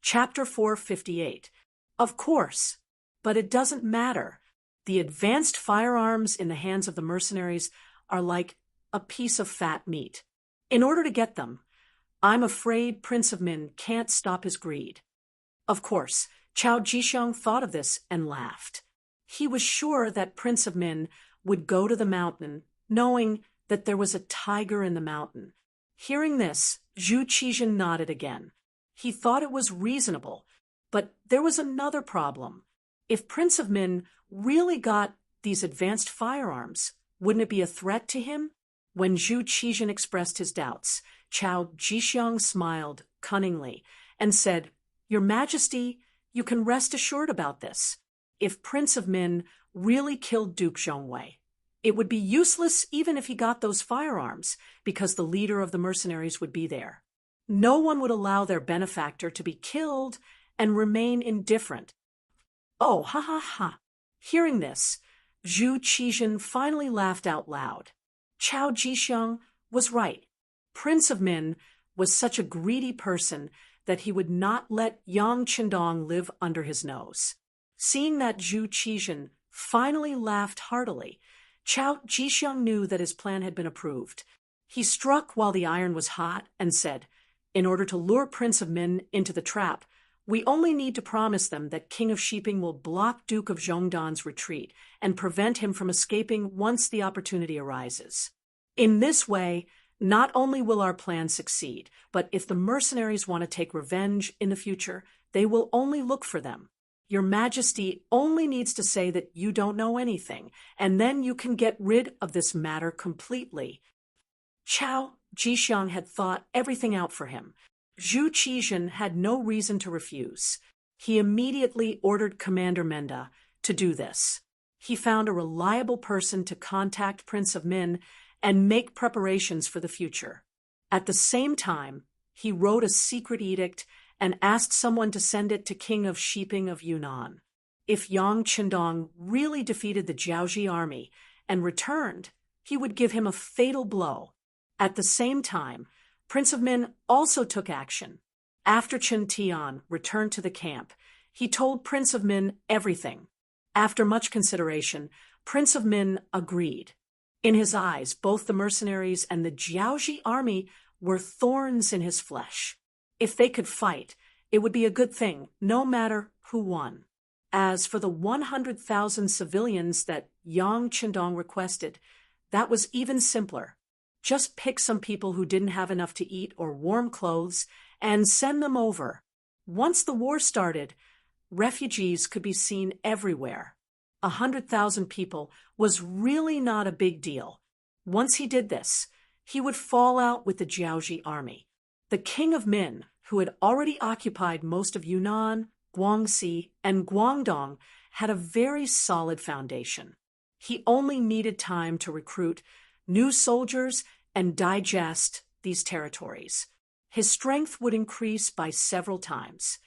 Chapter 458. Of course, but it doesn't matter. The advanced firearms in the hands of the mercenaries are like a piece of fat meat. In order to get them, I'm afraid Prince of Min can't stop his greed. Of course, Chao Jixiang thought of this and laughed. He was sure that Prince of Min would go to the mountain, knowing that there was a tiger in the mountain. Hearing this, Zhu Qizhen nodded again. He thought it was reasonable, but there was another problem. If Prince of Min really got these advanced firearms, wouldn't it be a threat to him? When Zhu Qizhen expressed his doubts, Chao Jixiang smiled cunningly and said, "Your Majesty, you can rest assured about this. If Prince of Min really killed Duke Zhongwei, it would be useless even if he got those firearms, because the leader of the mercenaries would be there. No one would allow their benefactor to be killed and remain indifferent." Oh, ha ha ha. Hearing this, Zhu Qizhen finally laughed out loud. Chao Jixiang was right. Prince of Min was such a greedy person that he would not let Yang Qindong live under his nose. Seeing that Zhu Qizhen finally laughed heartily, Chao Jixiang knew that his plan had been approved. He struck while the iron was hot and said, "In order to lure Prince of Min into the trap, we only need to promise them that King of Shiping will block Duke of Zhongdan's retreat and prevent him from escaping once the opportunity arises. In this way, not only will our plan succeed, but if the mercenaries want to take revenge in the future, they will only look for them. Your Majesty only needs to say that you don't know anything, and then you can get rid of this matter completely." Chao Jixiang had thought everything out for him. Zhu Qizhen had no reason to refuse. He immediately ordered Commander Menda to do this. He found a reliable person to contact Prince of Min and make preparations for the future. At the same time, he wrote a secret edict and asked someone to send it to King of Shiping of Yunnan. If Yang Qindong really defeated the Jiaoji army and returned, he would give him a fatal blow. At the same time, Prince of Min also took action. After Chen Tian returned to the camp, he told Prince of Min everything. After much consideration, Prince of Min agreed. In his eyes, both the mercenaries and the Jiaoji army were thorns in his flesh. If they could fight, it would be a good thing, no matter who won. As for the 100,000 civilians that Yang Qindong requested, that was even simpler. Just pick some people who didn't have enough to eat or warm clothes and send them over. Once the war started, refugees could be seen everywhere. 100,000 people was really not a big deal. Once he did this, he would fall out with the Jiaoji army. The King of Min, who had already occupied most of Yunnan, Guangxi, and Guangdong, had a very solid foundation. He only needed time to recruit new soldiers and digest these territories. His strength would increase by several times.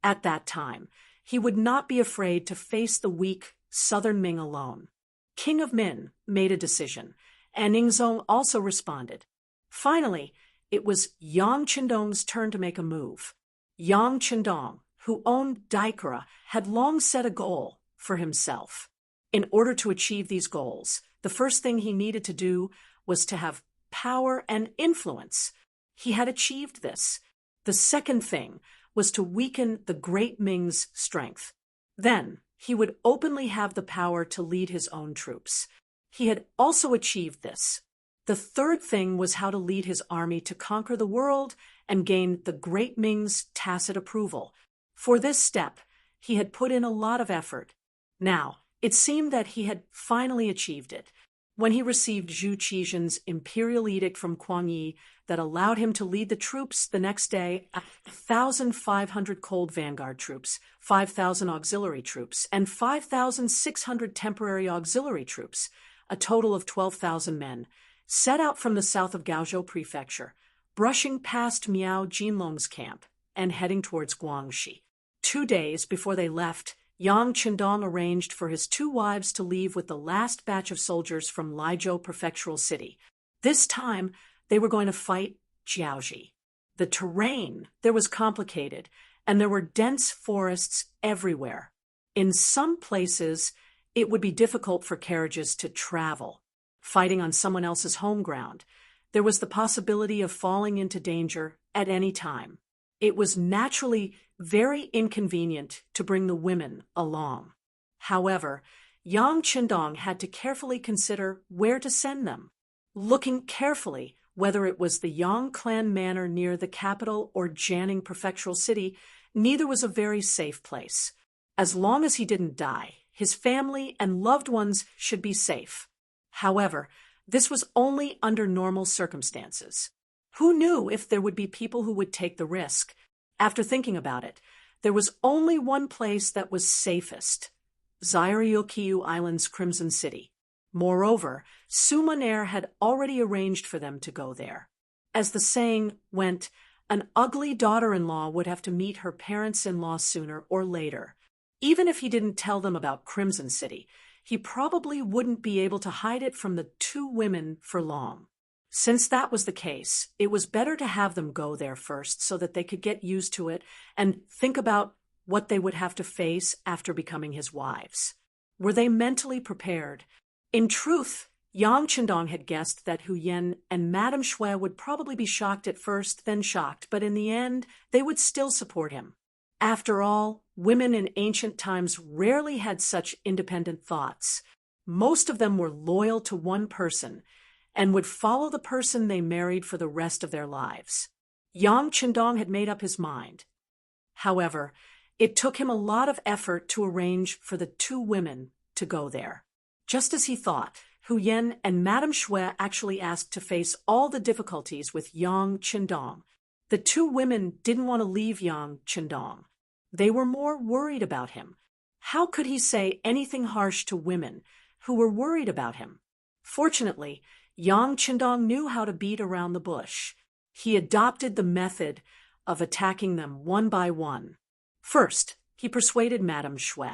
At that time, he would not be afraid to face the weak southern Ming alone. King of Min made a decision, and Ningzong also responded. Finally, it was Yang Qindong's turn to make a move. Yang Qindong, who owned Daikara, had long set a goal for himself. In order to achieve these goals, the first thing he needed to do was to have power and influence. He had achieved this. The second thing was to weaken the Great Ming's strength. Then he would openly have the power to lead his own troops. He had also achieved this. The third thing was how to lead his army to conquer the world and gain the Great Ming's tacit approval. For this step, he had put in a lot of effort. Now, it seemed that he had finally achieved it. When he received Zhu Qizhen's imperial edict from Kuang-yi that allowed him to lead the troops the next day, 1,500 cold vanguard troops, 5,000 auxiliary troops, and 5,600 temporary auxiliary troops, a total of 12,000 men, set out from the south of Gaozhou Prefecture, brushing past Miao Jinlong's camp and heading towards Guangxi. 2 days before they left, Yang Qindong arranged for his 2 wives to leave with the last batch of soldiers from Laizhou Prefectural City. This time, they were going to fight Jiaoji. The terrain there was complicated, and there were dense forests everywhere. In some places, it would be difficult for carriages to travel, fighting on someone else's home ground. There was the possibility of falling into danger at any time. It was naturally very inconvenient to bring the women along. However, Yang Qindong had to carefully consider where to send them. Looking carefully, whether it was the Yang clan manor near the capital or Jianing prefectural city, neither was a very safe place. As long as he didn't die, his family and loved ones should be safe. However, this was only under normal circumstances. Who knew if there would be people who would take the risk? After thinking about it, there was only one place that was safest: Zairiokyu Island's Crimson City. Moreover, Sumaner had already arranged for them to go there. As the saying went, an ugly daughter-in-law would have to meet her parents-in-law sooner or later. Even if he didn't tell them about Crimson City, he probably wouldn't be able to hide it from the two women for long. Since that was the case, it was better to have them go there first so that they could get used to it and think about what they would have to face after becoming his wives. Were they mentally prepared? In truth, Yang Qindong had guessed that Hu Yan and Madame Shui would probably be shocked at first, then shocked, but in the end, they would still support him. After all, women in ancient times rarely had such independent thoughts. Most of them were loyal to one person and would follow the person they married for the rest of their lives. Yang Qindong had made up his mind. However, it took him a lot of effort to arrange for the two women to go there. Just as he thought, Hu Yan and Madame Shui actually asked to face all the difficulties with Yang Qindong. The two women didn't want to leave Yang Qindong. They were more worried about him. How could he say anything harsh to women who were worried about him? Fortunately, Yang Qindong knew how to beat around the bush. He adopted the method of attacking them one by one. First, he persuaded Madame Shui.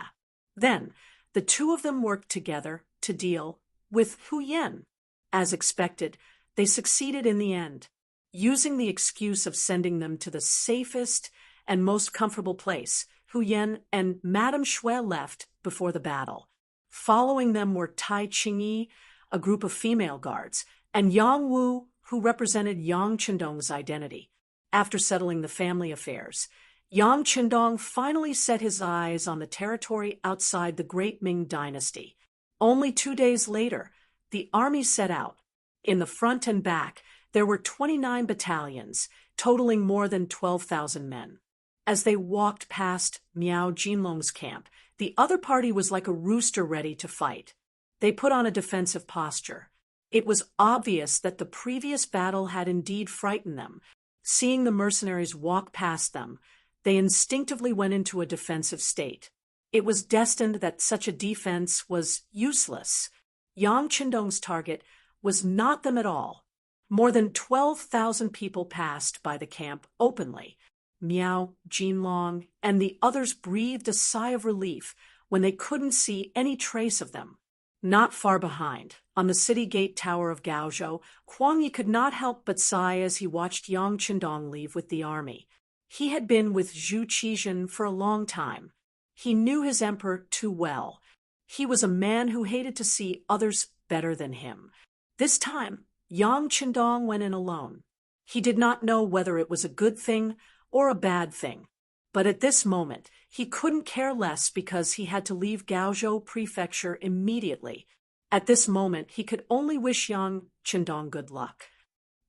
Then, the two of them worked together to deal with Hu Yan. As expected, they succeeded in the end, using the excuse of sending them to the safest and most comfortable place. Hu Yan and Madame Shui left before the battle. Following them were Tai Qingyi, a group of female guards, and Yang Wu, who represented Yang Qindong's identity. After settling the family affairs, Yang Qindong finally set his eyes on the territory outside the Great Ming dynasty. Only 2 days later, the army set out. In the front and back, there were 29 battalions, totaling more than 12,000 men. As they walked past Miao Jinlong's camp, the other party was like a rooster ready to fight. They put on a defensive posture. It was obvious that the previous battle had indeed frightened them. Seeing the mercenaries walk past them, they instinctively went into a defensive state. It was destined that such a defense was useless. Yang Qindong's target was not them at all. More than 12,000 people passed by the camp openly. Miao, Jinlong, and the others breathed a sigh of relief when they couldn't see any trace of them. Not far behind, on the city gate tower of Gaozhou, Huang Yi could not help but sigh as he watched Yang Qindong leave with the army. He had been with Zhu Qizhen for a long time. He knew his emperor too well. He was a man who hated to see others better than him. This time, Yang Qindong went in alone. He did not know whether it was a good thing or a bad thing. But at this moment, he couldn't care less because he had to leave Gaozhou Prefecture immediately. At this moment, he could only wish Yang Qindong good luck.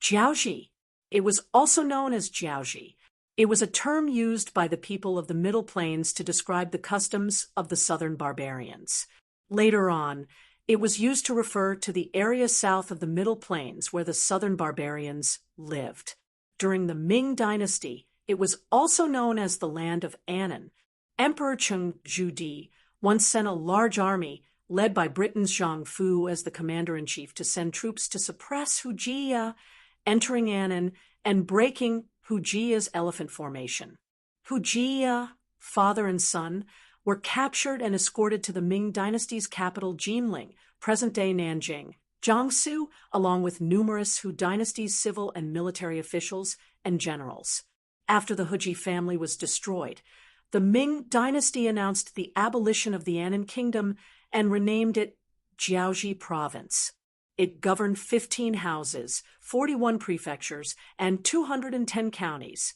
Jiaoji. It was also known as Jiaoji. It was a term used by the people of the Middle Plains to describe the customs of the southern barbarians. Later on, it was used to refer to the area south of the Middle Plains where the southern barbarians lived. During the Ming dynasty, it was also known as the land of Annan. Emperor Cheng Zhudi once sent a large army, led by Britain's Zhang Fu as the commander-in-chief, to send troops to suppress Hu Jia, entering Annan and breaking Hu Jia's elephant formation. Hu Jia, father and son, were captured and escorted to the Ming dynasty's capital Jinling, present-day Nanjing, Jiangsu, along with numerous Hu dynasty's civil and military officials and generals. After the Huji family was destroyed, the Ming dynasty announced the abolition of the Annan kingdom and renamed it Jiaoji province. It governed 15 houses, 41 prefectures, and 210 counties.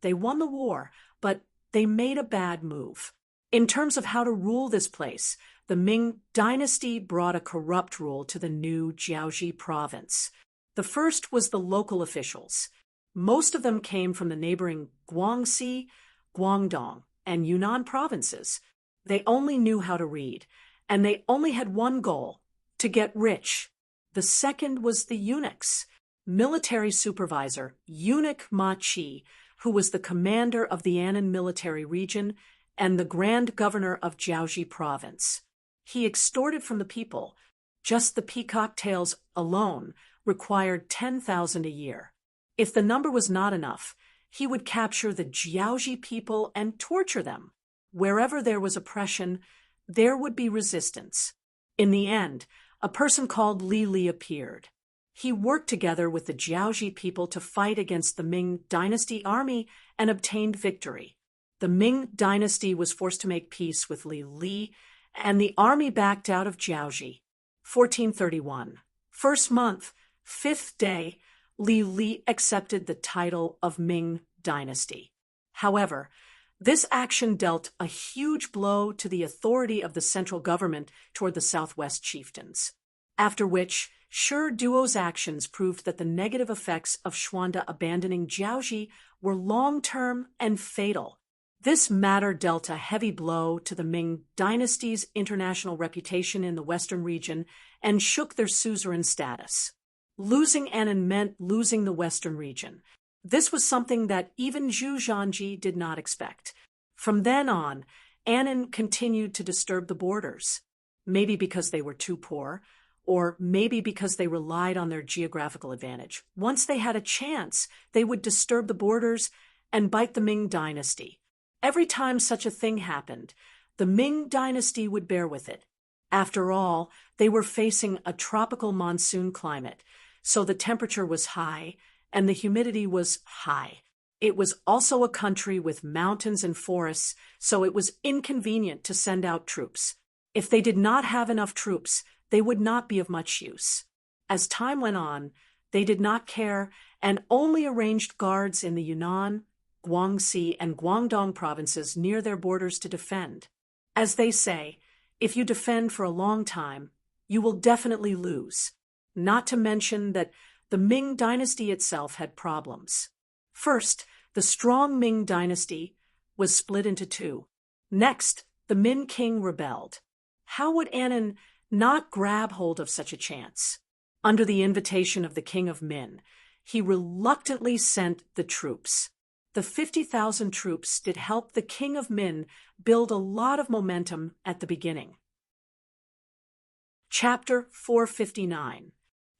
They won the war, but they made a bad move. In terms of how to rule this place, the Ming dynasty brought a corrupt rule to the new Jiaoji province. The first was the local officials. Most of them came from the neighboring Guangxi, Guangdong, and Yunnan provinces. They only knew how to read, and they only had one goal: to get rich. The second was the eunuchs. Military supervisor Eunuch Ma Chi, who was the commander of the Annan military region and the grand governor of Jiaoji province. He extorted from the people. Just the peacock tails alone required 10,000 a year. If the number was not enough, he would capture the Jiaoji people and torture them. Wherever there was oppression, there would be resistance. In the end, a person called Li Li appeared. He worked together with the Jiaoji people to fight against the Ming dynasty army and obtained victory. The Ming dynasty was forced to make peace with Li Li, and the army backed out of Jiaoji. 1431. First month, 5th day, Li Li accepted the title of Ming dynasty. However, this action dealt a huge blow to the authority of the central government toward the southwest chieftains. After which, Shi Duo's actions proved that the negative effects of Xuanda abandoning Jiaoji were long-term and fatal. This matter dealt a heavy blow to the Ming dynasty's international reputation in the western region and shook their suzerain status. Losing Annan meant losing the western region. This was something that even Zhu Zhanji did not expect. From then on, Annan continued to disturb the borders, maybe because they were too poor, or maybe because they relied on their geographical advantage. Once they had a chance, they would disturb the borders and bite the Ming dynasty. Every time such a thing happened, the Ming dynasty would bear with it. After all, they were facing a tropical monsoon climate, so the temperature was high and the humidity was high. It was also a country with mountains and forests, so it was inconvenient to send out troops. If they did not have enough troops, they would not be of much use. As time went on, they did not care and only arranged guards in the Yunnan, Guangxi, and Guangdong provinces near their borders to defend. As they say, if you defend for a long time, you will definitely lose. Not to mention that the Ming dynasty itself had problems. First, the strong Ming dynasty was split into two. Next, the Min king rebelled. How would Annan not grab hold of such a chance? Under the invitation of the king of Min, he reluctantly sent the troops. The 50,000 troops did help the king of Min build a lot of momentum at the beginning. Chapter 459.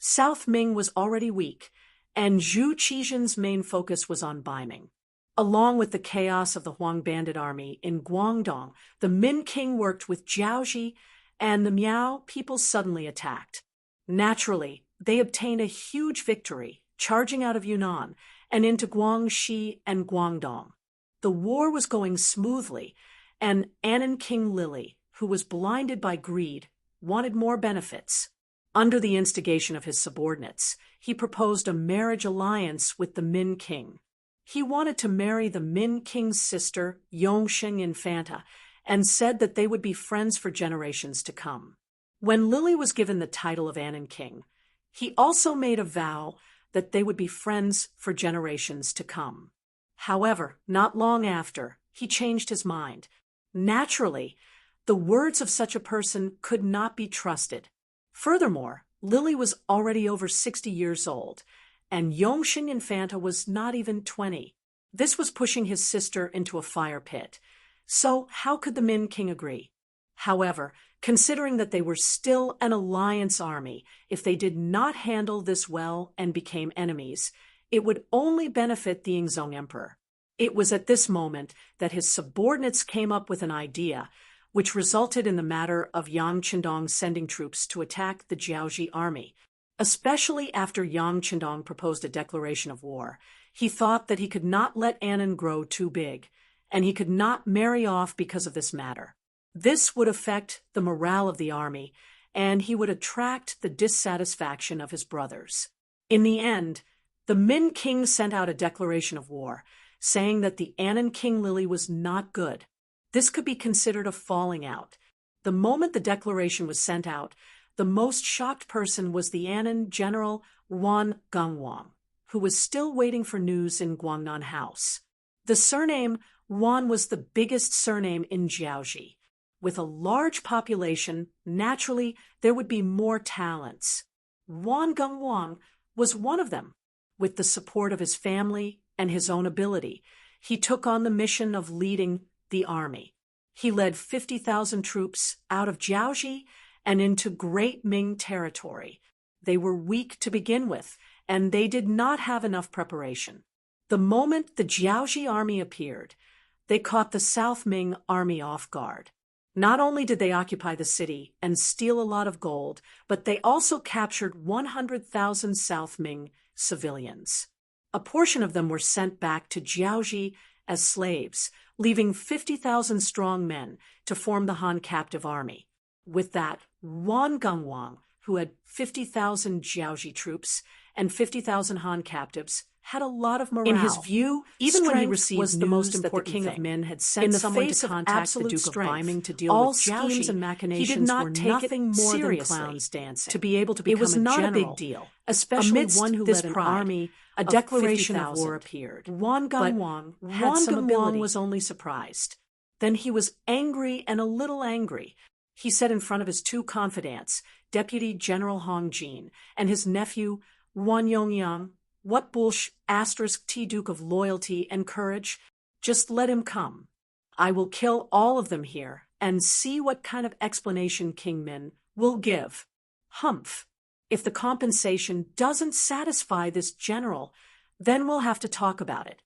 South Ming was already weak, and Zhu Qizhen's main focus was on Baiming. Along with the chaos of the Huang bandit army in Guangdong, the Min king worked with Jiaoji, and the Miao people suddenly attacked. Naturally, they obtained a huge victory, charging out of Yunnan and into Guangxi and Guangdong. The war was going smoothly, and Annan King Lili, who was blinded by greed, wanted more benefits. Under the instigation of his subordinates, he proposed a marriage alliance with the Min king. He wanted to marry the Min king's sister, Yongxing Infanta, and said that they would be friends for generations to come. When Lili was given the title of Annan king, he also made a vow that they would be friends for generations to come. However, not long after, he changed his mind. Naturally, the words of such a person could not be trusted. Furthermore, Lili was already over 60 years old, and Yongxing Infanta was not even 20. This was pushing his sister into a fire pit. So how could the Min king agree? However, considering that they were still an alliance army, if they did not handle this well and became enemies, it would only benefit the Yingzong emperor. It was at this moment that his subordinates came up with an idea, which resulted in the matter of Yang Qindong sending troops to attack the Jiaoji army. Especially after Yang Qindong proposed a declaration of war, He thought that he could not let Annan grow too big, and he could not marry off because of this matter. This would affect the morale of the army, and he would attract the dissatisfaction of his brothers. In the end, the Min king sent out a declaration of war, saying that the Annan king Lily was not good. This could be considered a falling out. The moment the declaration was sent out, the most shocked person was the Annan general Wan Gangwang, who was still waiting for news in Guangnan House. The surname Wan was the biggest surname in Jiaoji. With a large population, naturally, there would be more talents. Wan Gangwang was one of them. With the support of his family and his own ability, he took on the mission of leading the army. He led 50,000 troops out of Jiaoji and into Great Ming territory. They were weak to begin with, and they did not have enough preparation. The moment the Jiaoji army appeared, they caught the South Ming army off guard. Not only did they occupy the city and steal a lot of gold, but they also captured 100,000 South Ming civilians. A portion of them were sent back to Jiaoji as slaves, leaving 50,000 strong men to form the Han captive army. With that, Wan Gangwang, who had 50,000 Jiaoji troops and 50,000 Han captives, had a lot of morale. In his view, even when he received was the most important that the King thing. of Min had sent In the someone face to of contact the absolute Duke strength, of Biming to deal all with Jiaoji, schemes and machinations he did not were take nothing it more than seriously. clowns dancing. To be able to become It was not a a general, big deal. especially Amidst one who this led an pride, army a of declaration of 50,000. war appeared. Wan Gangwang had Wan some Gangwang ability. was only surprised. Then he was angry and a little angry. He said in front of his two confidants, Deputy General Hong Jin and his nephew Wan Yongyang, "What *T Duke of loyalty and courage? Just let him come. I will kill all of them here and see what kind of explanation King Min will give. Humph. If the compensation doesn't satisfy this general, then we'll have to talk about it.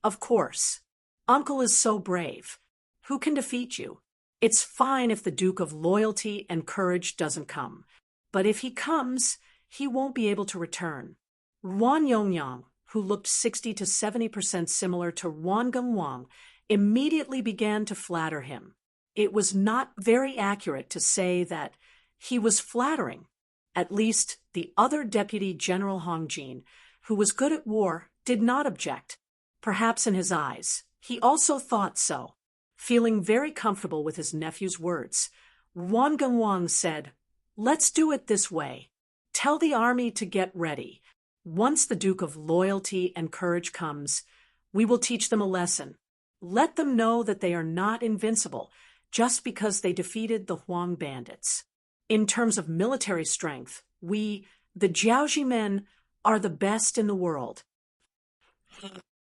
Of course. Uncle is so brave. Who can defeat you? It's fine if the Duke of loyalty and courage doesn't come. But if he comes, he won't be able to return." Wan Yongyang, who looked 60 to 70% similar to Wan Gangwang, immediately began to flatter him. It was not very accurate to say that he was flattering. At least the other Deputy General Hong Jin, who was good at war, did not object. Perhaps in his eyes, he also thought so. Feeling very comfortable with his nephew's words, Wan Gangwang said, "Let's do it this way. Tell the army to get ready. Once the Duke of loyalty and courage comes, we will teach them a lesson. Let them know that they are not invincible just because they defeated the Huang bandits. In terms of military strength, we, the Jiaoji men, are the best in the world."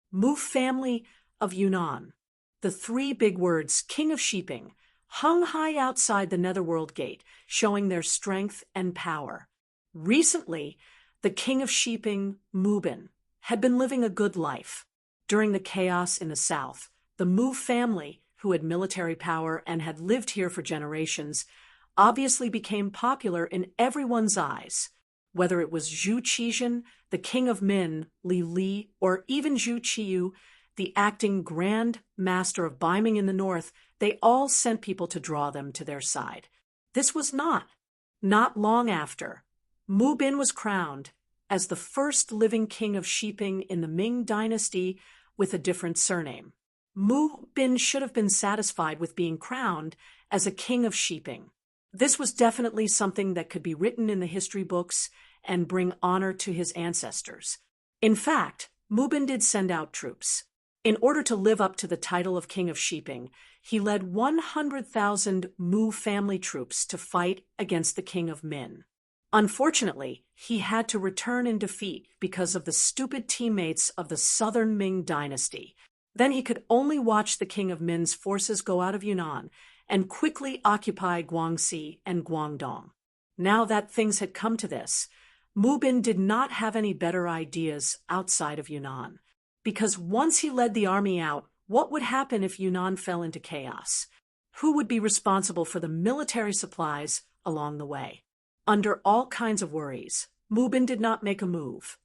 Mu family of Yunnan. The three big words, King of Shiping, hung high outside the Netherworld Gate, showing their strength and power. Recently, the King of Shiping, Mu Bin, had been living a good life. During the chaos in the south, the Mu family, who had military power and had lived here for generations, obviously became popular in everyone's eyes. Whether it was Zhu Qizhen, the King of Min, Li Li, or even Zhu Qiyu, the acting Grand Master of Biming in the north, they all sent people to draw them to their side. This was not long after, Mu Bin was crowned as the first living king of Shiping in the Ming dynasty with a different surname. Mu Bin should have been satisfied with being crowned as a king of Shiping. This was definitely something that could be written in the history books and bring honor to his ancestors. In fact, Mu Bin did send out troops. In order to live up to the title of King of Shiping, he led 100,000 Mu family troops to fight against the King of Min. Unfortunately, he had to return in defeat because of the stupid teammates of the southern Ming dynasty. Then he could only watch the King of Min's forces go out of Yunnan and quickly occupy Guangxi and Guangdong. Now that things had come to this, Mu Bin did not have any better ideas outside of Yunnan. Because once he led the army out, what would happen if Yunnan fell into chaos? Who would be responsible for the military supplies along the way? Under all kinds of worries, Mu Bin did not make a move.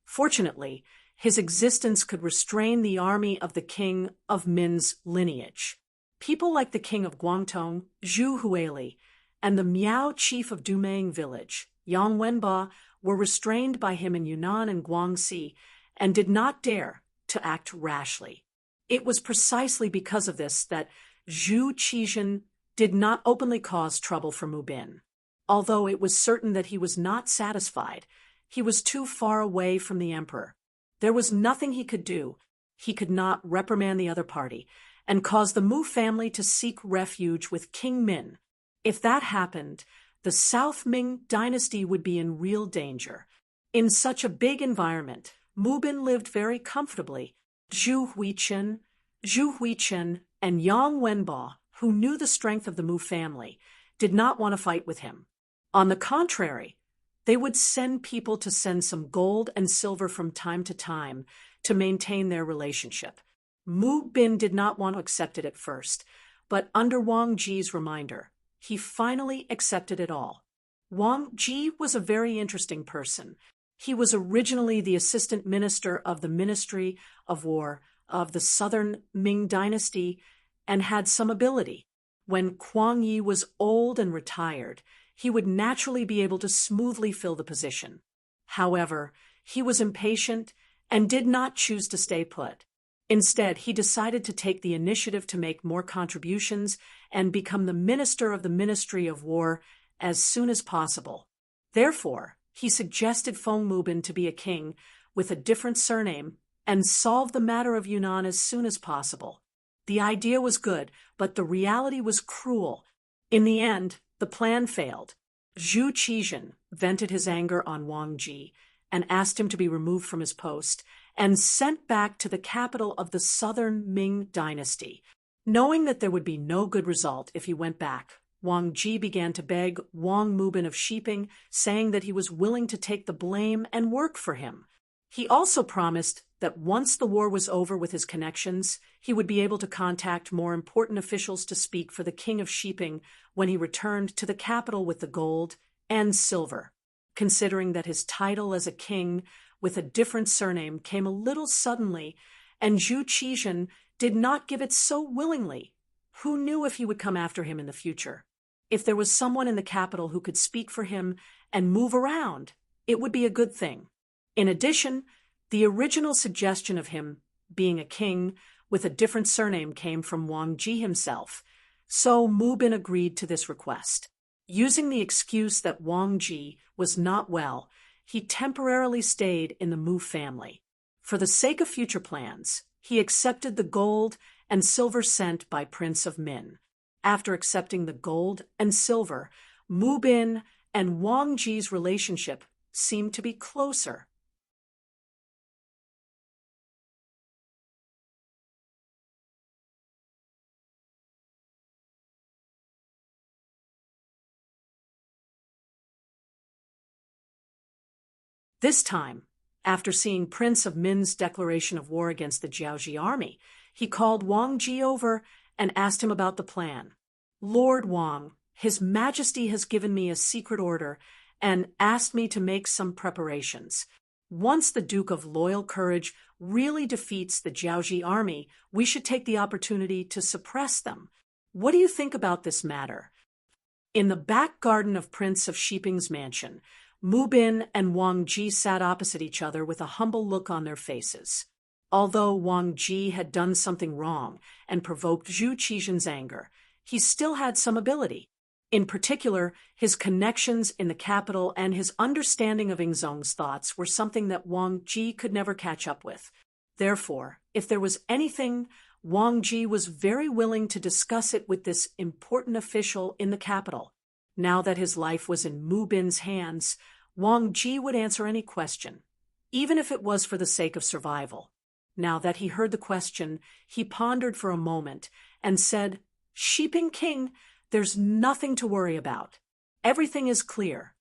Fortunately, his existence could restrain the army of the king of Min's lineage. People like the king of Guangdong, Zhu Huili, and the Miao chief of Dumeng village, Yang Wenba, were restrained by him in Yunnan and Guangxi and did not dare to act rashly. It was precisely because of this that Zhu Qizhen did not openly cause trouble for Mu Bin. Although it was certain that he was not satisfied, he was too far away from the emperor. There was nothing he could do. He could not reprimand the other party and cause the Mu family to seek refuge with King Min. If that happened, the South Ming dynasty would be in real danger. In such a big environment, Mu Bin lived very comfortably. Zhu Huichen, and Yang Wenba, who knew the strength of the Mu family, did not want to fight with him. On the contrary, they would send people to send some gold and silver from time to time to maintain their relationship. Mu Bin did not want to accept it at first, but under Wang Ji's reminder, he finally accepted it all. Wang Ji was a very interesting person. He was originally the assistant minister of the Ministry of War of the Southern Ming dynasty and had some ability. When Kuang Yi was old and retired, he would naturally be able to smoothly fill the position. However, he was impatient and did not choose to stay put. Instead, he decided to take the initiative to make more contributions and become the minister of the Ministry of War as soon as possible. Therefore, he suggested Feng Mubin to be a king with a different surname and solve the matter of Yunnan as soon as possible. The idea was good, but the reality was cruel. In the end, the plan failed. Zhu Qizhen vented his anger on Wang Ji and asked him to be removed from his post and sent back to the capital of the Southern Ming dynasty. Knowing that there would be no good result if he went back, Wang Ji began to beg Wang Mubin of Shiping, saying that he was willing to take the blame and work for him. He also promised that once the war was over with his connections, he would be able to contact more important officials to speak for the king of Shiping when he returned to the capital with the gold and silver. Considering that his title as a king with a different surname came a little suddenly, and Zhu Qizhen did not give it so willingly, who knew if he would come after him in the future? If there was someone in the capital who could speak for him and move around, it would be a good thing. In addition, the original suggestion of him being a king with a different surname came from Wang Ji himself, so Mu Bin agreed to this request. Using the excuse that Wang Ji was not well, he temporarily stayed in the Mu family. For the sake of future plans, he accepted the gold and silver sent by Prince of Min. After accepting the gold and silver, Mu Bin and Wang Ji's relationship seemed to be closer. This time, after seeing Prince of Min's declaration of war against the Jiaoji army, he called Wang Ji over and asked him about the plan. Lord Wang, His Majesty has given me a secret order and asked me to make some preparations. Once the Duke of Loyal Courage really defeats the Jiaoji army, we should take the opportunity to suppress them. What do you think about this matter? In the back garden of Prince of Shiping's mansion, Mu Bin and Wang Ji sat opposite each other with a humble look on their faces. Although Wang Ji had done something wrong and provoked Zhu Qizhen's anger, he still had some ability. In particular, his connections in the capital and his understanding of Yingzong's thoughts were something that Wang Ji could never catch up with. Therefore, if there was anything, Wang Ji was very willing to discuss it with this important official in the capital. Now that his life was in Mu Bin's hands, Wang Ji would answer any question, even if it was for the sake of survival. Now that he heard the question, he pondered for a moment and said, "Shiping King, there's nothing to worry about. Everything is clear.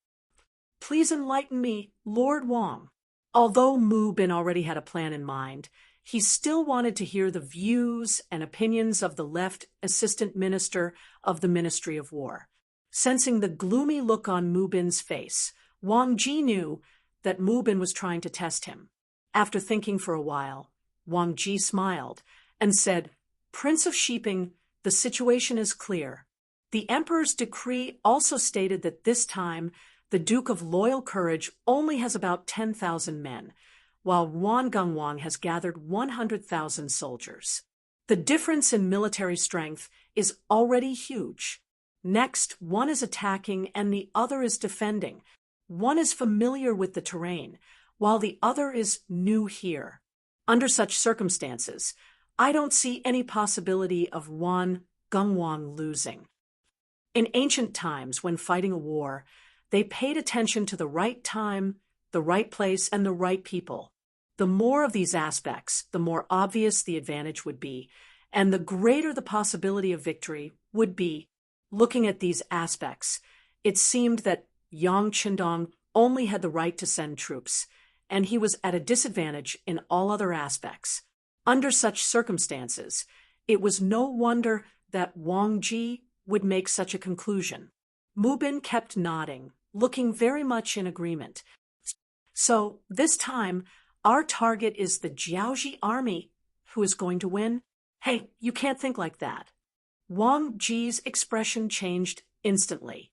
Please enlighten me, Lord Wang." Although Mu Bin already had a plan in mind, he still wanted to hear the views and opinions of the left assistant minister of the Ministry of War. Sensing the gloomy look on Mu Bin's face, Wang Ji knew that Mu Bin was trying to test him. After thinking for a while, Wang Ji smiled and said, "Prince of Shiping, the situation is clear. The emperor's decree also stated that this time the Duke of Loyal Courage only has about 10,000 men, while Wan Gungwang has gathered 100,000 soldiers. The difference in military strength is already huge. Next, one is attacking and the other is defending. One is familiar with the terrain, while the other is new here. Under such circumstances, I don't see any possibility of Wan Gungwang losing." In ancient times, when fighting a war, they paid attention to the right time, the right place, and the right people. The more of these aspects, the more obvious the advantage would be, and the greater the possibility of victory would be. Looking at these aspects, it seemed that Yang Qindong only had the right to send troops, and he was at a disadvantage in all other aspects. Under such circumstances, it was no wonder that Wang Ji would make such a conclusion. Mu Bin kept nodding, looking very much in agreement. "So, this time, our target is the Jiaoji army. Who is going to win? Hey, you can't think like that." Wang Ji's expression changed instantly.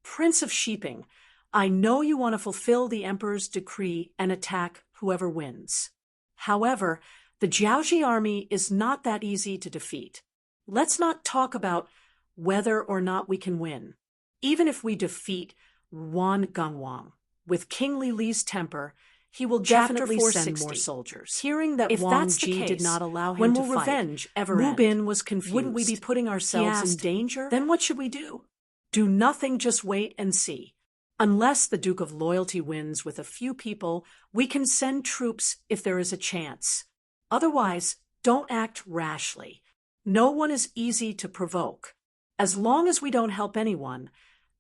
"Prince of Shiping, I know you want to fulfill the emperor's decree and attack whoever wins. However, the Jiaoji army is not that easy to defeat. Let's not talk about whether or not we can win. Even if we defeat Wan Gungwang, with King Li Li's temper, he will definitely send more soldiers." Hearing that Wang Ji did not allow him to fight, when will revenge ever end? Mu Bin was confused. Wouldn't we be putting ourselves in danger? Then what should we do? Do nothing, just wait and see. Unless the Duke of Loyalty wins with a few people, we can send troops if there is a chance. Otherwise, don't act rashly. No one is easy to provoke. As long as we don't help anyone,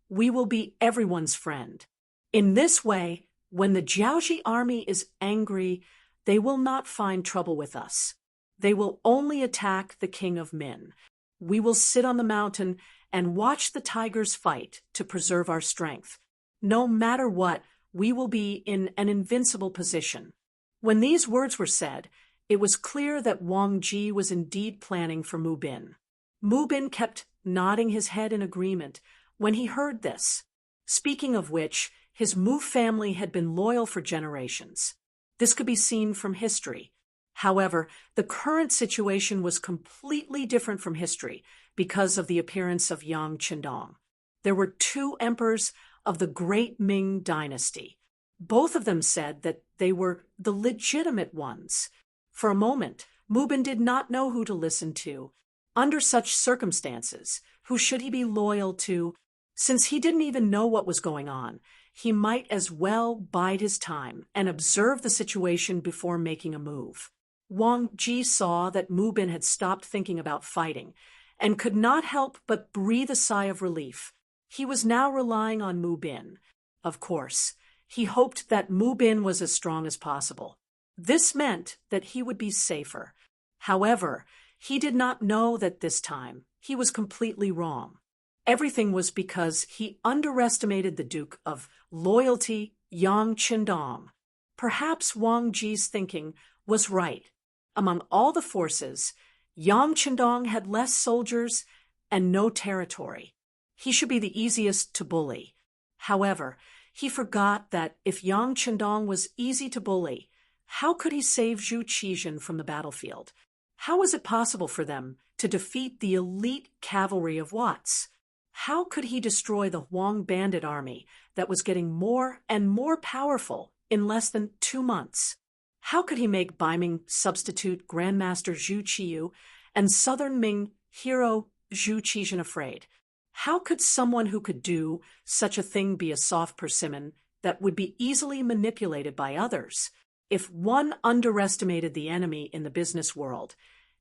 we will be everyone's friend. In this way, when the Jiaoji army is angry, they will not find trouble with us. They will only attack the king of Min. We will sit on the mountain and watch the tigers fight to preserve our strength. No matter what, we will be in an invincible position. When these words were said, it was clear that Wang Ji was indeed planning for Mu Bin. Mu Bin kept nodding his head in agreement when he heard this. Speaking of which, his Mu family had been loyal for generations. This could be seen from history. However, the current situation was completely different from history because of the appearance of Yang Qindong. There were two emperors of the great Ming dynasty. Both of them said that they were the legitimate ones. For a moment, Mu Bin did not know who to listen to. Under such circumstances, who should he be loyal to? Since he didn't even know what was going on, he might as well bide his time and observe the situation before making a move. Wang Ji saw that Mu Bin had stopped thinking about fighting and could not help but breathe a sigh of relief. He was now relying on Mu Bin. Of course, he hoped that Mu Bin was as strong as possible. This meant that he would be safer. However, he did not know that this time he was completely wrong. Everything was because he underestimated the Duke of Loyalty, Yang Qindong. Perhaps Wang Ji's thinking was right. Among all the forces, Yang Qindong had less soldiers and no territory. He should be the easiest to bully. However, he forgot that if Yang Qindong was easy to bully, how could he save Zhu Qizhen from the battlefield? How was it possible for them to defeat the elite cavalry of Watts? How could he destroy the Huang bandit army that was getting more and more powerful in less than 2 months? How could he make Baiming substitute Grandmaster Zhu Qiyu and Southern Ming hero Zhu Qizhen afraid? How could someone who could do such a thing be a soft persimmon that would be easily manipulated by others? If one underestimated the enemy in the business world,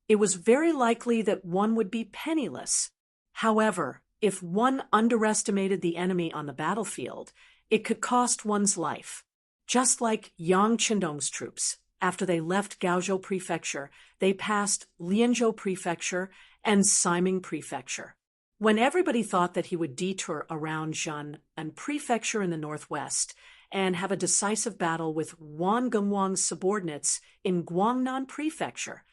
it was very likely that one would be penniless. However, if one underestimated the enemy on the battlefield, it could cost one's life. Just like Yang Qindong's troops, after they left Gaozhou Prefecture, they passed Lianzhou Prefecture and Siming Prefecture. When everybody thought that he would detour around Zhen and Prefecture in the northwest and have a decisive battle with Wan Gengwang's subordinates in Guangnan Prefecture.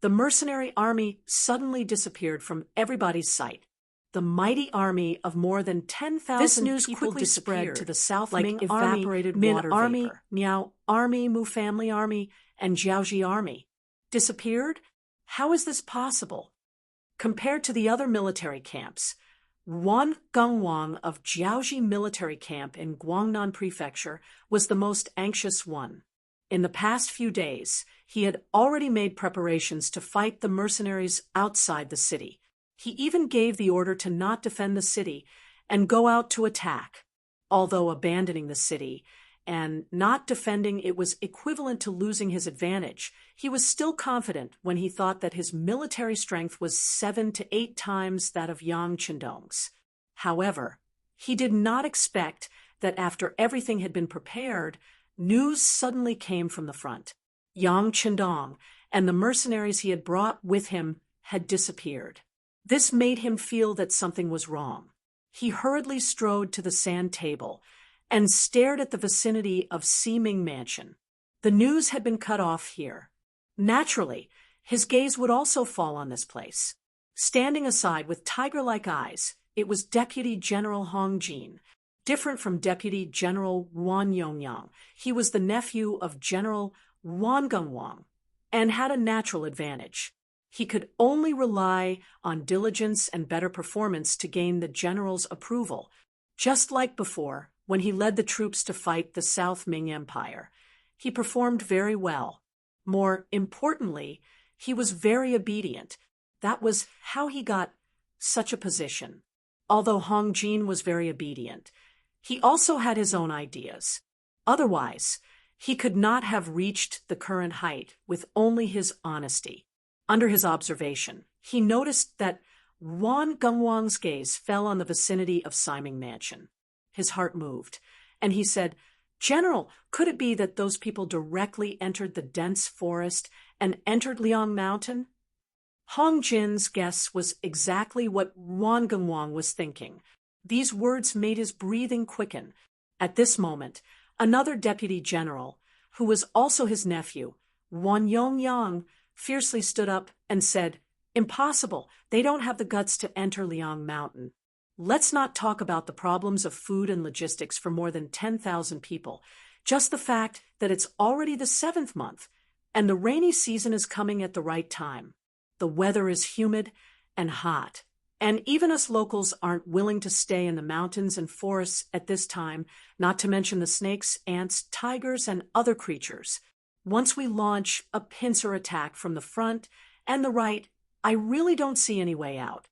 The mercenary army suddenly disappeared from everybody's sight. The mighty army of more than 10,000 This news people quickly disappeared spread to the south like Ming evaporated army, Min water army, vapor. Miao army, Mu family army, and Jiaoji army. Disappeared? How is this possible? Compared to the other military camps, Wan Gengwang of Jiaoji military camp in Guangnan Prefecture was the most anxious one. In the past few days, he had already made preparations to fight the mercenaries outside the city. He even gave the order to not defend the city and go out to attack. Although abandoning the city and not defending it was equivalent to losing his advantage, he was still confident when he thought that his military strength was 7 to 8 times that of Yang Qindong's. However, he did not expect that after everything had been prepared, news suddenly came from the front. Yang Qindong and the mercenaries he had brought with him had disappeared. This made him feel that something was wrong. He hurriedly strode to the sand table and stared at the vicinity of Ming Mansion. The news had been cut off here. Naturally, his gaze would also fall on this place. Standing aside with tiger-like eyes, it was Deputy General Hong Jin. Different from Deputy General Wan Yongyang, he was the nephew of General Wan Gengwang and had a natural advantage. He could only rely on diligence and better performance to gain the general's approval, just like before when he led the troops to fight the South Ming Empire. He performed very well. More importantly, he was very obedient. That was how he got such a position. Although Hong Jin was very obedient, he also had his own ideas. Otherwise, he could not have reached the current height with only his honesty. Under his observation, he noticed that Wan Gengwang's gaze fell on the vicinity of Ming Mansion. His heart moved, and he said, "General, could it be that those people directly entered the dense forest and entered Liang Mountain?" Hong Jin's guess was exactly what Wan Gengwang was thinking. These words made his breathing quicken. At this moment, another deputy general, who was also his nephew, Wan Yongyang, fiercely stood up and said, "Impossible. They don't have the guts to enter Liang Mountain. Let's not talk about the problems of food and logistics for more than 10,000 people. Just the fact that it's already the 7th month, and the rainy season is coming at the right time. The weather is humid and hot, and even us locals aren't willing to stay in the mountains and forests at this time, not to mention the snakes, ants, tigers, and other creatures. Once we launch a pincer attack from the front and the right, I really don't see any way out."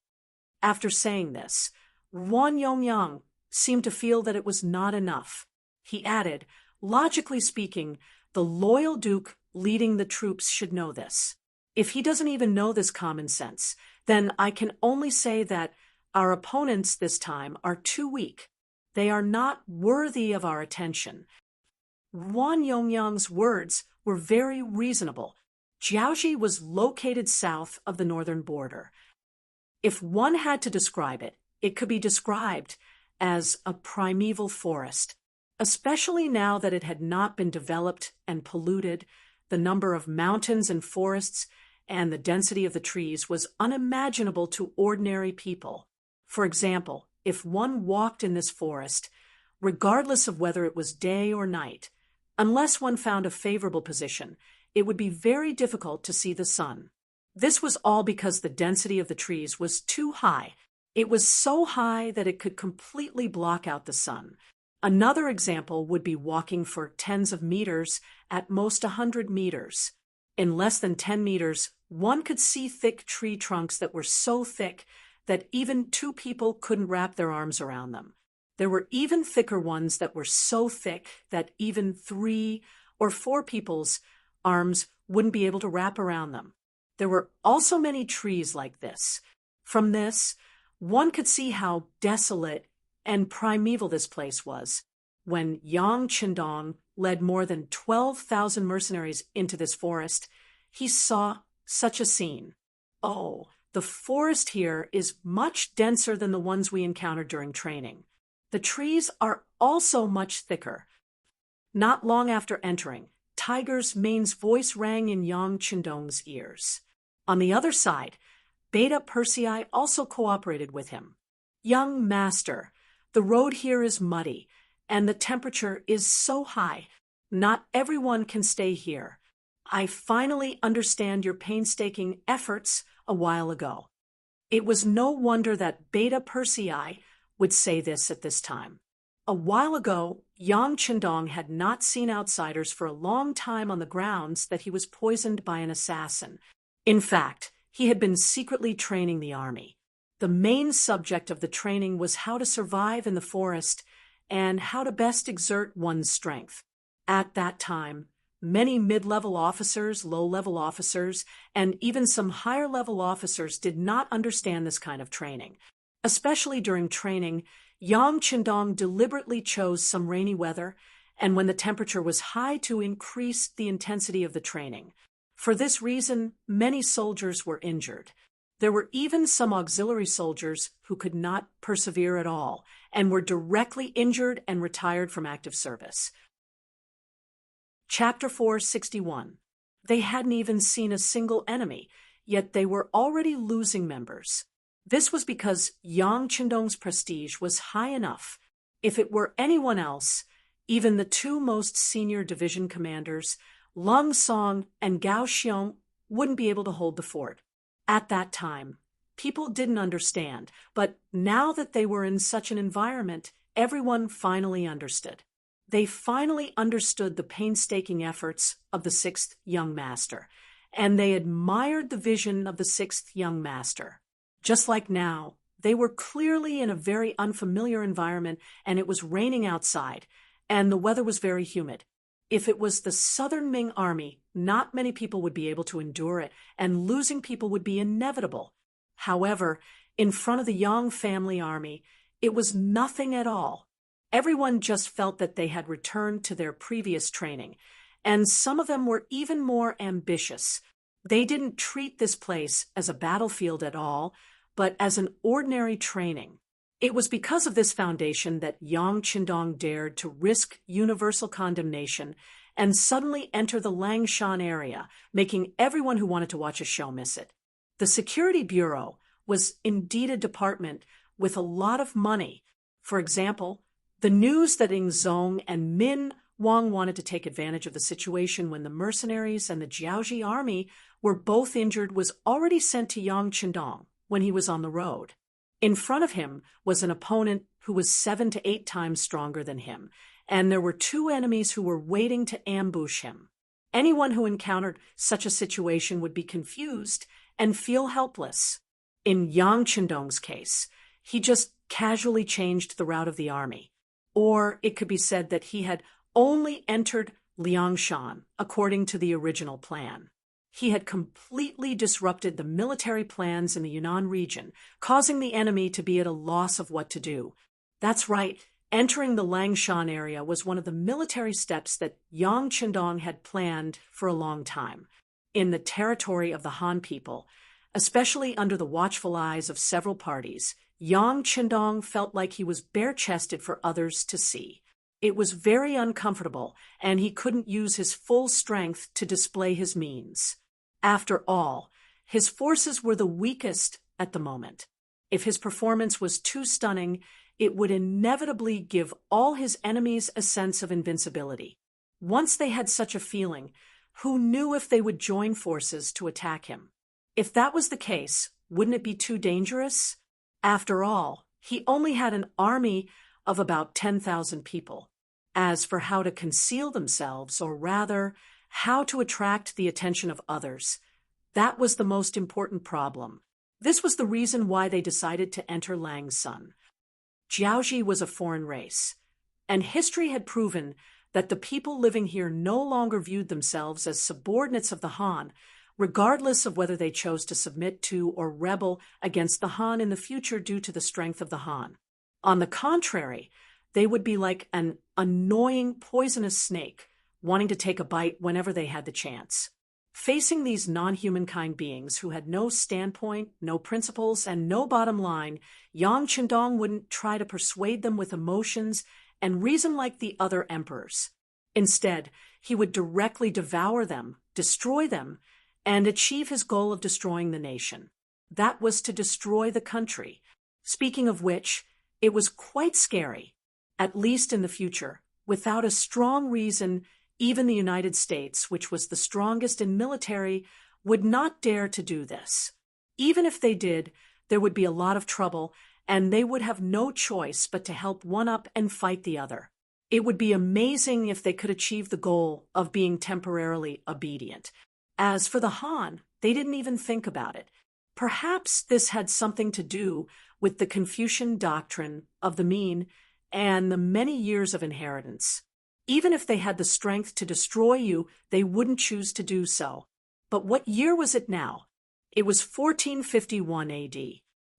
After saying this, Wan Yongyang seemed to feel that it was not enough. He added, "Logically speaking, the loyal duke leading the troops should know this. If he doesn't even know this common sense, then I can only say that our opponents this time are too weak. They are not worthy of our attention." Wan Yongyang's words were very reasonable. Jiaoji was located south of the northern border. If one had to describe it, it could be described as a primeval forest. Especially now that it had not been developed and polluted, the number of mountains and forests and the density of the trees was unimaginable to ordinary people. For example, if one walked in this forest, regardless of whether it was day or night, unless one found a favorable position, it would be very difficult to see the sun. This was all because the density of the trees was too high. It was so high that it could completely block out the sun. Another example would be walking for tens of meters, at most 100 meters. In less than 10 meters, one could see thick tree trunks that were so thick that even 2 people couldn't wrap their arms around them. There were even thicker ones that were so thick that even 3 or 4 people's arms wouldn't be able to wrap around them. There were also many trees like this. From this, one could see how desolate and primeval this place was. When Yang Qindong led more than 12,000 mercenaries into this forest, he saw such a scene. Oh, the forest here is much denser than the ones we encountered during training. The trees are also much thicker. Not long after entering, Tiger's Ming's voice rang in Yang Qindong's ears. On the other side, Beta Persei also cooperated with him. Young master, the road here is muddy, and the temperature is so high. Not everyone can stay here. I finally understand your painstaking efforts a while ago. It was no wonder that Beta Persei would say this at this time. A while ago, Yang Qindong had not seen outsiders for a long time on the grounds that he was poisoned by an assassin. In fact, he had been secretly training the army. The main subject of the training was how to survive in the forest and how to best exert one's strength. At that time, many mid-level officers, low-level officers, and even some higher-level officers did not understand this kind of training. Especially during training, Yang Qindong deliberately chose some rainy weather and when the temperature was high to increase the intensity of the training. For this reason, many soldiers were injured. There were even some auxiliary soldiers who could not persevere at all and were directly injured and retired from active service. Chapter 461. They hadn't even seen a single enemy, yet they were already losing members. This was because Yang Qindong's prestige was high enough. If it were anyone else, even the two most senior division commanders, Lung Song and Gao Xiong, wouldn't be able to hold the fort. At that time, people didn't understand, but now that they were in such an environment, everyone finally understood. They finally understood the painstaking efforts of the sixth young master, and they admired the vision of the sixth young master. Just like now, they were clearly in a very unfamiliar environment, and it was raining outside, and the weather was very humid. If it was the Southern Ming army, not many people would be able to endure it, and losing people would be inevitable. However, in front of the Yang family army, it was nothing at all. Everyone just felt that they had returned to their previous training, and some of them were even more ambitious. They didn't treat this place as a battlefield at all, but as an ordinary training. It was because of this foundation that Yang Qindong dared to risk universal condemnation and suddenly enter the Langshan area, making everyone who wanted to watch a show miss it. The Security Bureau was indeed a department with a lot of money. For example, the news that Ing Zong and Min Wang wanted to take advantage of the situation when the mercenaries and the Jiaoji army were both injured was already sent to Yang Qindong when he was on the road. In front of him was an opponent who was 7 to 8 times stronger than him, and there were 2 enemies who were waiting to ambush him. Anyone who encountered such a situation would be confused and feel helpless. In Yang Qindong's case, he just casually changed the route of the army. Or it could be said that he had only entered Liangshan according to the original plan. He had completely disrupted the military plans in the Yunnan region, causing the enemy to be at a loss of what to do. That's right, entering the Langshan area was one of the military steps that Yang Qindong had planned for a long time. In the territory of the Han people, especially under the watchful eyes of several parties, Yang Qindong felt like he was bare-chested for others to see. It was very uncomfortable, and he couldn't use his full strength to display his means. After all, his forces were the weakest at the moment. If his performance was too stunning, it would inevitably give all his enemies a sense of invincibility. Once they had such a feeling, who knew if they would join forces to attack him? If that was the case, wouldn't it be too dangerous? After all, he only had an army of about 10,000 people. As for how to conceal themselves, or rather, how to attract the attention of others, that was the most important problem. This was the reason why they decided to enter Langshan. Jiaoji was a foreign race, and history had proven that the people living here no longer viewed themselves as subordinates of the Han, regardless of whether they chose to submit to or rebel against the Han in the future due to the strength of the Han. On the contrary, they would be like an annoying, poisonous snake, wanting to take a bite whenever they had the chance. Facing these non-humankind beings who had no standpoint, no principles, and no bottom line, Yang Qindong wouldn't try to persuade them with emotions and reason like the other emperors. Instead, he would directly devour them, destroy them, and achieve his goal of destroying the nation. That was to destroy the country. Speaking of which, it was quite scary, at least in the future. Without a strong reason, even the United States, which was the strongest in military, would not dare to do this. Even if they did, there would be a lot of trouble, and they would have no choice but to help one up and fight the other. It would be amazing if they could achieve the goal of being temporarily obedient. As for the Han, they didn't even think about it. Perhaps this had something to do with the Confucian doctrine of the Ming and the many years of inheritance. Even if they had the strength to destroy you, they wouldn't choose to do so. But what year was it now? It was 1451 AD.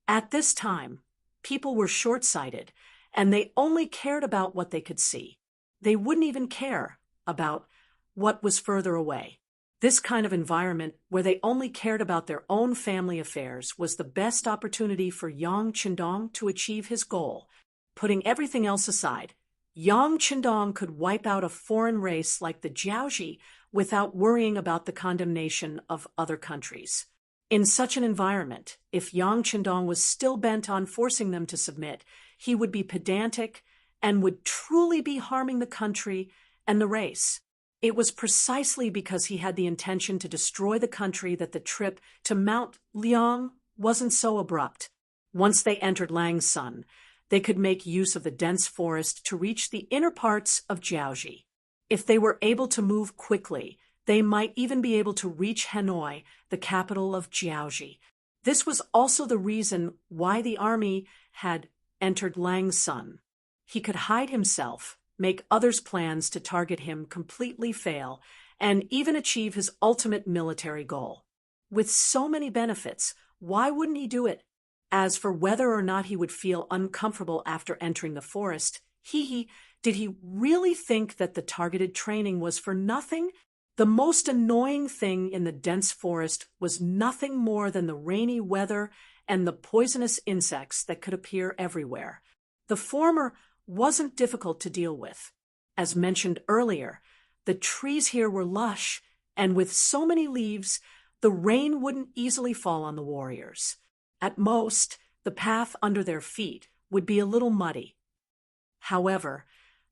At this time, people were short-sighted, and they only cared about what they could see. They wouldn't even care about what was further away. This kind of environment, where they only cared about their own family affairs, was the best opportunity for Yang Qindong to achieve his goal. Putting everything else aside, Yang Qindong could wipe out a foreign race like the Jiaoji without worrying about the condemnation of other countries. In such an environment, if Yang Qindong was still bent on forcing them to submit, he would be pedantic and would truly be harming the country and the race. It was precisely because he had the intention to destroy the country that the trip to Mount Liang wasn't so abrupt. Once they entered Langsun, they could make use of the dense forest to reach the inner parts of Jiaoji. If they were able to move quickly, they might even be able to reach Hanoi, the capital of Jiaoji. This was also the reason why the army had entered Langsun. He could hide himself, make others' plans to target him completely fail, and even achieve his ultimate military goal. With so many benefits, why wouldn't he do it? As for whether or not he would feel uncomfortable after entering the forest, did he really think that the targeted training was for nothing? The most annoying thing in the dense forest was nothing more than the rainy weather and the poisonous insects that could appear everywhere. The former wasn't difficult to deal with. As mentioned earlier, the trees here were lush, and with so many leaves, the rain wouldn't easily fall on the warriors. At most, the path under their feet would be a little muddy. However,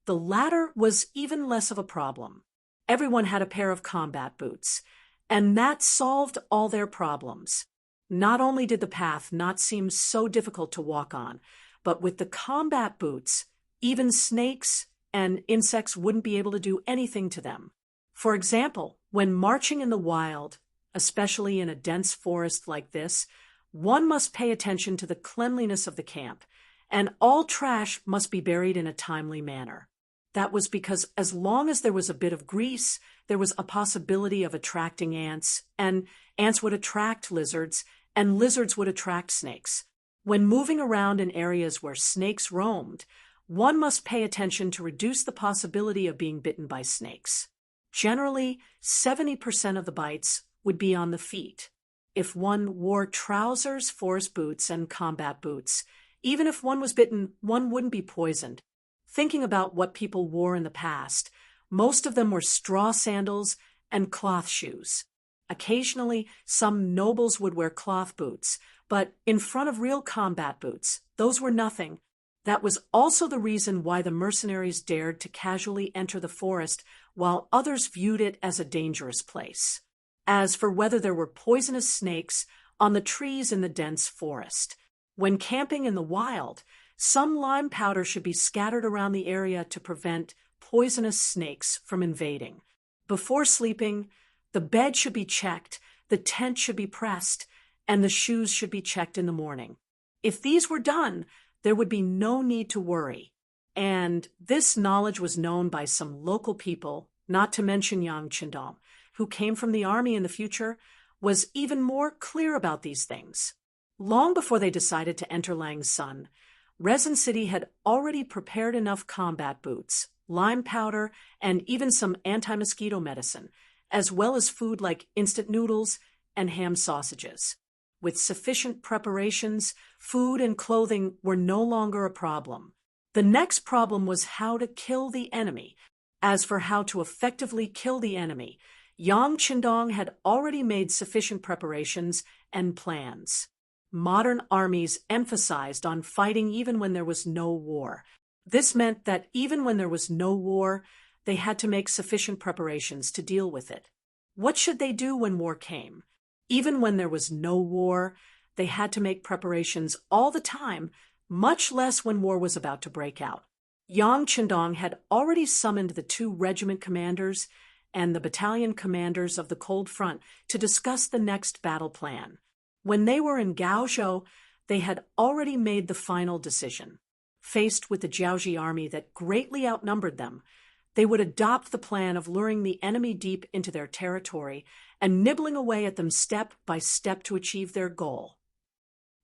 the latter was even less of a problem. Everyone had a pair of combat boots, and that solved all their problems. Not only did the path not seem so difficult to walk on, but with the combat boots, even snakes and insects wouldn't be able to do anything to them. For example, when marching in the wild, especially in a dense forest like this, one must pay attention to the cleanliness of the camp, and all trash must be buried in a timely manner. That was because as long as there was a bit of grease, there was a possibility of attracting ants, and ants would attract lizards, and lizards would attract snakes. When moving around in areas where snakes roamed, one must pay attention to reduce the possibility of being bitten by snakes. Generally, 70% of the bites would be on the feet. If one wore trousers, forest boots, and combat boots, even if one was bitten, one wouldn't be poisoned. Thinking about what people wore in the past, most of them were straw sandals and cloth shoes. Occasionally, some nobles would wear cloth boots, but in front of real combat boots, those were nothing. That was also the reason why the mercenaries dared to casually enter the forest, while others viewed it as a dangerous place. As for whether there were poisonous snakes on the trees in the dense forest, when camping in the wild, some lime powder should be scattered around the area to prevent poisonous snakes from invading. Before sleeping, the bed should be checked, the tent should be pressed, and the shoes should be checked in the morning. If these were done, there would be no need to worry. And this knowledge was known by some local people, not to mention Yang Qindong, who came from the army in the future, was even more clear about these things. Long before they decided to enter Langsun, Resin City had already prepared enough combat boots, lime powder, and even some anti-mosquito medicine, as well as food like instant noodles and ham sausages. With sufficient preparations, food and clothing were no longer a problem. The next problem was how to kill the enemy. As for how to effectively kill the enemy, Yang Qindong had already made sufficient preparations and plans. Modern armies emphasized on fighting even when there was no war. This meant that even when there was no war, they had to make sufficient preparations to deal with it. What should they do when war came? Even when there was no war, they had to make preparations all the time, much less when war was about to break out. Yang Qindong had already summoned the 2 regiment commanders and the battalion commanders of the Cold Front to discuss the next battle plan. When they were in Gaozhou, they had already made the final decision. Faced with the Jiaoji army that greatly outnumbered them, they would adopt the plan of luring the enemy deep into their territory and nibbling away at them step by step to achieve their goal.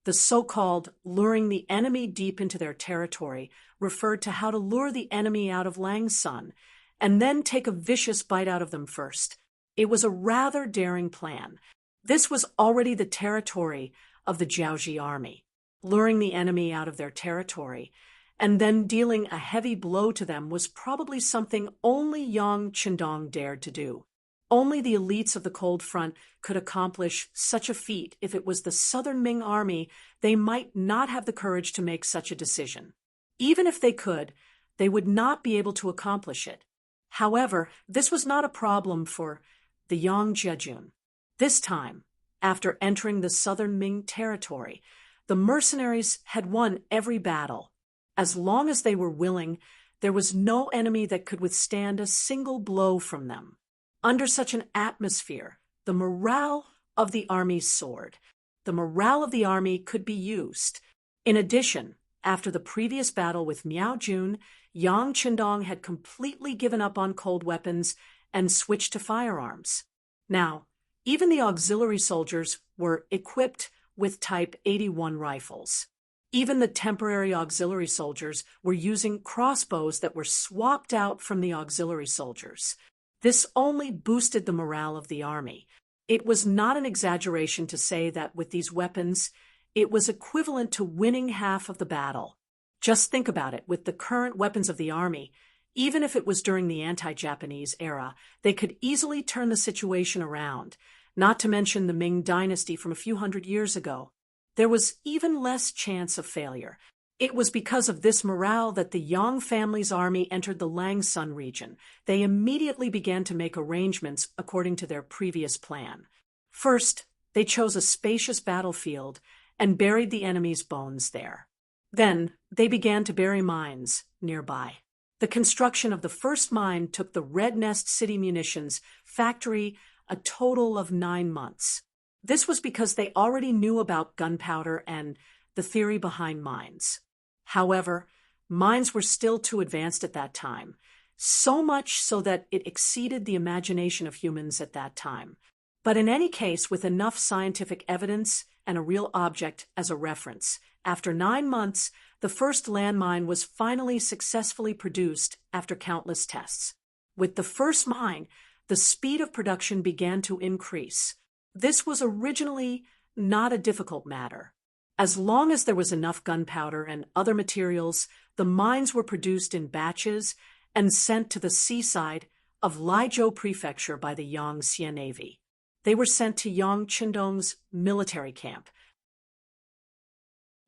The so-called luring the enemy deep into their territory referred to how to lure the enemy out of Langsun and then take a vicious bite out of them first. It was a rather daring plan. This was already the territory of the Jiaoji army, luring the enemy out of their territory, and then dealing a heavy blow to them was probably something only Yang Qindong dared to do. Only the elites of the Cold Front could accomplish such a feat. If it was the Southern Ming army, they might not have the courage to make such a decision. Even if they could, they would not be able to accomplish it. However, this was not a problem for the Yang Jejun. This time, after entering the Southern Ming territory, the mercenaries had won every battle. As long as they were willing, there was no enemy that could withstand a single blow from them. Under such an atmosphere, the morale of the army soared. The morale of the army could be used. In addition, after the previous battle with Miao Jun, Yang Qindong had completely given up on cold weapons and switched to firearms. Now, even the auxiliary soldiers were equipped with Type 81 rifles. Even the temporary auxiliary soldiers were using crossbows that were swapped out from the auxiliary soldiers. This only boosted the morale of the army. It was not an exaggeration to say that with these weapons, it was equivalent to winning half of the battle. Just think about it. With the current weapons of the army, even if it was during the anti-Japanese era, they could easily turn the situation around, not to mention the Ming dynasty from a few hundred years ago. There was even less chance of failure. It was because of this morale that the Yang family's army entered the Langsun region. They immediately began to make arrangements according to their previous plan. First, they chose a spacious battlefield and buried the enemy's bones there. Then, they began to bury mines nearby. The construction of the first mine took the Red Nest City Munitions factory a total of 9 months. This was because they already knew about gunpowder and the theory behind mines. However, mines were still too advanced at that time, so much so that it exceeded the imagination of humans at that time. But in any case, with enough scientific evidence and a real object as a reference, after 9 months, the first landmine was finally successfully produced after countless tests. With the first mine, the speed of production began to increase. This was originally not a difficult matter. As long as there was enough gunpowder and other materials, the mines were produced in batches and sent to the seaside of Laizhou Prefecture by the Yangtze Navy. They were sent to Yang Qindong's military camp.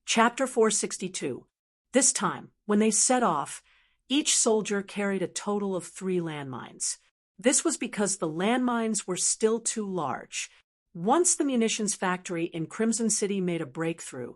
Chapter 462. This time, when they set off, each soldier carried a total of 3 landmines. This was because the landmines were still too large. Once the munitions factory in Crimson City made a breakthrough,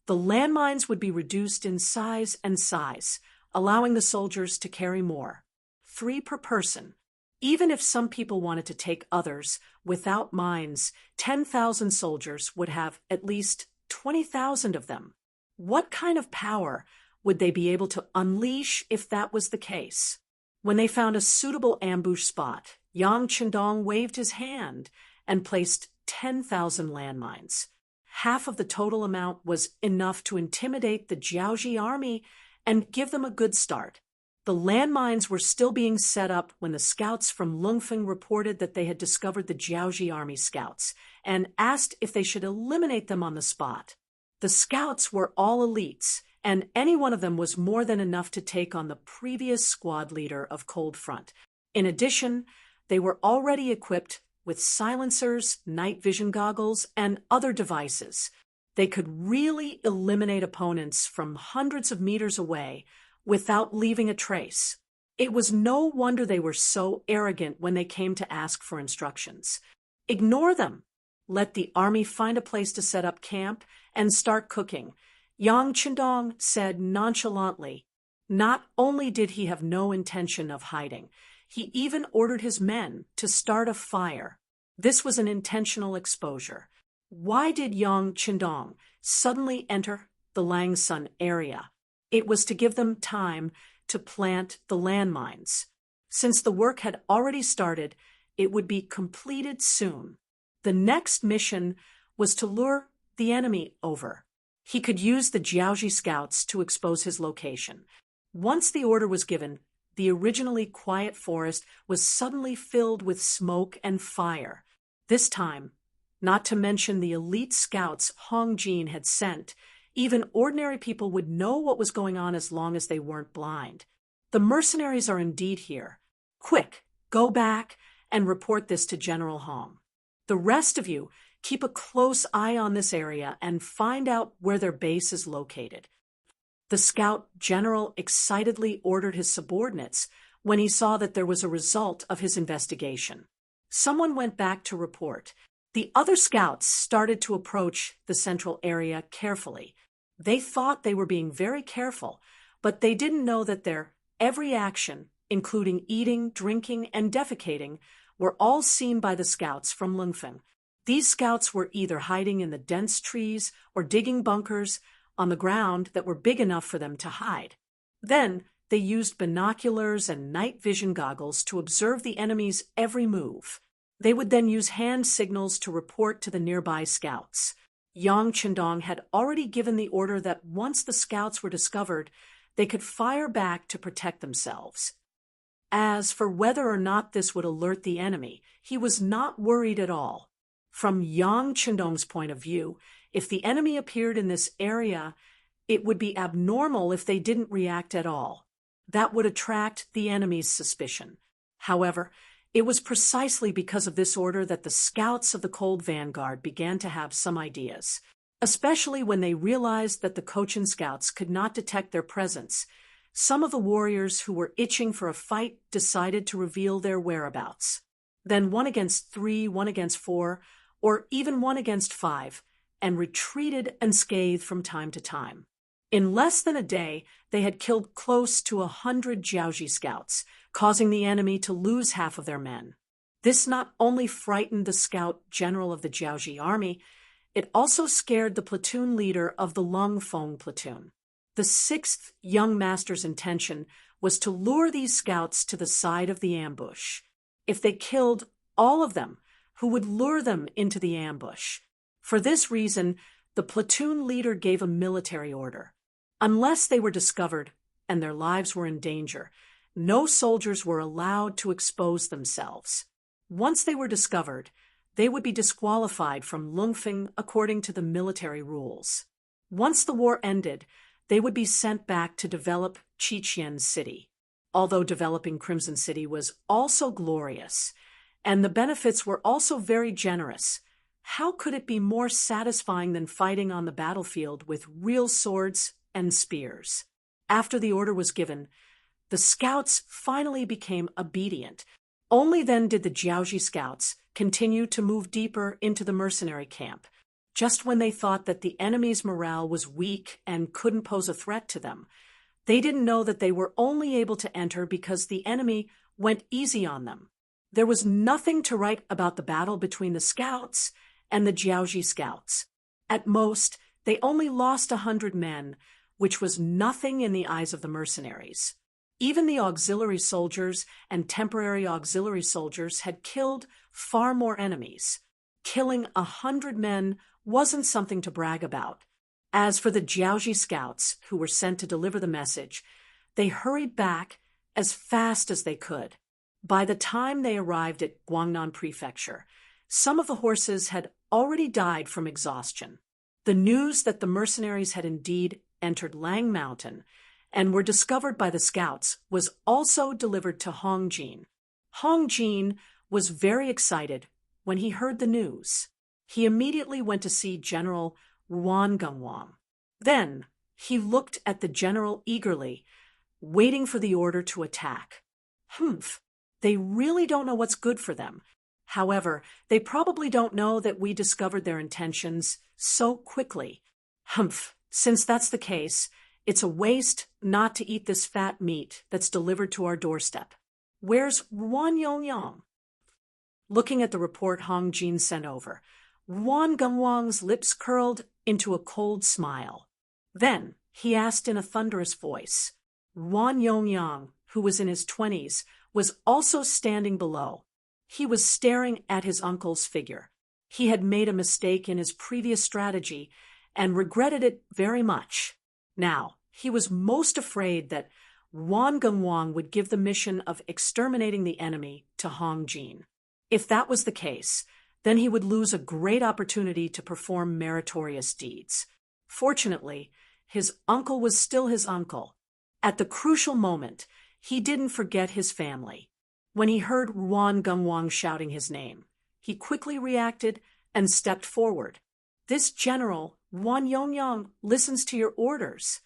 the landmines would be reduced in size and size, allowing the soldiers to carry more. 3 per person. Even if some people wanted to take others without mines, 10,000 soldiers would have at least 20,000 of them. What kind of power would they be able to unleash if that was the case? When they found a suitable ambush spot, Yang Qindong waved his hand and placed 10,000 landmines. Half of the total amount was enough to intimidate the Jiaoji army and give them a good start. The landmines were still being set up when the scouts from Lungfeng reported that they had discovered the Jiaoji army scouts and asked if they should eliminate them on the spot. The scouts were all elites and any one of them was more than enough to take on the previous squad leader of Cold Front. In addition, they were already equipped with silencers, night vision goggles, and other devices. They could really eliminate opponents from hundreds of meters away without leaving a trace. It was no wonder they were so arrogant when they came to ask for instructions. Ignore them. Let the army find a place to set up camp and start cooking, Yang Qindong said nonchalantly. Not only did he have no intention of hiding, he even ordered his men to start a fire. This was an intentional exposure. Why did Yang Qindong suddenly enter the Langsun area? It was to give them time to plant the landmines. Since the work had already started, it would be completed soon. The next mission was to lure the enemy over. He could use the Jiaoji scouts to expose his location. Once the order was given, the originally quiet forest was suddenly filled with smoke and fire. This time, not to mention the elite scouts Hong Jin had sent, even ordinary people would know what was going on as long as they weren't blind. The mercenaries are indeed here. Quick, go back and report this to General Hong. The rest of you, keep a close eye on this area and find out where their base is located. The scout general excitedly ordered his subordinates when he saw that there was a result of his investigation. Someone went back to report. The other scouts started to approach the central area carefully. They thought they were being very careful, but they didn't know that their every action, including eating, drinking, and defecating, were all seen by the scouts from Lungfeng. These scouts were either hiding in the dense trees or digging bunkers on the ground that were big enough for them to hide. Then they used binoculars and night vision goggles to observe the enemy's every move. They would then use hand signals to report to the nearby scouts. Yang Qindong had already given the order that once the scouts were discovered, they could fire back to protect themselves. As for whether or not this would alert the enemy, he was not worried at all. From Yang Qindong's point of view, if the enemy appeared in this area, it would be abnormal if they didn't react at all. That would attract the enemy's suspicion. However, it was precisely because of this order that the scouts of the Cold Vanguard began to have some ideas, especially when they realized that the Cochin scouts could not detect their presence. Some of the warriors who were itching for a fight decided to reveal their whereabouts. Then 1 against 3, 1 against 4, or even 1 against 5, and retreated unscathed from time to time. In less than a day, they had killed close to 100 Jiaoji scouts, causing the enemy to lose half of their men. This not only frightened the scout general of the Jiaoji army, it also scared the platoon leader of the Lungfeng platoon. The 6th young master's intention was to lure these scouts to the side of the ambush. If they killed all of them, who would lure them into the ambush? For this reason, the platoon leader gave a military order. Unless they were discovered and their lives were in danger, no soldiers were allowed to expose themselves. Once they were discovered, they would be disqualified from Lungfeng according to the military rules. Once the war ended, they would be sent back to develop Qiqian City. Although developing Crimson City was also glorious, and the benefits were also very generous, how could it be more satisfying than fighting on the battlefield with real swords and spears? After the order was given, the scouts finally became obedient. Only then did the Jiaoji scouts continue to move deeper into the mercenary camp. Just when they thought that the enemy's morale was weak and couldn't pose a threat to them, they didn't know that they were only able to enter because the enemy went easy on them. There was nothing to write about the battle between the scouts and the Jiaoji scouts. At most, they only lost 100 men, which was nothing in the eyes of the mercenaries. Even the auxiliary soldiers and temporary auxiliary soldiers had killed far more enemies. Killing 100 men wasn't something to brag about. As for the Jiaoji scouts who were sent to deliver the message, they hurried back as fast as they could. By the time they arrived at Guangnan Prefecture, some of the horses had already died from exhaustion. The news that the mercenaries had indeed entered Lang Mountain and were discovered by the scouts was also delivered to Hong Jin. Hong Jin was very excited when he heard the news. He immediately went to see General Ruan Gungwang. Then he looked at the general eagerly, waiting for the order to attack. They really don't know what's good for them. However, they probably don't know that we discovered their intentions so quickly. Since that's the case, it's a waste not to eat this fat meat that's delivered to our doorstep. Where's Ruan Yongyang? Looking at the report Hong Jin sent over, Ruan Gungwang's lips curled into a cold smile. Then he asked in a thunderous voice. Ruan Yongyang, who was in his 20s, was also standing below. He was staring at his uncle's figure. He had made a mistake in his previous strategy and regretted it very much. Now, he was most afraid that Ruan Gungwang would give the mission of exterminating the enemy to Hong Jin. If that was the case, then he would lose a great opportunity to perform meritorious deeds. Fortunately, his uncle was still his uncle. At the crucial moment, he didn't forget his family. When he heard Ruan Gungwang shouting his name, he quickly reacted and stepped forward. This general, Ruan Yongyang, listens to your orders.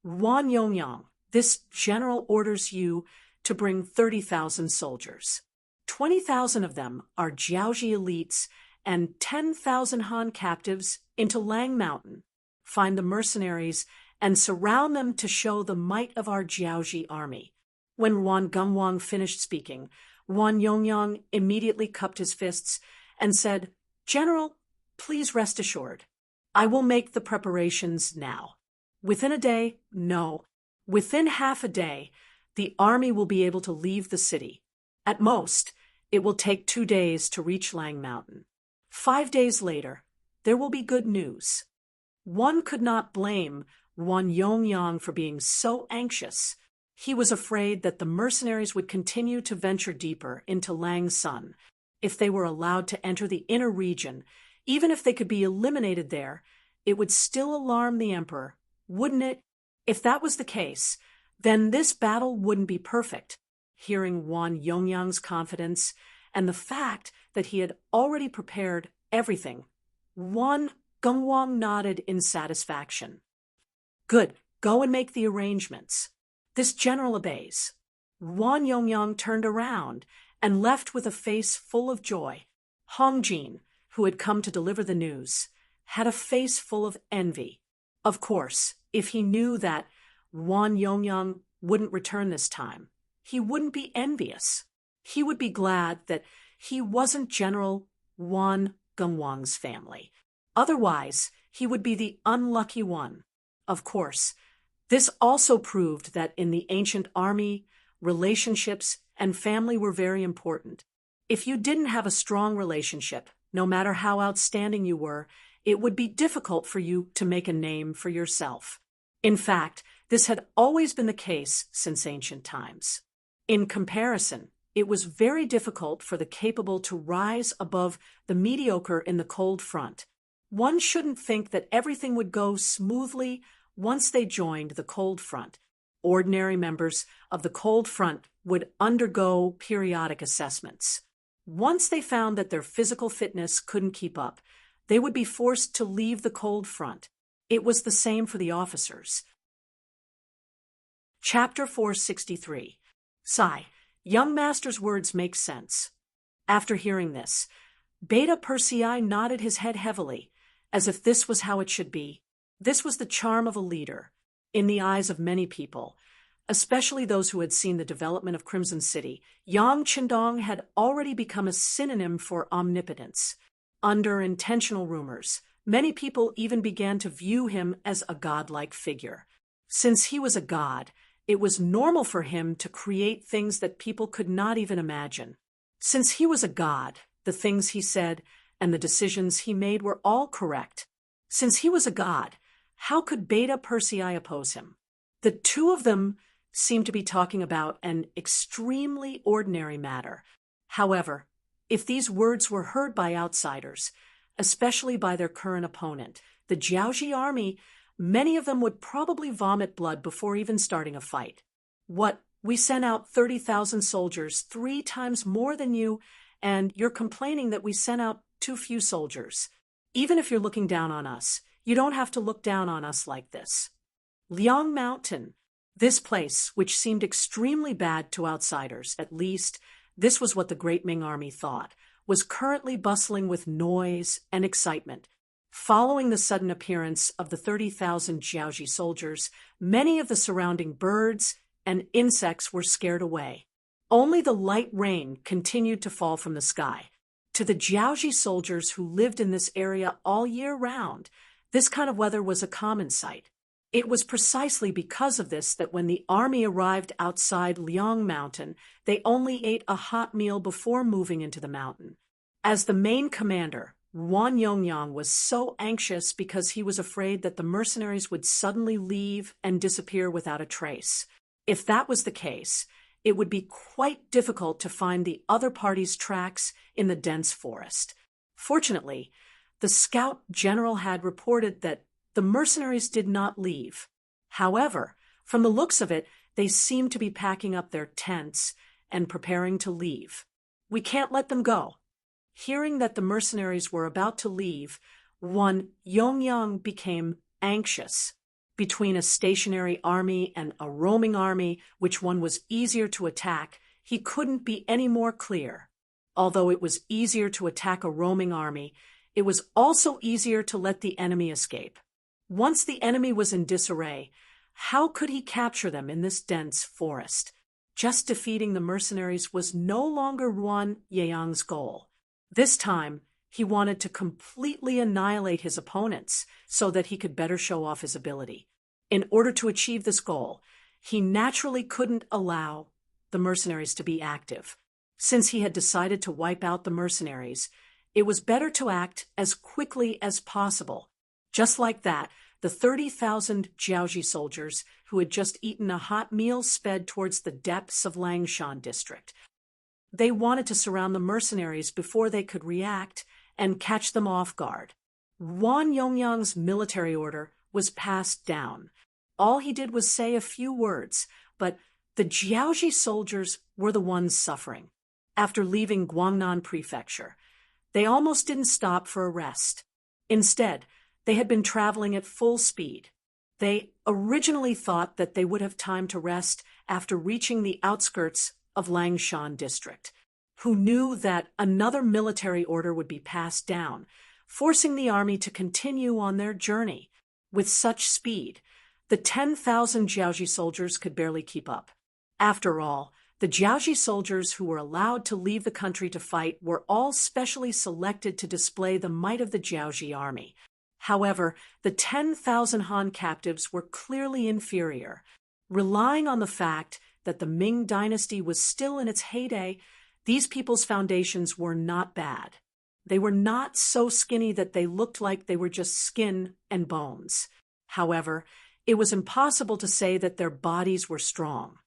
Ruan Yongyang, this general orders you to bring 30,000 soldiers. 20,000 of them are Jiaoji elites and 10,000 Han captives into Lang Mountain. Find the mercenaries and surround them to show the might of our Jiaoji army. When Ruan Gungwang finished speaking, Ruan Yongyang immediately cupped his fists and said, General, please rest assured. I will make the preparations now. Within a day, no. Within half a day, the army will be able to leave the city. At most, it will take 2 days to reach Lang Mountain. 5 days later, there will be good news. One could not blame Ruan Yongyang for being so anxious. He was afraid that the mercenaries would continue to venture deeper into Lang Sun. If they were allowed to enter the inner region, even if they could be eliminated there, it would still alarm the emperor, wouldn't it? If that was the case, then this battle wouldn't be perfect. Hearing Ruan Yongyang's confidence and the fact that he had already prepared everything, Ruan Gungwang nodded in satisfaction. Good, go and make the arrangements. This general obeys. Ruan Yongyang turned around and left with a face full of joy. Hong Jin, who had come to deliver the news, had a face full of envy. Of course, if he knew that Ruan Yongyang wouldn't return this time, he wouldn't be envious. He would be glad that he wasn't General Ruan Gungwang's family. Otherwise, he would be the unlucky one. Of course, this also proved that in the ancient army, relationships and family were very important. If you didn't have a strong relationship, no matter how outstanding you were, it would be difficult for you to make a name for yourself. In fact, this had always been the case since ancient times. In comparison, it was very difficult for the capable to rise above the mediocre in the cold front. One shouldn't think that everything would go smoothly once they joined the cold front. Ordinary members of the cold front would undergo periodic assessments. Once they found that their physical fitness couldn't keep up, they would be forced to leave the cold front. It was the same for the officers. Chapter 463. Sigh. Young master's words make sense. After hearing this, Beta Persei nodded his head heavily, as if this was how it should be. This was the charm of a leader, in the eyes of many people, especially those who had seen the development of Crimson City. Yang Qindong had already become a synonym for omnipotence. Under intentional rumors, many people even began to view him as a godlike figure. Since he was a god, it was normal for him to create things that people could not even imagine. Since he was a god, the things he said and the decisions he made were all correct. Since he was a god, how could Beta Persei oppose him? The two of them seemed to be talking about an extremely ordinary matter. However, if these words were heard by outsiders, especially by their current opponent, the Jiaoji army Many of them would probably vomit blood before even starting a fight. What? We sent out 30,000 soldiers, 3 times more than you, and you're complaining that we sent out too few soldiers. Even if you're looking down on us, you don't have to look down on us like this. Liang Mountain. This place, which seemed extremely bad to outsiders, at least this was what the Great Ming Army thought, was currently bustling with noise and excitement. Following the sudden appearance of the 30,000 Jiaoji soldiers, many of the surrounding birds and insects were scared away. Only the light rain continued to fall from the sky. To the Jiaoji soldiers who lived in this area all year round, this kind of weather was a common sight. It was precisely because of this that when the army arrived outside Liang Mountain, they only ate a hot meal before moving into the mountain. As the main commander, Wan Yongyang was so anxious because he was afraid that the mercenaries would suddenly leave and disappear without a trace. If that was the case, it would be quite difficult to find the other party's tracks in the dense forest. Fortunately, the scout general had reported that the mercenaries did not leave. However, from the looks of it, they seemed to be packing up their tents and preparing to leave. We can't let them go. Hearing that the mercenaries were about to leave, Wan Yongyang became anxious. Between a stationary army and a roaming army, which one was easier to attack, he couldn't be any more clear. Although it was easier to attack a roaming army, it was also easier to let the enemy escape. Once the enemy was in disarray, how could he capture them in this dense forest? Just defeating the mercenaries was no longer Wan Yongyang's goal. This time, he wanted to completely annihilate his opponents so that he could better show off his ability. In order to achieve this goal, he naturally couldn't allow the mercenaries to be active. Since he had decided to wipe out the mercenaries, it was better to act as quickly as possible. Just like that, the 30,000 Jiaoji soldiers who had just eaten a hot meal sped towards the depths of Langshan district. They wanted to surround the mercenaries before they could react and catch them off guard. Wan Yongyang's military order was passed down. All he did was say a few words, but the Jiaoji soldiers were the ones suffering. After leaving Guangnan Prefecture, they almost didn't stop for a rest. Instead, they had been traveling at full speed. They originally thought that they would have time to rest after reaching the outskirts of Langshan district, who knew that another military order would be passed down, forcing the army to continue on their journey. With such speed, the 10,000 Jiaoji soldiers could barely keep up. After all, the Jiaoji soldiers who were allowed to leave the country to fight were all specially selected to display the might of the Jiaoji army. However, the 10,000 Han captives were clearly inferior. Relying on the fact that the Ming dynasty was still in its heyday, these people's foundations were not bad. They were not so skinny that they looked like they were just skin and bones. However, it was impossible to say that their bodies were strong.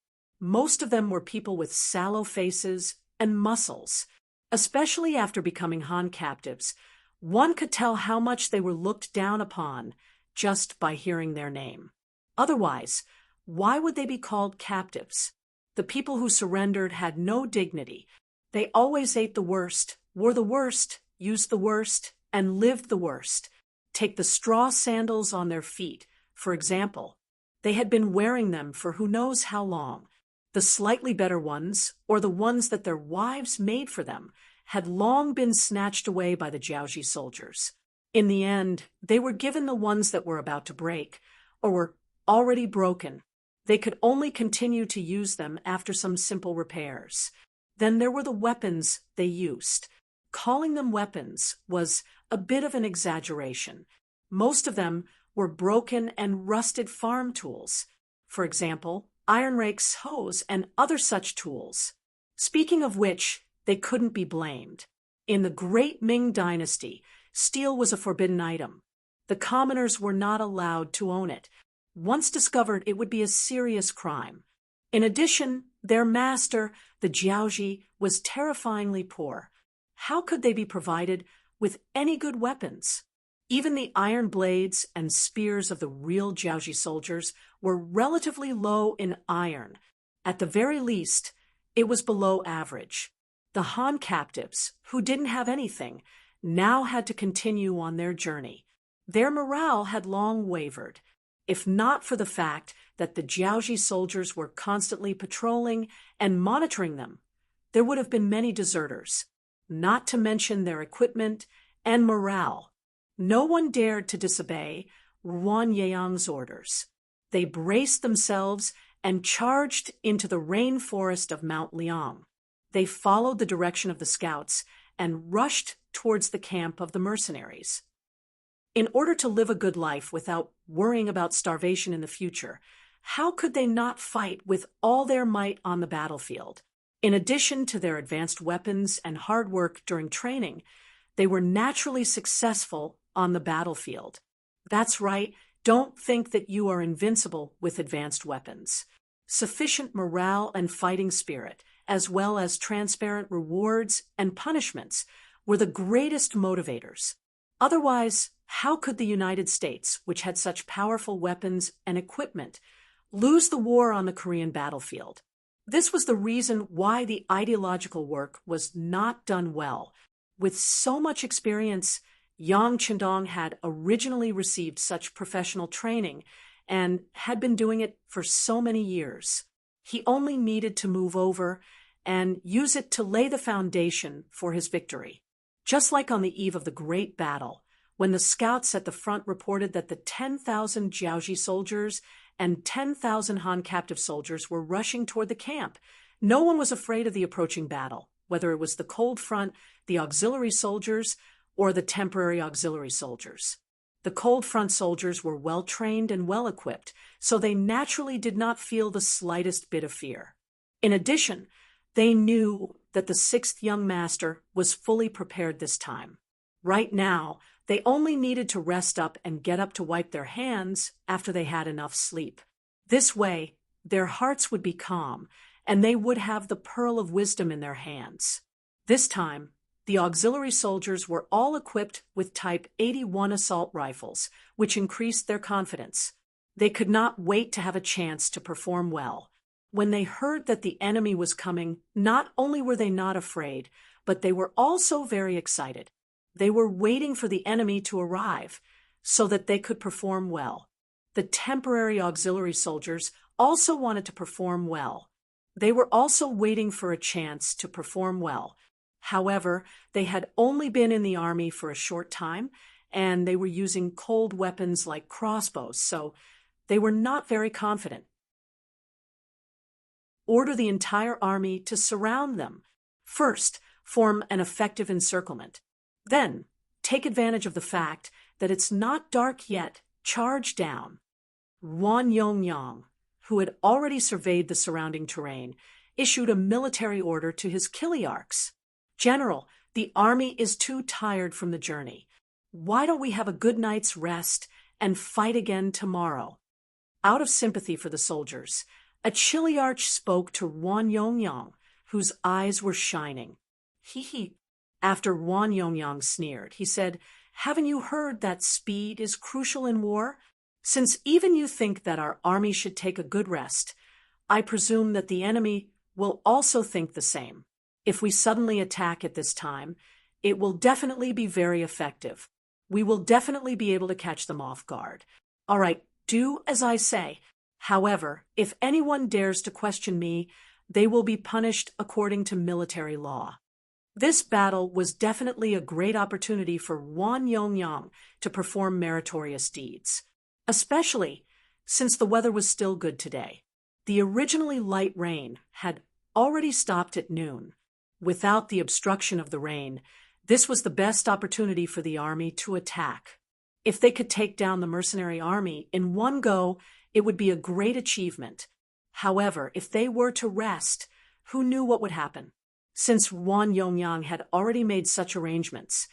Most of them were people with sallow faces and muscles. Especially after becoming Han captives, one could tell how much they were looked down upon just by hearing their name. Otherwise, why would they be called captives? The people who surrendered had no dignity. They always ate the worst, wore the worst, used the worst, and lived the worst. Take the straw sandals on their feet, for example. They had been wearing them for who knows how long. The slightly better ones, or the ones that their wives made for them, had long been snatched away by the Jiaoji soldiers. In the end, they were given the ones that were about to break, or were already broken. They could only continue to use them after some simple repairs. Then there were the weapons they used. Calling them weapons was a bit of an exaggeration. Most of them were broken and rusted farm tools. For example, iron rakes, hoes, and other such tools. Speaking of which, they couldn't be blamed. In the Great Ming Dynasty, steel was a forbidden item. The commoners were not allowed to own it. Once discovered, it would be a serious crime. In addition, their master, the Jiaoji, was terrifyingly poor. How could they be provided with any good weapons? Even the iron blades and spears of the real Jiaoji soldiers were relatively low in iron. At the very least, it was below average. The Han captives, who didn't have anything, now had to continue on their journey. Their morale had long wavered, if not for the fact that the Jiaoji soldiers were constantly patrolling and monitoring them. There would have been many deserters, not to mention their equipment and morale. No one dared to disobey Wang Yeyang's orders. They braced themselves and charged into the rainforest of Mount Liang. They followed the direction of the scouts and rushed towards the camp of the mercenaries. In order to live a good life without worrying about starvation in the future, how could they not fight with all their might on the battlefield? In addition to their advanced weapons and hard work during training, they were naturally successful on the battlefield. That's right, don't think that you are invincible with advanced weapons. Sufficient morale and fighting spirit, as well as transparent rewards and punishments, were the greatest motivators. Otherwise, how could the United States, which had such powerful weapons and equipment, lose the war on the Korean battlefield? This was the reason why the ideological work was not done well. With so much experience, Yang Chendong had originally received such professional training and had been doing it for so many years. He only needed to move over and use it to lay the foundation for his victory. Just like on the eve of the great battle, when the scouts at the front reported that the 10,000 Jiaoji soldiers and 10,000 Han captive soldiers were rushing toward the camp, no one was afraid of the approaching battle, whether it was the cold front, the auxiliary soldiers, or the temporary auxiliary soldiers. The cold front soldiers were well trained and well equipped, so they naturally did not feel the slightest bit of fear. In addition, they knew that the sixth young master was fully prepared this time. Right now, they only needed to rest up and get up to wipe their hands after they had enough sleep. This way, their hearts would be calm, and they would have the pearl of wisdom in their hands. This time, the auxiliary soldiers were all equipped with Type 81 assault rifles, which increased their confidence. They could not wait to have a chance to perform well. When they heard that the enemy was coming, not only were they not afraid, but they were also very excited. They were waiting for the enemy to arrive so that they could perform well. The temporary auxiliary soldiers also wanted to perform well. They were also waiting for a chance to perform well. However, they had only been in the army for a short time, and they were using cold weapons like crossbows, so they were not very confident. Order the entire army to surround them. First, form an effective encirclement. Then, take advantage of the fact that it's not dark yet. Charge down. Wang Yongyang, who had already surveyed the surrounding terrain, issued a military order to his Kiliarchs. General, the army is too tired from the journey. Why don't we have a good night's rest and fight again tomorrow? Out of sympathy for the soldiers, a Chiliarch spoke to Wang Yongyang, whose eyes were shining. He. After Wang Yongyang sneered, he said, "Haven't you heard that speed is crucial in war? Since even you think that our army should take a good rest, I presume that the enemy will also think the same. If we suddenly attack at this time, it will definitely be very effective. We will definitely be able to catch them off guard. All right, do as I say. However, if anyone dares to question me, they will be punished according to military law." This battle was definitely a great opportunity for Wang Yongyang to perform meritorious deeds, especially since the weather was still good today. The originally light rain had already stopped at noon. Without the obstruction of the rain, this was the best opportunity for the army to attack. If they could take down the mercenary army in one go, it would be a great achievement. However, if they were to rest, who knew what would happen? Since Wang Yongyang had already made such arrangements,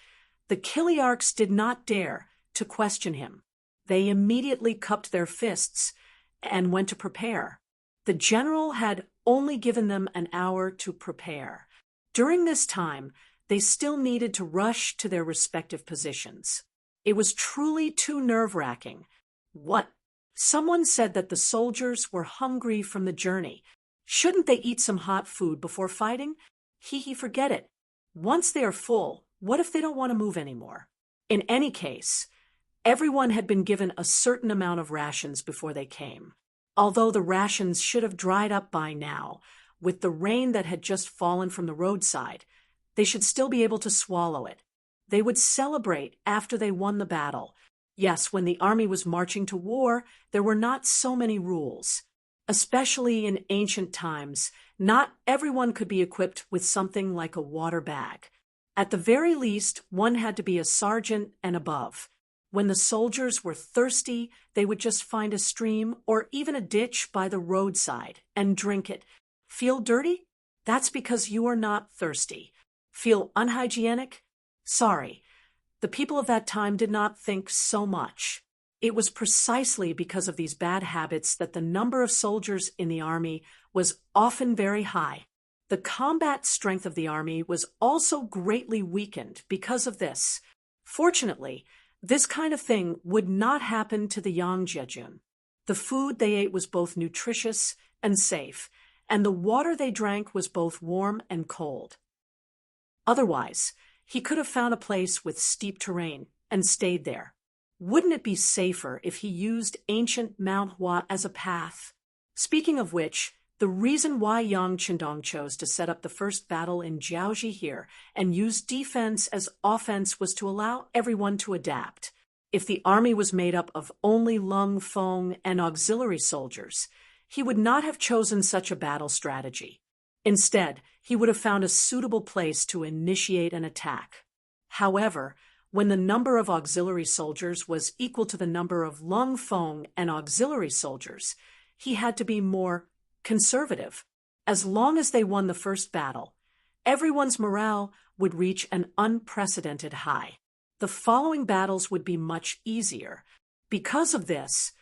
the Kiliarchs did not dare to question him. They immediately cupped their fists and went to prepare. The general had only given them an hour to prepare. During this time, they still needed to rush to their respective positions. It was truly too nerve-wracking. What? Someone said that the soldiers were hungry from the journey. Shouldn't they eat some hot food before fighting? Forget it. Once they are full, what if they don't want to move anymore? In any case, everyone had been given a certain amount of rations before they came. Although the rations should have dried up by now, with the rain that had just fallen from the roadside, they should still be able to swallow it. They would celebrate after they won the battle. Yes, when the army was marching to war, there were not so many rules. Especially in ancient times, not everyone could be equipped with something like a water bag. At the very least, one had to be a sergeant and above. When the soldiers were thirsty, they would just find a stream or even a ditch by the roadside and drink it. Feel dirty? That's because you are not thirsty. Feel unhygienic? Sorry. The people of that time did not think so much. It was precisely because of these bad habits that the number of soldiers in the army was often very high. The combat strength of the army was also greatly weakened because of this. Fortunately, this kind of thing would not happen to the Yang Jejun. The food they ate was both nutritious and safe, and the water they drank was both warm and cold. Otherwise, he could have found a place with steep terrain and stayed there. Wouldn't it be safer if he used ancient Mount Hua as a path? Speaking of which, the reason why Yang Qindong chose to set up the first battle in Jiaoji here and use defense as offense was to allow everyone to adapt. If the army was made up of only Lung Feng and auxiliary soldiers, he would not have chosen such a battle strategy. Instead, he would have found a suitable place to initiate an attack. However, when the number of auxiliary soldiers was equal to the number of Lung Feng and auxiliary soldiers, he had to be more conservative. As long as they won the first battle, everyone's morale would reach an unprecedented high. The following battles would be much easier. Because of this,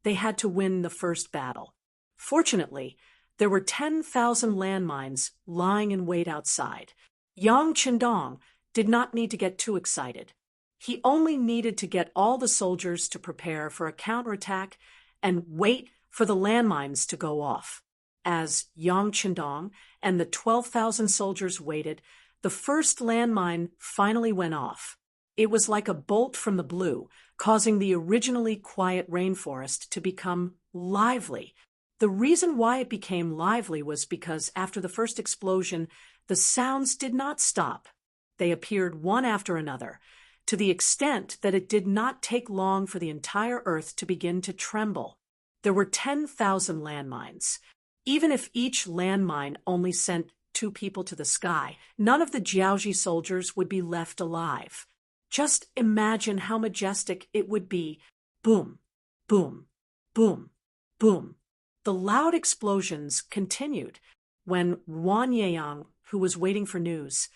they had to win the first battle. Fortunately, there were 10,000 landmines lying in wait outside. Yang Qindong did not need to get too excited. He only needed to get all the soldiers to prepare for a counterattack and wait for the landmines to go off. As Yang Qindong and the 12,000 soldiers waited, the first landmine finally went off. It was like a bolt from the blue, causing the originally quiet rainforest to become lively. The reason why it became lively was because after the first explosion, the sounds did not stop. They appeared one after another, to the extent that it did not take long for the entire earth to begin to tremble. There were 10,000 landmines. Even if each landmine only sent 2 people to the sky, none of the Jiaoji soldiers would be left alive. Just imagine how majestic it would be. Boom, boom, boom, boom. The loud explosions continued. When Wan Yeyang, who was waiting for news,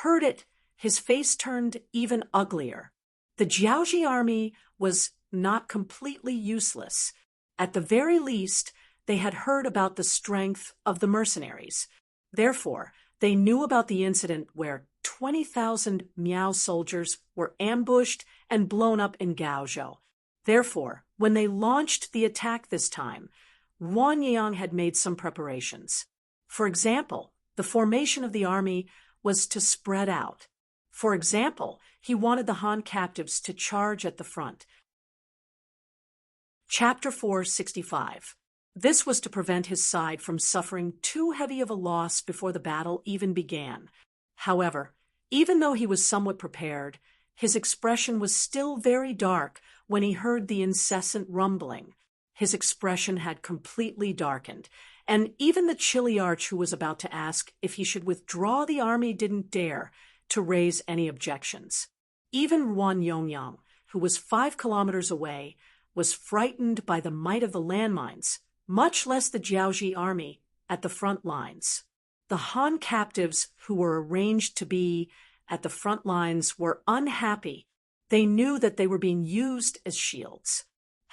heard it, his face turned even uglier. The Jiaoji army was not completely useless. At the very least, they had heard about the strength of the mercenaries. Therefore, they knew about the incident where 20,000 Miao soldiers were ambushed and blown up in Gaozhou. Therefore, when they launched the attack this time, Wan Yang had made some preparations. For example, the formation of the army was to spread out. For example, he wanted the Han captives to charge at the front. Chapter 465. This was to prevent his side from suffering too heavy of a loss before the battle even began. However, even though he was somewhat prepared, his expression was still very dark when he heard the incessant rumbling. His expression had completely darkened, and even the Chiliarch who was about to ask if he should withdraw the army didn't dare to raise any objections. Even Wan Yongyang, who was 5 kilometers away, was frightened by the might of the landmines, much less the Jiaoji army at the front lines. The Han captives who were arranged to be at the front lines were unhappy. They knew that they were being used as shields.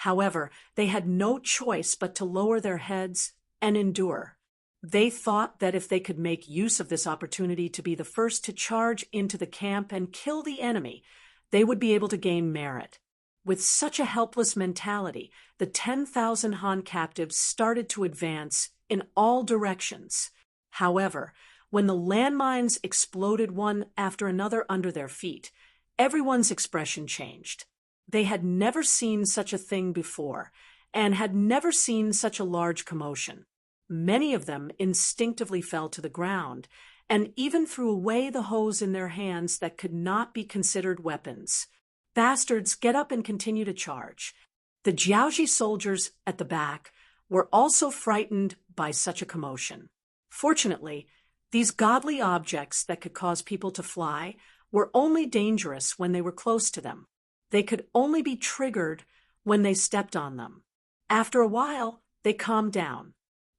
However, they had no choice but to lower their heads and endure. They thought that if they could make use of this opportunity to be the first to charge into the camp and kill the enemy, they would be able to gain merit. With such a helpless mentality, the 10,000 Han captives started to advance in all directions. However, when the landmines exploded one after another under their feet, everyone's expression changed. They had never seen such a thing before, and had never seen such a large commotion. Many of them instinctively fell to the ground, and even threw away the hose in their hands that could not be considered weapons. Bastards, get up and continue to charge. The Jiaoji soldiers at the back were also frightened by such a commotion. Fortunately, these godly objects that could cause people to fly were only dangerous when they were close to them. They could only be triggered when they stepped on them. After a while, they calmed down.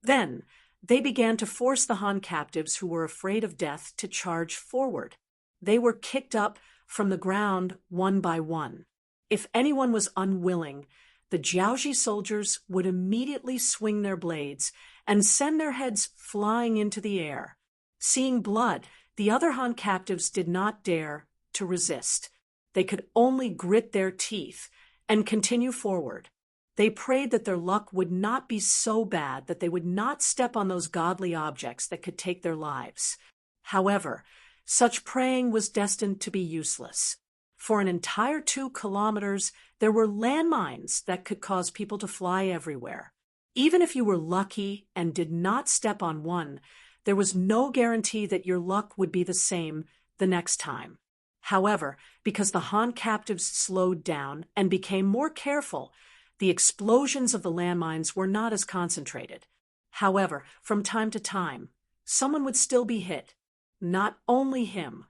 Then, they began to force the Han captives who were afraid of death to charge forward. They were kicked up from the ground one by one. If anyone was unwilling, the Jiaoji soldiers would immediately swing their blades and send their heads flying into the air. Seeing blood, the other Han captives did not dare to resist. They could only grit their teeth and continue forward. They prayed that their luck would not be so bad that they would not step on those godly objects that could take their lives. However, such praying was destined to be useless. For an entire 2 kilometers, there were landmines that could cause people to fly everywhere. Even if you were lucky and did not step on one, there was no guarantee that your luck would be the same the next time. However, because the Han captives slowed down and became more careful, the explosions of the landmines were not as concentrated. However, from time to time, someone would still be hit. Not only him,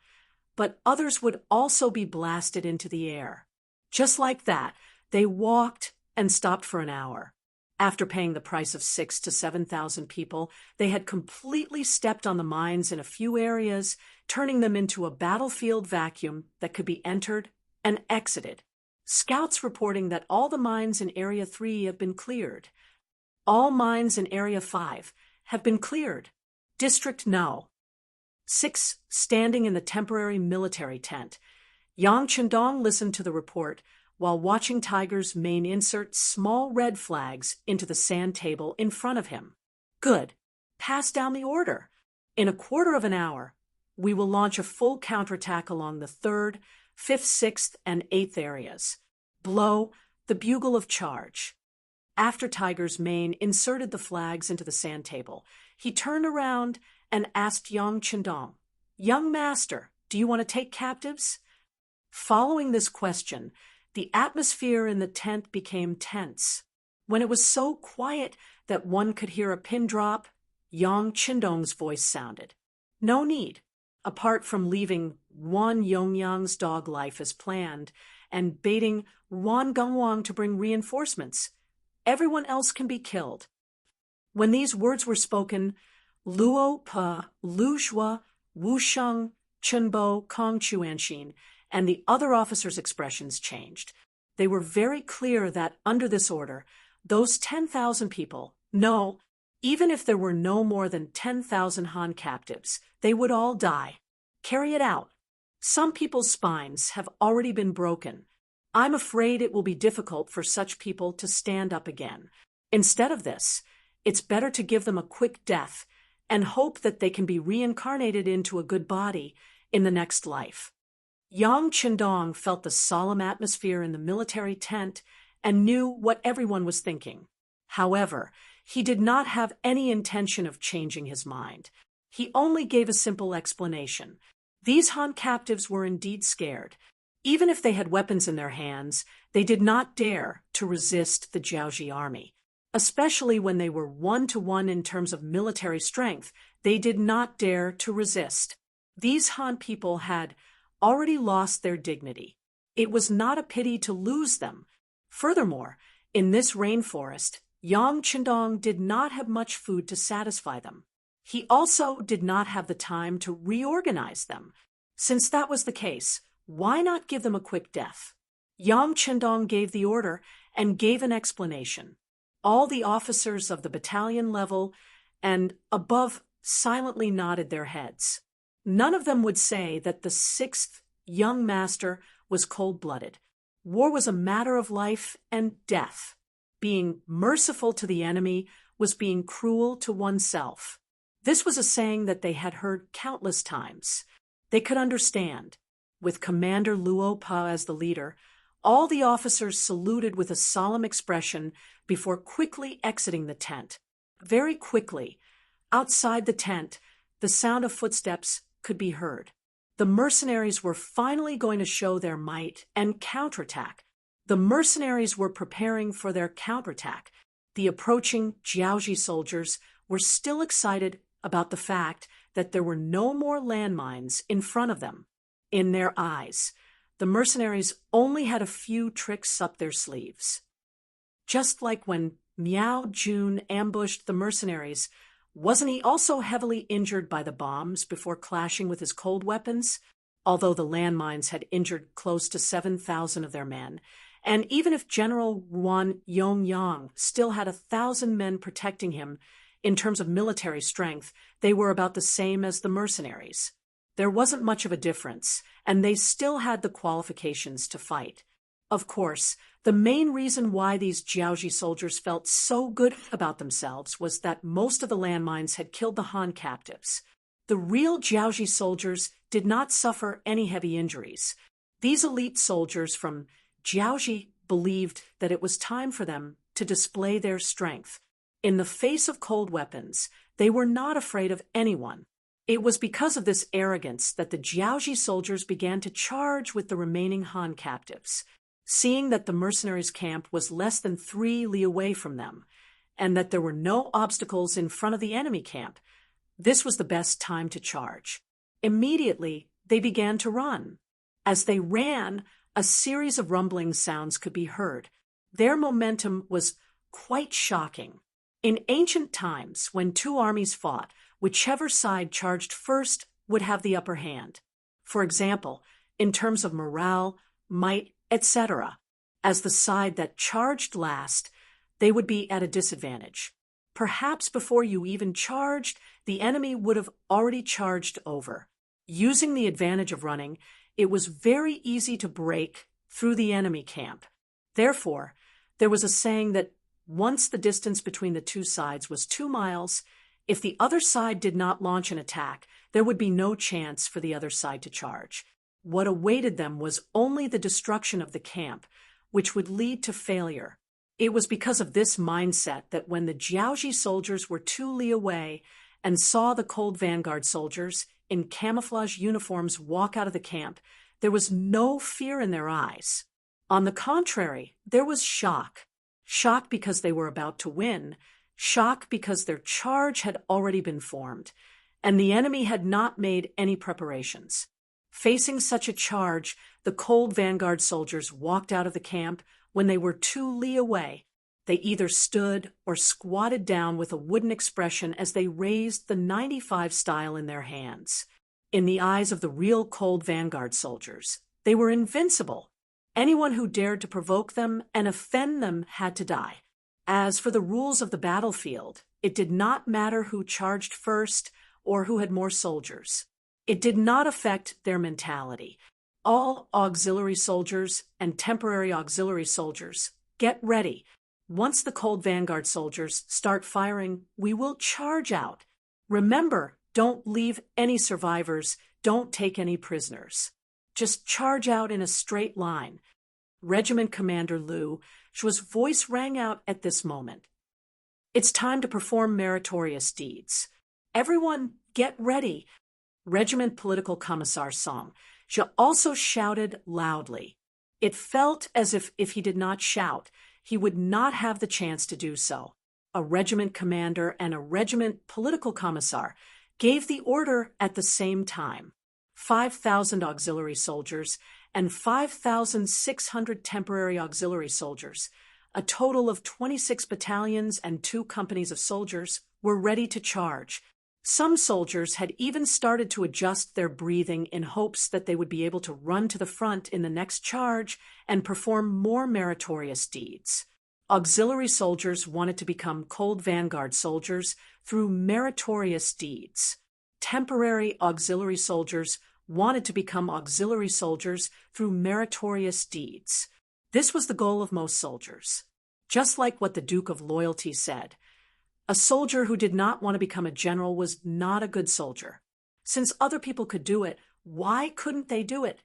but others would also be blasted into the air. Just like that, they walked and stopped for an hour. After paying the price of 6,000 to 7,000 people, they had completely stepped on the mines in a few areas, turning them into a battlefield vacuum that could be entered and exited. Scouts reporting that all the mines in Area 3 have been cleared. All mines in Area 5 have been cleared. District No. 6 standing in the temporary military tent. Yang Chendong listened to the report while watching Tiger's Mane insert small red flags into the sand table in front of him. Good. Pass down the order. In a quarter of an hour, we will launch a full counterattack along the 3rd, 5th, 6th, and 8th areas. Blow the bugle of charge. After Tiger's Mane inserted the flags into the sand table, he turned around and asked Yang Chendong, "Young master, do you want to take captives?" Following this question, the atmosphere in the tent became tense. When it was so quiet that one could hear a pin drop, Yang Chendong's voice sounded. "No need. Apart from leaving Wan Yongyang's dog life as planned and baiting Wan Gongwang to bring reinforcements, everyone else can be killed." When these words were spoken, Luo Pa, Lu Zhua, Wu Sheng, Chunbo, Kong Chuanxin, and the other officers' expressions changed. They were very clear that under this order, those 10,000 people, no, even if there were no more than 10,000 Han captives, they would all die. Carry it out. Some people's spines have already been broken. I'm afraid it will be difficult for such people to stand up again. Instead of this, it's better to give them a quick death and hope that they can be reincarnated into a good body in the next life. Yang Chendong felt the solemn atmosphere in the military tent and knew what everyone was thinking. However, he did not have any intention of changing his mind. He only gave a simple explanation. These Han captives were indeed scared. Even if they had weapons in their hands, they did not dare to resist the Jiaoji army. Especially when they were 1-to-1 in terms of military strength, they did not dare to resist. These Han people had already lost their dignity. It was not a pity to lose them. Furthermore, in this rainforest, Yang Chendong did not have much food to satisfy them. He also did not have the time to reorganize them. Since that was the case, why not give them a quick death? Yang Chendong gave the order and gave an explanation. All the officers of the battalion level and above silently nodded their heads. None of them would say that the 6th young master was cold-blooded. War was a matter of life and death. Being merciful to the enemy was being cruel to oneself. This was a saying that they had heard countless times. They could understand. With Commander Luo Pa as the leader, all the officers saluted with a solemn expression before quickly exiting the tent. Very quickly, outside the tent, the sound of footsteps could be heard. The mercenaries were finally going to show their might and counterattack. The mercenaries were preparing for their counterattack. The approaching Jiaoji soldiers were still excited about the fact that there were no more landmines in front of them. In their eyes, the mercenaries only had a few tricks up their sleeves. Just like when Miao Jun ambushed the mercenaries, wasn't he also heavily injured by the bombs before clashing with his cold weapons? Although the landmines had injured close to 7,000 of their men, and even if General Wan Yongyang still had 1,000 men protecting him, in terms of military strength, they were about the same as the mercenaries. There wasn't much of a difference, and they still had the qualifications to fight. Of course, the main reason why these Jiaoji soldiers felt so good about themselves was that most of the landmines had killed the Han captives. The real Jiaoji soldiers did not suffer any heavy injuries. These elite soldiers from Jiaoji believed that it was time for them to display their strength. In the face of cold weapons, they were not afraid of anyone. It was because of this arrogance that the Jiaoji soldiers began to charge with the remaining Han captives. Seeing that the mercenaries' camp was less than 3 li away from them, and that there were no obstacles in front of the enemy camp, this was the best time to charge. Immediately, they began to run. As they ran, a series of rumbling sounds could be heard. Their momentum was quite shocking. In ancient times, when 2 armies fought, whichever side charged first would have the upper hand. For example, in terms of morale, might, etc. As the side that charged last, they would be at a disadvantage. Perhaps before you even charged, the enemy would have already charged over. Using the advantage of running, it was very easy to break through the enemy camp. Therefore, there was a saying that once the distance between the 2 sides was 2 miles, if the other side did not launch an attack, there would be no chance for the other side to charge. What awaited them was only the destruction of the camp, which would lead to failure. It was because of this mindset that when the Jiaoji soldiers were 2 li away and saw the cold vanguard soldiers in camouflage uniforms walk out of the camp, there was no fear in their eyes. On the contrary, there was shock. Shock because they were about to win, shock because their charge had already been formed, and the enemy had not made any preparations. Facing such a charge, the cold vanguard soldiers walked out of the camp when they were 2 li away. They either stood or squatted down with a wooden expression as they raised the 95 style in their hands. In the eyes of the real cold vanguard soldiers, they were invincible. Anyone who dared to provoke them and offend them had to die. As for the rules of the battlefield, it did not matter who charged first or who had more soldiers. It did not affect their mentality. All auxiliary soldiers and temporary auxiliary soldiers, get ready. Once the cold vanguard soldiers start firing, we will charge out. Remember, don't leave any survivors, don't take any prisoners. Just charge out in a straight line. Regiment Commander Lu Shua's voice rang out at this moment. It's time to perform meritorious deeds. Everyone, get ready. Regiment Political Commissar Song Xue also shouted loudly. It felt as if he did not shout, he would not have the chance to do so. A regiment commander and a regiment political commissar gave the order at the same time. 5,000 auxiliary soldiers and 5,600 temporary auxiliary soldiers, a total of 26 battalions and 2 companies of soldiers, were ready to charge. Some soldiers had even started to adjust their breathing in hopes that they would be able to run to the front in the next charge and perform more meritorious deeds. Auxiliary soldiers wanted to become cold vanguard soldiers through meritorious deeds. Temporary auxiliary soldiers wanted to become auxiliary soldiers through meritorious deeds. This was the goal of most soldiers. Just like what the Duke of Loyalty said, a soldier who did not want to become a general was not a good soldier. Since other people could do it, why couldn't they do it?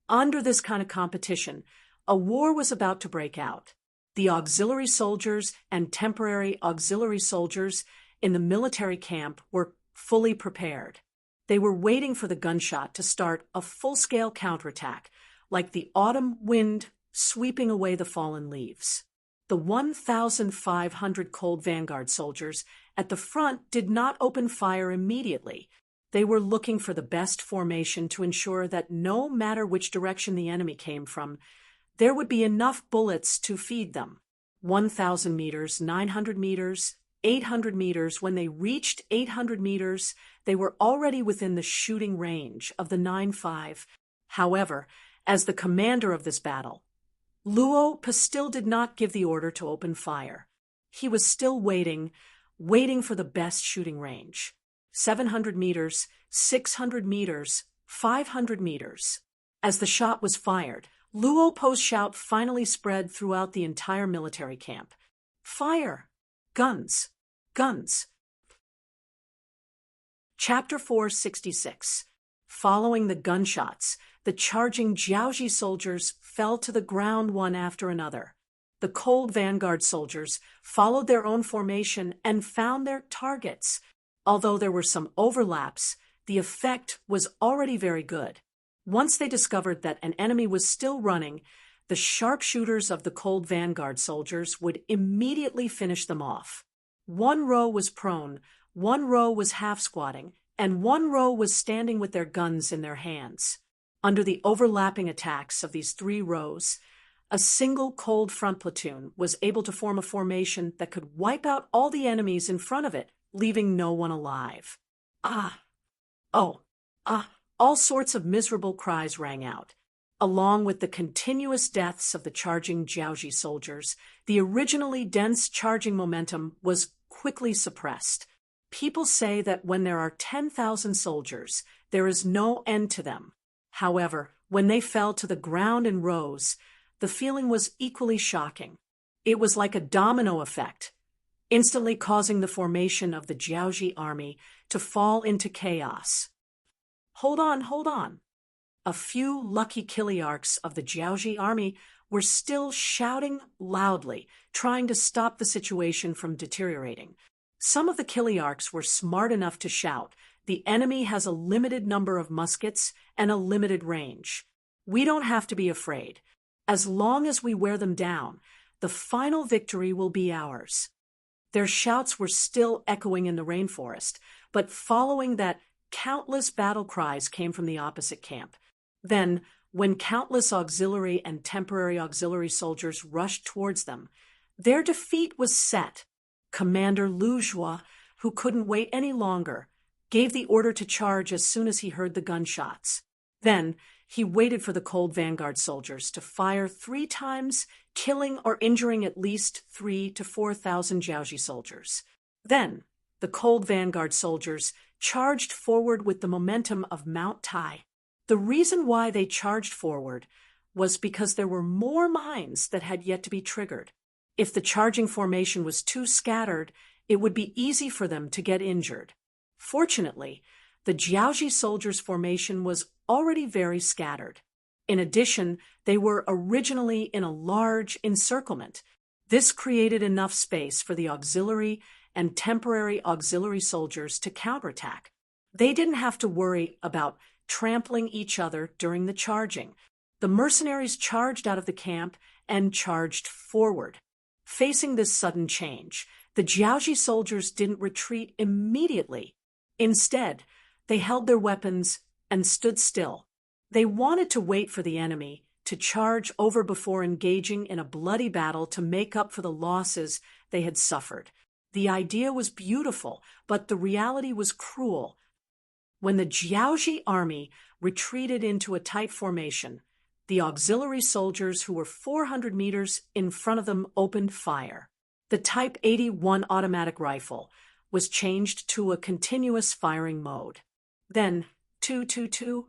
Under this kind of competition, a war was about to break out. The auxiliary soldiers and temporary auxiliary soldiers in the military camp were fully prepared. They were waiting for the gunshot to start a full-scale counterattack, like the autumn wind sweeping away the fallen leaves. The 1,500 Cold Vanguard soldiers at the front did not open fire immediately. They were looking for the best formation to ensure that no matter which direction the enemy came from, there would be enough bullets to feed them. 1,000 meters, 900 meters, 800 meters. When they reached 800 meters, they were already within the shooting range of the 9.5. However, as the commander of this battle, Luo still did not give the order to open fire. He was still waiting for the best shooting range. 700 meters, 600 meters, 500 meters. As the shot was fired, Luo's shout finally spread throughout the entire military camp. Fire! Guns! Guns! Chapter 466. Following the gunshots, the charging Jiaoji soldiers fell to the ground one after another. The Cold Vanguard soldiers followed their own formation and found their targets. Although there were some overlaps, the effect was already very good. Once they discovered that an enemy was still running, the sharpshooters of the Cold Vanguard soldiers would immediately finish them off. One row was prone, one row was half-squatting, and one row was standing with their guns in their hands. Under the overlapping attacks of these three rows, a single cold front platoon was able to form a formation that could wipe out all the enemies in front of it, leaving no one alive. All sorts of miserable cries rang out. Along with the continuous deaths of the charging Jiaoji soldiers, the originally dense charging momentum was quickly suppressed. People say that when there are 10,000 soldiers, there is no end to them. However, when they fell to the ground in rows, the feeling was equally shocking. It was like a domino effect, instantly causing the formation of the Jiaoji army to fall into chaos. Hold on. A few lucky Kiliarchs of the Jiaoji army were still shouting loudly, trying to stop the situation from deteriorating. Some of the Kiliarchs were smart enough to shout, "The enemy has a limited number of muskets and a limited range. We don't have to be afraid. As long as we wear them down, the final victory will be ours." Their shouts were still echoing in the rainforest, but following that, countless battle cries came from the opposite camp. Then, when countless auxiliary and temporary auxiliary soldiers rushed towards them, their defeat was set. Commander Lu Zhuo, who couldn't wait any longer, gave the order to charge as soon as he heard the gunshots. Then, he waited for the Cold Vanguard soldiers to fire 3 times, killing or injuring at least 3,000 to 4,000 Jiaoji soldiers. Then, the Cold Vanguard soldiers charged forward with the momentum of Mount Tai. The reason why they charged forward was because there were more mines that had yet to be triggered. If the charging formation was too scattered, it would be easy for them to get injured. Fortunately, the Jiaoji soldiers' formation was already very scattered. In addition, they were originally in a large encirclement. This created enough space for the auxiliary and temporary auxiliary soldiers to counterattack. They didn't have to worry about trampling each other during the charging. The mercenaries charged out of the camp and charged forward. Facing this sudden change, the Jiaoji soldiers didn't retreat immediately. Instead, they held their weapons and stood still. They wanted to wait for the enemy to charge over before engaging in a bloody battle to make up for the losses they had suffered. The idea was beautiful, but the reality was cruel. When the Jiaoji army retreated into a tight formation, the auxiliary soldiers who were 400 meters in front of them opened fire. The Type 81 automatic rifle was changed to a continuous firing mode. Then, 222,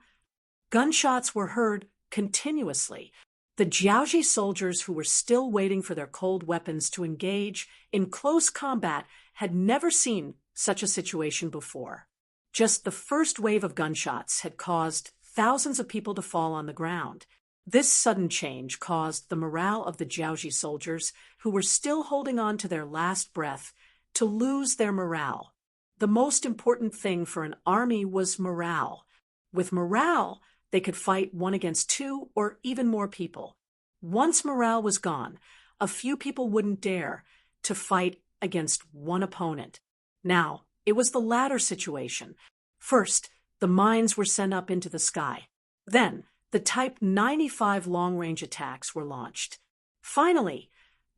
Gunshots were heard continuously. The Jiaoji soldiers who were still waiting for their cold weapons to engage in close combat had never seen such a situation before. Just the first wave of gunshots had caused thousands of people to fall on the ground. This sudden change caused the morale of the Jiaoji soldiers, who were still holding on to their last breath, to lose their morale. The most important thing for an army was morale. With morale, they could fight one against two or even more people. Once morale was gone, a few people wouldn't dare to fight against one opponent. Now, it was the latter situation. First, the mines were sent up into the sky. Then, the Type 95 long-range attacks were launched. Finally,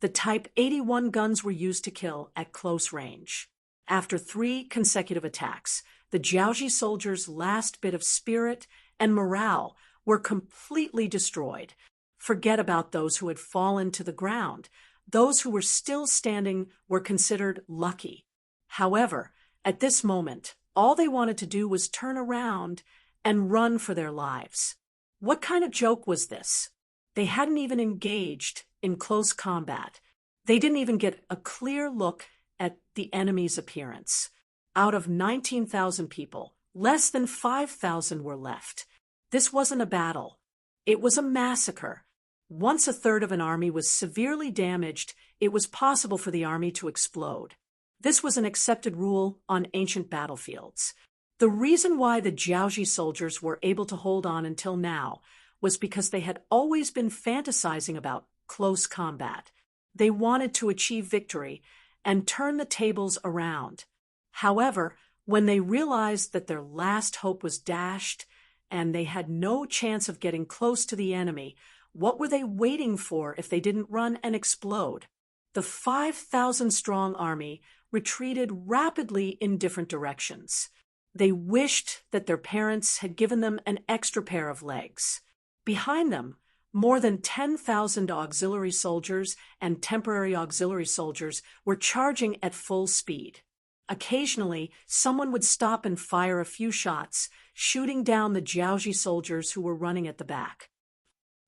the Type 81 guns were used to kill at close range. After 3 consecutive attacks, the Jiaoji soldiers' last bit of spirit and morale were completely destroyed. Forget about those who had fallen to the ground. Those who were still standing were considered lucky. However, at this moment, all they wanted to do was turn around and run for their lives. What kind of joke was this? They hadn't even engaged in close combat. They didn't even get a clear look at the enemy's appearance. Out of 19,000 people, less than 5,000 were left. This wasn't a battle. It was a massacre. Once a third of an army was severely damaged, it was possible for the army to explode. This was an accepted rule on ancient battlefields. The reason why the Jiaoji soldiers were able to hold on until now was because they had always been fantasizing about close combat. They wanted to achieve victory and turn the tables around. However, when they realized that their last hope was dashed and they had no chance of getting close to the enemy, what were they waiting for if they didn't run and explode? The 5,000-strong army retreated rapidly in different directions. They wished that their parents had given them an extra pair of legs. Behind them, more than 10,000 auxiliary soldiers and temporary auxiliary soldiers were charging at full speed. Occasionally, someone would stop and fire a few shots, shooting down the Jiaoji soldiers who were running at the back.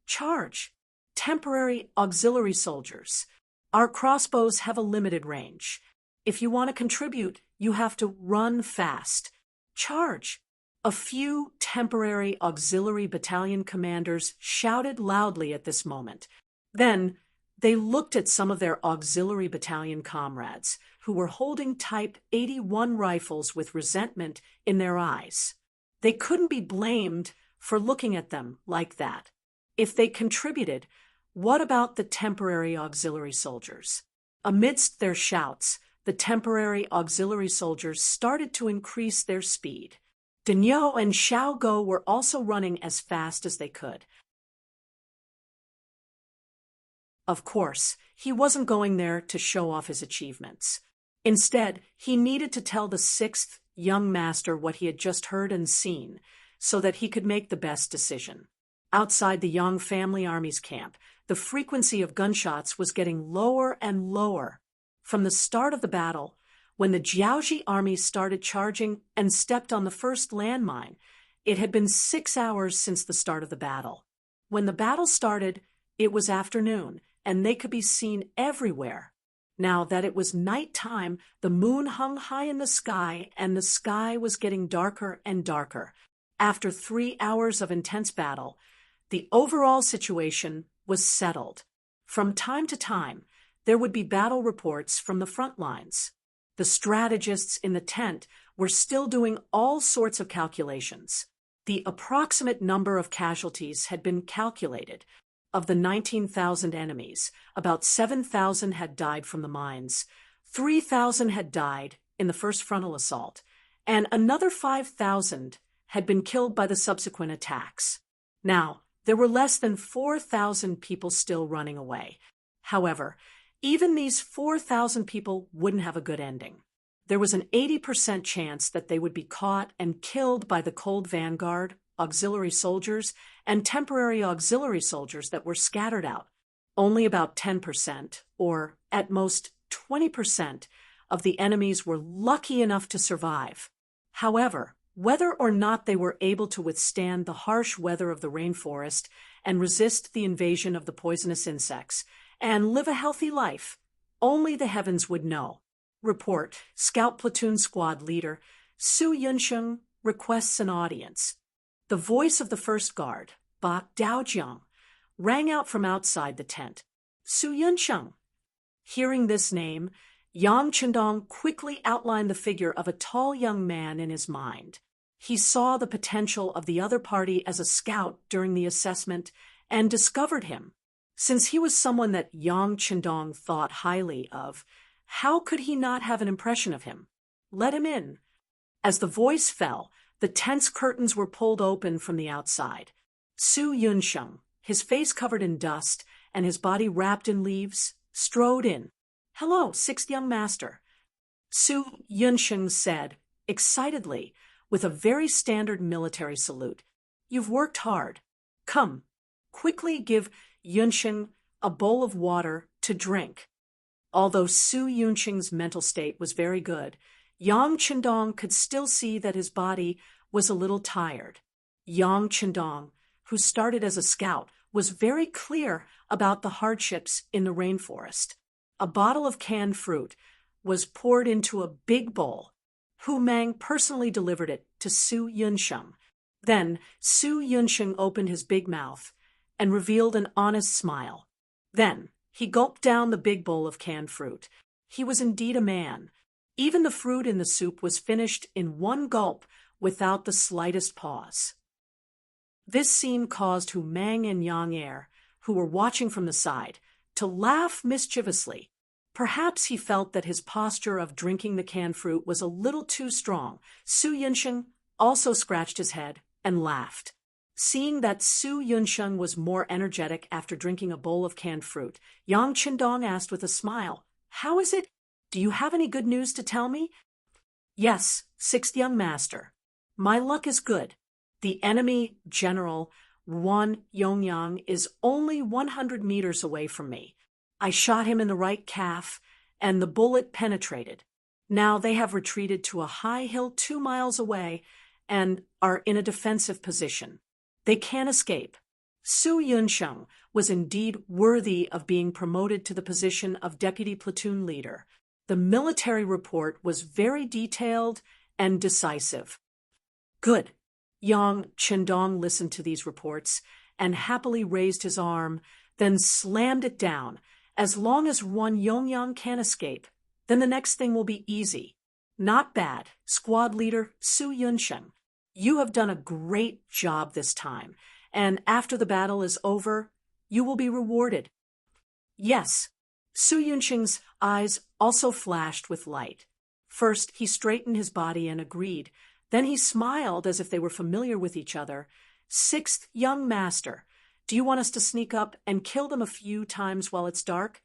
Charge! Temporary auxiliary soldiers. Our crossbows have a limited range. If you want to contribute, you have to run fast. Charge! A few temporary auxiliary battalion commanders shouted loudly at this moment. Then, they looked at some of their auxiliary battalion comrades, who were holding Type 81 rifles with resentment in their eyes. They couldn't be blamed for looking at them like that. If they contributed, what about the temporary auxiliary soldiers? Amidst their shouts, the temporary auxiliary soldiers started to increase their speed. Daniel and Xiaogo were also running as fast as they could. Of course, he wasn't going there to show off his achievements. Instead, he needed to tell the 6th young master what he had just heard and seen, so that he could make the best decision. Outside the Yang family army's camp, the frequency of gunshots was getting lower and lower. From the start of the battle, when the Jiaoji army started charging and stepped on the first landmine, it had been 6 hours since the start of the battle. When the battle started, it was afternoon, and they could be seen everywhere. Now that it was nighttime, the moon hung high in the sky, and the sky was getting darker and darker. After 3 hours of intense battle, the overall situation was settled. From time to time, there would be battle reports from the front lines. The strategists in the tent were still doing all sorts of calculations. The approximate number of casualties had been calculated. Of the 19,000 enemies, about 7,000 had died from the mines, 3,000 had died in the first frontal assault, and another 5,000 had been killed by the subsequent attacks. Now, there were less than 4,000 people still running away. However, even these 4,000 people wouldn't have a good ending. There was an 80% chance that they would be caught and killed by the cold vanguard, auxiliary soldiers, and temporary auxiliary soldiers that were scattered out. Only about 10%, or at most 20%, of the enemies were lucky enough to survive. However, Whether or not they were able to withstand the harsh weather of the rainforest and resist the invasion of the poisonous insects, and live a healthy life, only the heavens would know. Report, Scout Platoon Squad Leader Su Yunsheng requests an audience. The voice of the first guard, Bak Daojiang, rang out from outside the tent. Su Yunsheng. Hearing this name, Yang Chendong quickly outlined the figure of a tall young man in his mind. He saw the potential of the other party as a scout during the assessment and discovered him. Since he was someone that Yang Chendong thought highly of, how could he not have an impression of him? Let him in. As the voice fell, the tent's curtains were pulled open from the outside. Su Yunsheng, his face covered in dust and his body wrapped in leaves, strode in. "Hello, sixth young master," Su Yunsheng said, excitedly, with a very standard military salute. "You've worked hard. Come, quickly give Yunsheng a bowl of water to drink." Although Su Yunsheng's mental state was very good, Yang Chendong could still see that his body was a little tired. Yang Chendong, who started as a scout, was very clear about the hardships in the rainforest. A bottle of canned fruit was poured into a big bowl. Hu Mang personally delivered it to Su Yunsheng. Then Su Yunsheng opened his big mouth and revealed an honest smile. Then he gulped down the big bowl of canned fruit. He was indeed a man. Even the fruit in the soup was finished in one gulp without the slightest pause. This scene caused Hu Mang and Yang Er, who were watching from the side, to laugh mischievously. Perhaps he felt that his posture of drinking the canned fruit was a little too strong. Su Yunsheng also scratched his head and laughed. Seeing that Su Yunsheng was more energetic after drinking a bowl of canned fruit, Yang Chendong asked with a smile, "How is it? Do you have any good news to tell me?" "Yes, sixth young master. My luck is good. The enemy general, Wan Yongyang, is only 100 meters away from me. I shot him in the right calf, and the bullet penetrated. Now they have retreated to a high hill 2 miles away and are in a defensive position. They can't escape." Su Yunsheng was indeed worthy of being promoted to the position of deputy platoon leader. The military report was very detailed and decisive. Good. Yang Chendong listened to these reports and happily raised his arm, then slammed it down. As long as Wan Yongyang can escape, then the next thing will be easy. Not bad, squad leader Su Yunsheng. You have done a great job this time, and after the battle is over, you will be rewarded. Yes. Su Yunsheng's eyes also flashed with light. First, he straightened his body and agreed. Then he smiled as if they were familiar with each other. "Sixth young master, do you want us to sneak up and kill them a few times while it's dark?"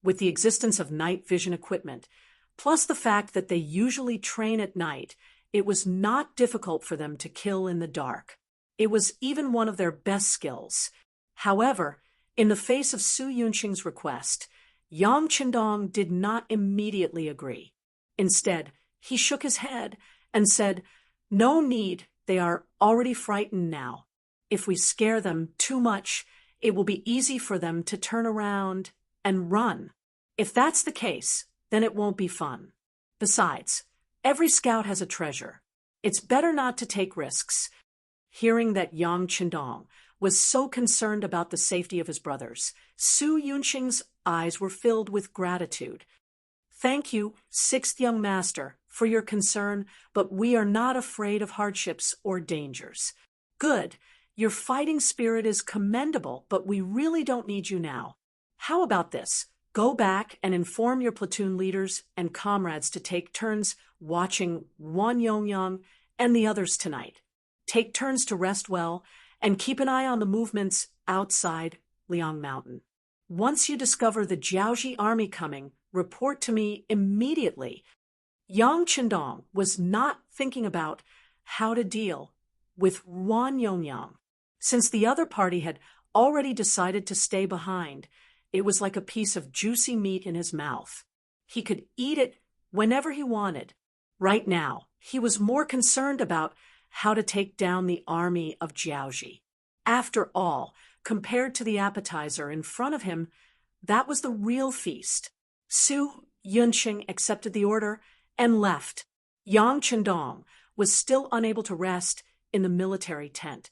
With the existence of night vision equipment, plus the fact that they usually train at night, it was not difficult for them to kill in the dark. It was even one of their best skills. However, in the face of Su Yunsheng's request, Yang Chendong did not immediately agree. Instead, he shook his head and said, "No need, they are already frightened now. If we scare them too much, it will be easy for them to turn around and run. If that's the case, then it won't be fun. Besides, every scout has a treasure. It's better not to take risks." Hearing that Yang Chendong was so concerned about the safety of his brothers, Su Yunsheng's eyes were filled with gratitude. "Thank you, sixth young master, for your concern, but we are not afraid of hardships or dangers." "Good. Your fighting spirit is commendable, but we really don't need you now. How about this? Go back and inform your platoon leaders and comrades to take turns watching Wan Yongyang and the others tonight. Take turns to rest well and keep an eye on the movements outside Liang Mountain. Once you discover the Jiaoji army coming, report to me immediately." Yang Chendong was not thinking about how to deal with Wan Yongyang. Since the other party had already decided to stay behind, it was like a piece of juicy meat in his mouth. He could eat it whenever he wanted. Right now, He was more concerned about how to take down the army of Jiaoji. After all, compared to the appetizer in front of him, that was the real feast. Su Yunqing accepted the order and left. Yang Chendong was still unable to rest in the military tent.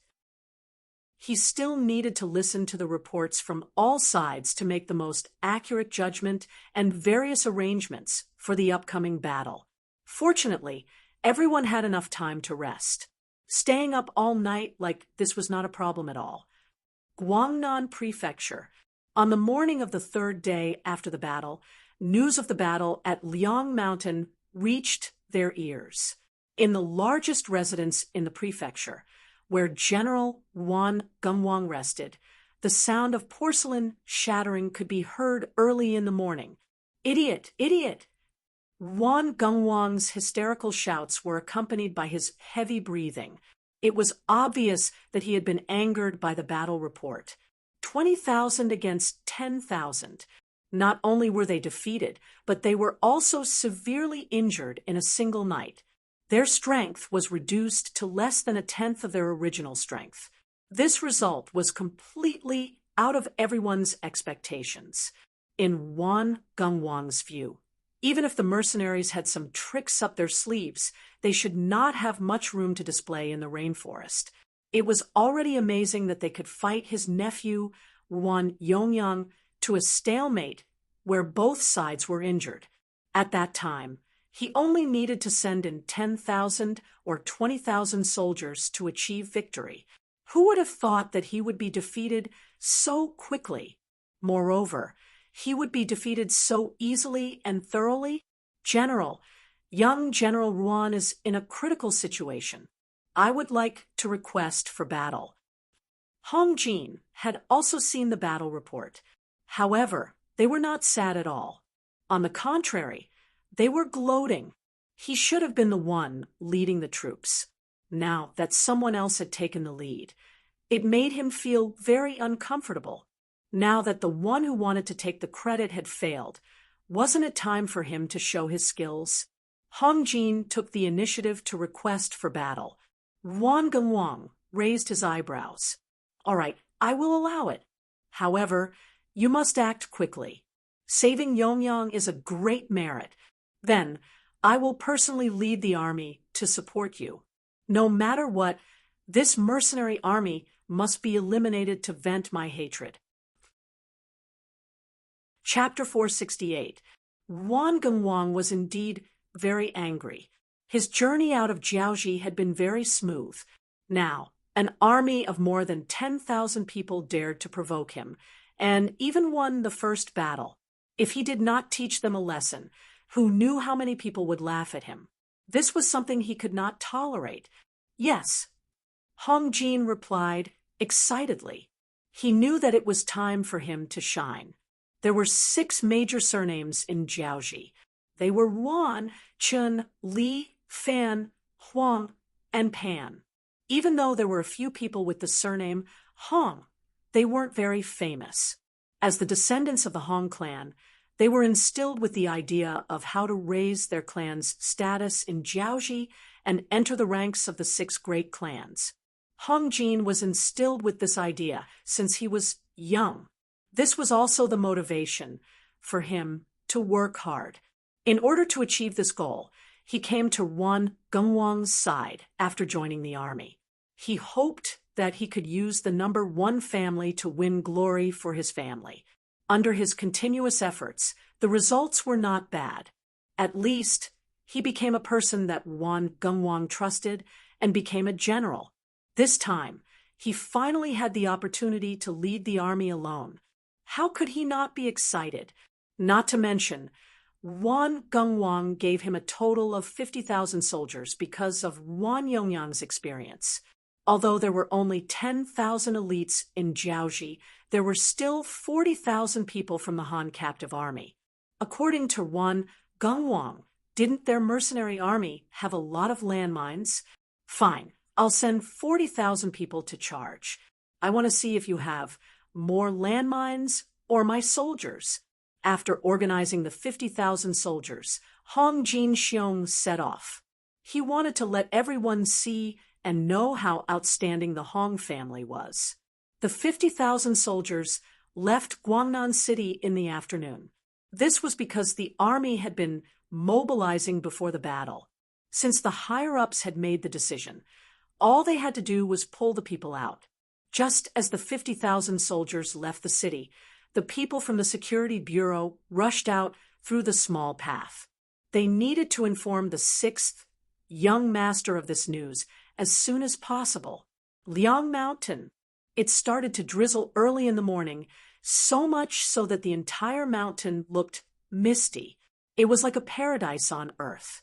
He still needed to listen to the reports from all sides to make the most accurate judgment and various arrangements for the upcoming battle. Fortunately, everyone had enough time to rest. Staying up all night like this was not a problem at all. Guangnan Prefecture. On the morning of the third day after the battle, news of the battle at Liang Mountain reached their ears. In the largest residence in the prefecture, where General Wan Gungwang rested, the sound of porcelain shattering could be heard early in the morning. "Idiot! Idiot!" Wan Gungwang's hysterical shouts were accompanied by his heavy breathing. It was obvious that he had been angered by the battle report. 20,000 against 10,000. Not only were they defeated, but they were also severely injured in a single night. Their strength was reduced to less than a tenth of their original strength. This result was completely out of everyone's expectations, in Wan Gungwang's view. Even if the mercenaries had some tricks up their sleeves, they should not have much room to display in the rainforest. It was already amazing that they could fight his nephew, Wan Yongyang, to a stalemate where both sides were injured. At that time, he only needed to send in 10,000 or 20,000 soldiers to achieve victory. Who would have thought that he would be defeated so quickly? Moreover, he would be defeated so easily and thoroughly? General, young General Ruan is in a critical situation. I would like to request for battle. Hong Jin had also seen the battle report. However, they were not sad at all. On the contrary, they were gloating. He should have been the one leading the troops. Now that someone else had taken the lead, it made him feel very uncomfortable. Now that the one who wanted to take the credit had failed, wasn't it time for him to show his skills? Hong Jin took the initiative to request for battle. Wan Gungwang raised his eyebrows. "All right, I will allow it. However, you must act quickly. Saving Yongyang is a great merit. Then, I will personally lead the army to support you. No matter what, this mercenary army must be eliminated to vent my hatred." Chapter 468. Wan Gungwang was indeed very angry. His journey out of Jiaoji had been very smooth. Now, an army of more than 10,000 people dared to provoke him, and even won the first battle. If he did not teach them a lesson, who knew how many people would laugh at him? This was something he could not tolerate. "Yes," Hong Jin replied excitedly. He knew that it was time for him to shine. There were 6 major surnames in Jiaoji. They were Wan, Chun, Li, Fan, Huang, and Pan. Even though there were a few people with the surname Hong, they weren't very famous. As the descendants of the Hong clan, they were instilled with the idea of how to raise their clan's status in Jiaoji and enter the ranks of the 6 great clans. Hong Jin was instilled with this idea since he was young. This was also the motivation for him to work hard. In order to achieve this goal, he came to Wan Gungwang's side after joining the army. He hoped that he could use the number 1 family to win glory for his family. Under his continuous efforts, the results were not bad. At least, he became a person that Wan Gungwang trusted and became a general. This time, he finally had the opportunity to lead the army alone. How could he not be excited? Not to mention, Wan Gungwang gave him a total of 50,000 soldiers because of Wan Yongyang's experience. Although there were only 10,000 elites in Jiaoji, there were still 40,000 people from the Han captive army. According to Wan Gungwang, didn't their mercenary army have a lot of landmines? Fine, I'll send 40,000 people to charge. I want to see if you have more landmines or my soldiers. After organizing the 50,000 soldiers, Hong Jin Xiong set off. He wanted to let everyone see and know how outstanding the Hong family was. The 50,000 soldiers left Guangnan City in the afternoon. This was because the army had been mobilizing before the battle. Since the higher-ups had made the decision, all they had to do was pull the people out. Just as the 50,000 soldiers left the city, the people from the Security Bureau rushed out through the small path. They needed to inform the 6th young master of this news as soon as possible. Liang Mountain. It started to drizzle early in the morning, so much so that the entire mountain looked misty. It was like a paradise on earth.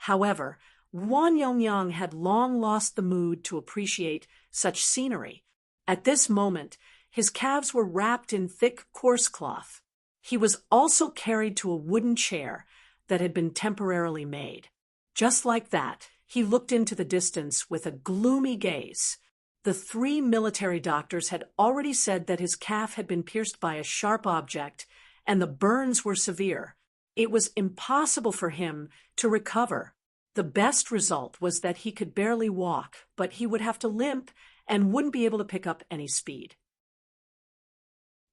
However, Wan Yongyang had long lost the mood to appreciate such scenery. At this moment, his calves were wrapped in thick coarse cloth. He was also carried to a wooden chair that had been temporarily made. Just like that, he looked into the distance with a gloomy gaze. The 3 military doctors had already said that his calf had been pierced by a sharp object, and the burns were severe. It was impossible for him to recover. The best result was that he could barely walk, but he would have to limp and wouldn't be able to pick up any speed.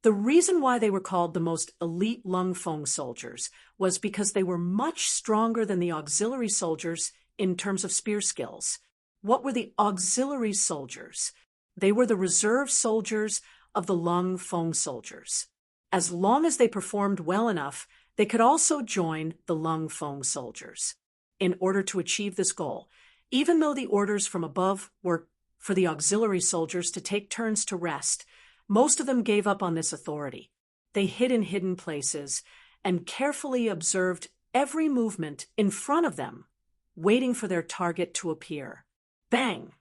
The reason why they were called the most elite Lung Feng soldiers was because they were much stronger than the auxiliary soldiers in terms of spear skills. What were the auxiliary soldiers? They were the reserve soldiers of the Lung Feng soldiers. As long as they performed well enough, they could also join the Lung Feng soldiers. In order to achieve this goal, even though the orders from above were for the auxiliary soldiers to take turns to rest, most of them gave up on this authority. They hid in hidden places and carefully observed every movement in front of them, waiting for their target to appear. Bang!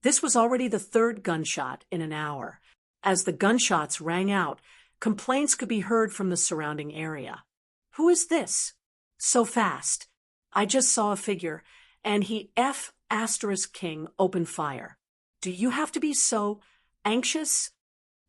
This was already the 3rd gunshot in an hour. As the gunshots rang out, complaints could be heard from the surrounding area. Who is this? So fast. I just saw a figure, and he King opened fire. Do you have to be so anxious?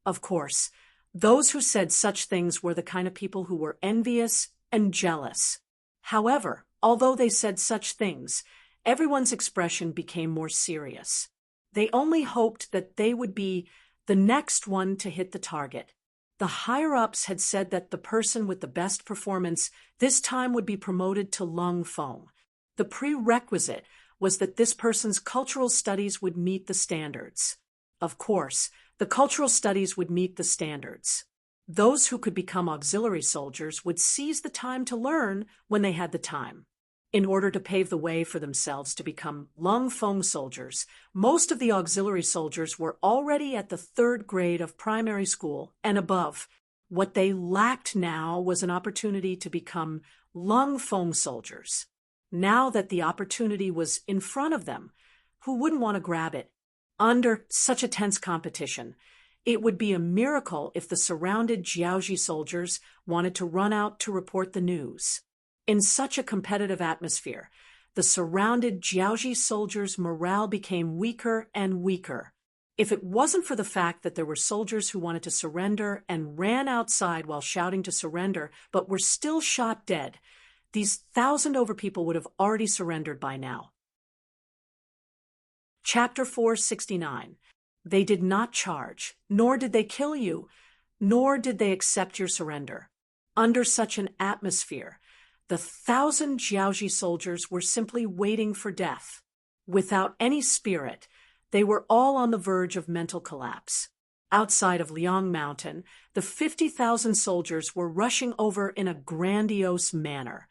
Of course, those who said such things were the kind of people who were envious and jealous. However, although they said such things, everyone's expression became more serious. They only hoped that they would be the next one to hit the target. The higher-ups had said that the person with the best performance this time would be promoted to Lung Feng. The prerequisite was that this person's cultural studies would meet the standards. Of course, the cultural studies would meet the standards. Those who could become auxiliary soldiers would seize the time to learn when they had the time. In order to pave the way for themselves to become Lung Feng soldiers, most of the auxiliary soldiers were already at the 3rd grade of primary school and above. What they lacked now was an opportunity to become Lung Feng soldiers. Now that the opportunity was in front of them, who wouldn't want to grab it? Under such a tense competition, it would be a miracle if the surrounded Jiaoji soldiers wanted to run out to report the news. In such a competitive atmosphere, the surrounded Jiaoji soldiers' morale became weaker and weaker. If it wasn't for the fact that there were soldiers who wanted to surrender and ran outside while shouting to surrender, but were still shot dead, these 1,000 people would have already surrendered by now. Chapter 469. They did not charge, nor did they kill you, nor did they accept your surrender. Under such an atmosphere, the 1,000 Jiaoji soldiers were simply waiting for death. Without any spirit, they were all on the verge of mental collapse. Outside of Liang Mountain, the 50,000 soldiers were rushing over in a grandiose manner.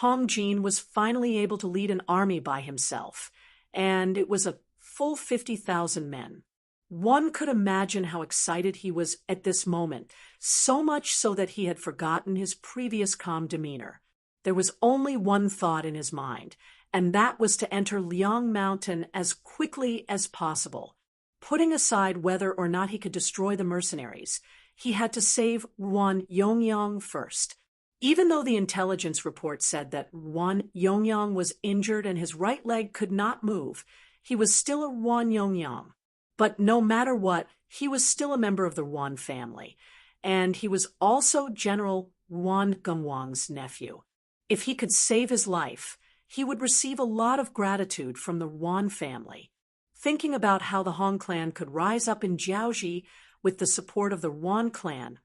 Hong Jin was finally able to lead an army by himself, and it was a full 50,000 men. One could imagine how excited he was at this moment, so much so that he had forgotten his previous calm demeanor. There was only one thought in his mind, and that was to enter Liang Mountain as quickly as possible. Putting aside whether or not he could destroy the mercenaries, he had to save Wan Yongyang first. Even though the intelligence report said that Wan Yongyang was injured and his right leg could not move, he was still a Wan Yongyang. But no matter what, he was still a member of the Wan family, and he was also General Wan Gengwang's nephew. If he could save his life, he would receive a lot of gratitude from the Yuan family. Thinking about how the Hong clan could rise up in Jiaoji with the support of the Yuan clan,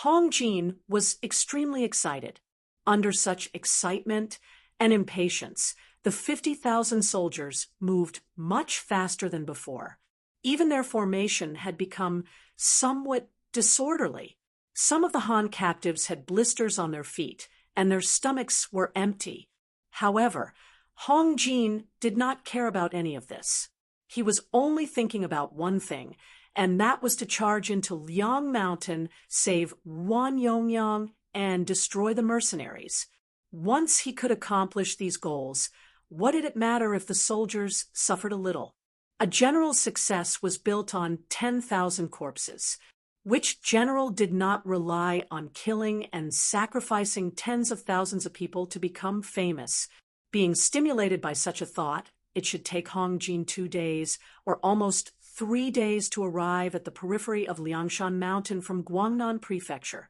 Hong Jin was extremely excited. Under such excitement and impatience, the 50,000 soldiers moved much faster than before. Even their formation had become somewhat disorderly. Some of the Han captives had blisters on their feet, and their stomachs were empty. However, Hong Jin did not care about any of this. He was only thinking about one thing, and that was to charge into Liang Mountain, save Wan Yongyang, and destroy the mercenaries. Once he could accomplish these goals, what did it matter if the soldiers suffered a little? A general's success was built on 10,000 corpses. Which general did not rely on killing and sacrificing tens of thousands of people to become famous? Being stimulated by such a thought, it should take Hong Jin 2 days, or almost 3 days, to arrive at the periphery of Liangshan Mountain from Guangnan Prefecture.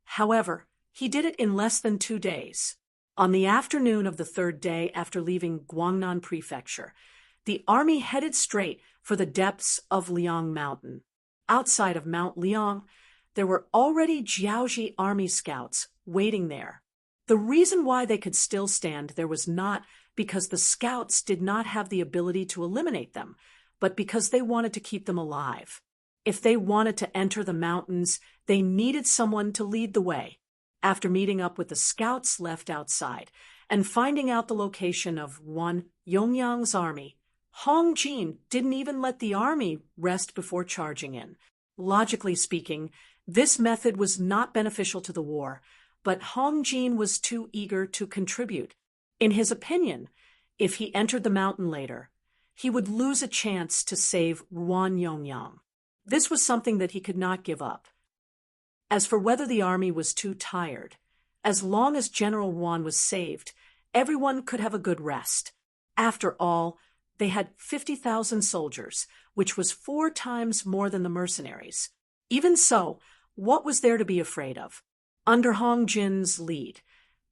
However, he did it in less than 2 days. On the afternoon of the 3rd day after leaving Guangnan Prefecture, the army headed straight for the depths of Liang Mountain. Outside of Mount Liang, there were already Jiaoji army scouts waiting there. The reason why they could still stand there was not because the scouts did not have the ability to eliminate them, but because they wanted to keep them alive. If they wanted to enter the mountains, they needed someone to lead the way. After meeting up with the scouts left outside and finding out the location of Wan Yongyang's army, Hong Jin didn't even let the army rest before charging in. Logically speaking, this method was not beneficial to the war, but Hong Jin was too eager to contribute. In his opinion, if he entered the mountain later, he would lose a chance to save Wan Yongyang. This was something that he could not give up. As for whether the army was too tired, as long as General Wan was saved, everyone could have a good rest. After all, they had 50,000 soldiers, which was 4 times more than the mercenaries. Even so, what was there to be afraid of? Under Hong Jin's lead,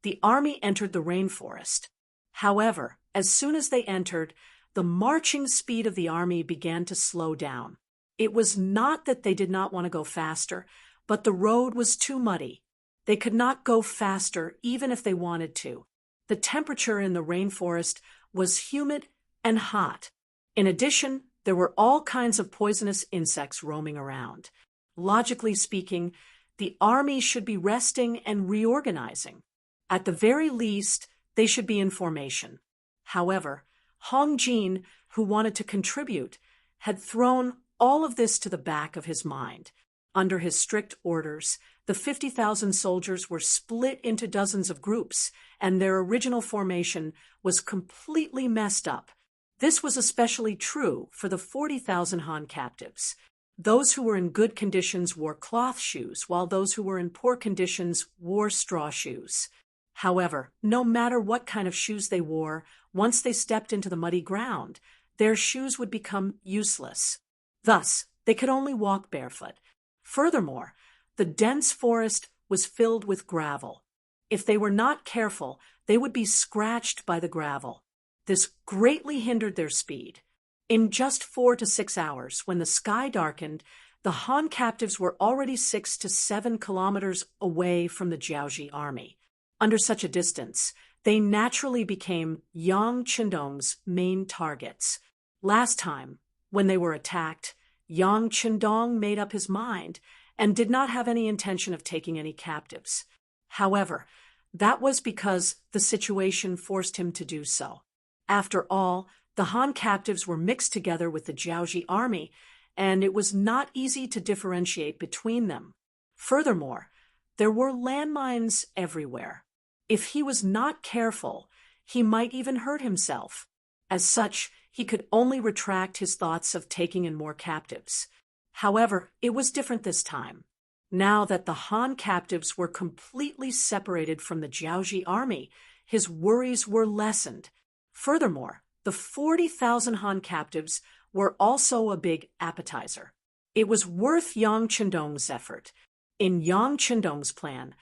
the army entered the rainforest. However, as soon as they entered, the marching speed of the army began to slow down. It was not that they did not want to go faster, but the road was too muddy. They could not go faster even if they wanted to. The temperature in the rainforest was humid and hot. In addition, there were all kinds of poisonous insects roaming around. Logically speaking, the army should be resting and reorganizing. At the very least, they should be in formation. However, Hong Jin, who wanted to contribute, had thrown all of this to the back of his mind. Under his strict orders, the 50,000 soldiers were split into dozens of groups, and their original formation was completely messed up. This was especially true for the 40,000 Han captives. Those who were in good conditions wore cloth shoes, while those who were in poor conditions wore straw shoes. However, no matter what kind of shoes they wore, once they stepped into the muddy ground, their shoes would become useless. Thus, they could only walk barefoot. Furthermore, the dense forest was filled with gravel. If they were not careful, they would be scratched by the gravel. This greatly hindered their speed. In just 4 to 6 hours, when the sky darkened, the Han captives were already 6 to 7 kilometers away from the Jiaoji army. Under such a distance, they naturally became Yang Qindong's main targets. Last time, when they were attacked, Yang Qindong made up his mind and did not have any intention of taking any captives. However, that was because the situation forced him to do so. After all, the Han captives were mixed together with the Jiaoji army, and it was not easy to differentiate between them. Furthermore, there were landmines everywhere. If he was not careful, he might even hurt himself. As such, he could only retract his thoughts of taking in more captives. However, it was different this time. Now that the Han captives were completely separated from the Jiaoji army, his worries were lessened. Furthermore, the 40,000 Han captives were also a big appetizer. It was worth Yang Qindong's effort. In Yang Qindong's plan,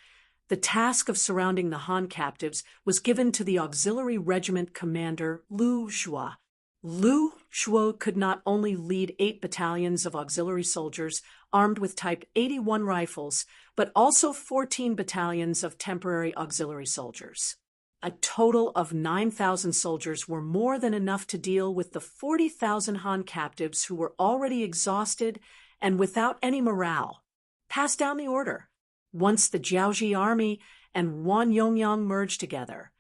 The task of surrounding the Han captives was given to the auxiliary regiment commander Lu Xue. Lu Xue could not only lead 8 battalions of auxiliary soldiers armed with Type 81 rifles, but also 14 battalions of temporary auxiliary soldiers. A total of 9,000 soldiers were more than enough to deal with the 40,000 Han captives who were already exhausted and without any morale. Pass down the order. Once the Jiaoji army and Wan Yongyang merge together,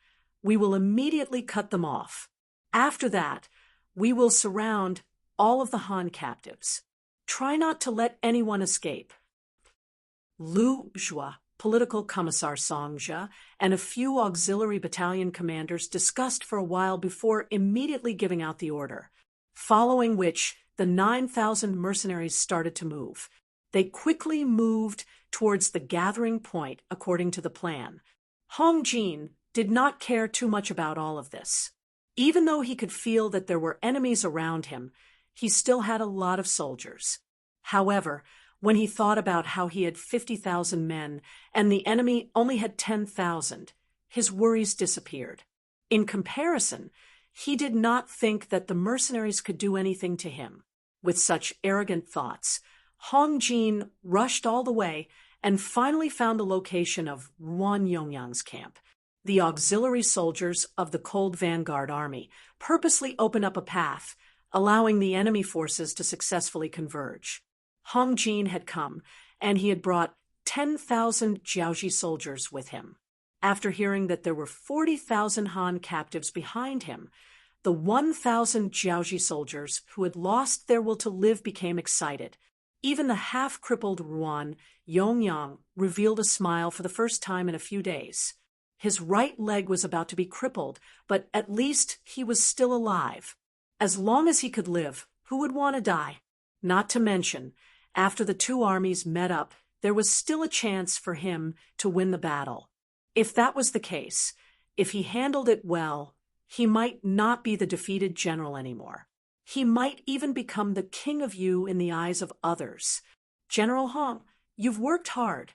we will immediately cut them off. After that, we will surround all of the Han captives. Try not to let anyone escape. Lu Xue, political commissar Song Jia, and a few auxiliary battalion commanders discussed for a while before immediately giving out the order, following which the 9,000 mercenaries started to move. They quickly moved towards the gathering point according to the plan. Hong Jin did not care too much about all of this. Even though he could feel that there were enemies around him, he still had a lot of soldiers. However, when he thought about how he had 50,000 men and the enemy only had 10,000, his worries disappeared. In comparison, he did not think that the mercenaries could do anything to him. With such arrogant thoughts, Hong Jin rushed all the way and finally found the location of Wan Yongyang's camp. The auxiliary soldiers of the Cold Vanguard Army purposely opened up a path, allowing the enemy forces to successfully converge. Hong Jin had come, and he had brought 10,000 Jiaoji soldiers with him. After hearing that there were 40,000 Han captives behind him, the 1,000 Jiaoji soldiers who had lost their will to live became excited. Even the half-crippled Wan Yongyang revealed a smile for the first time in a few days. His right leg was about to be crippled, but at least he was still alive. As long as he could live, who would want to die? Not to mention, after the two armies met up, there was still a chance for him to win the battle. If that was the case, if he handled it well, he might not be the defeated general anymore. He might even become the king of Yu in the eyes of others. General Hong, you've worked hard.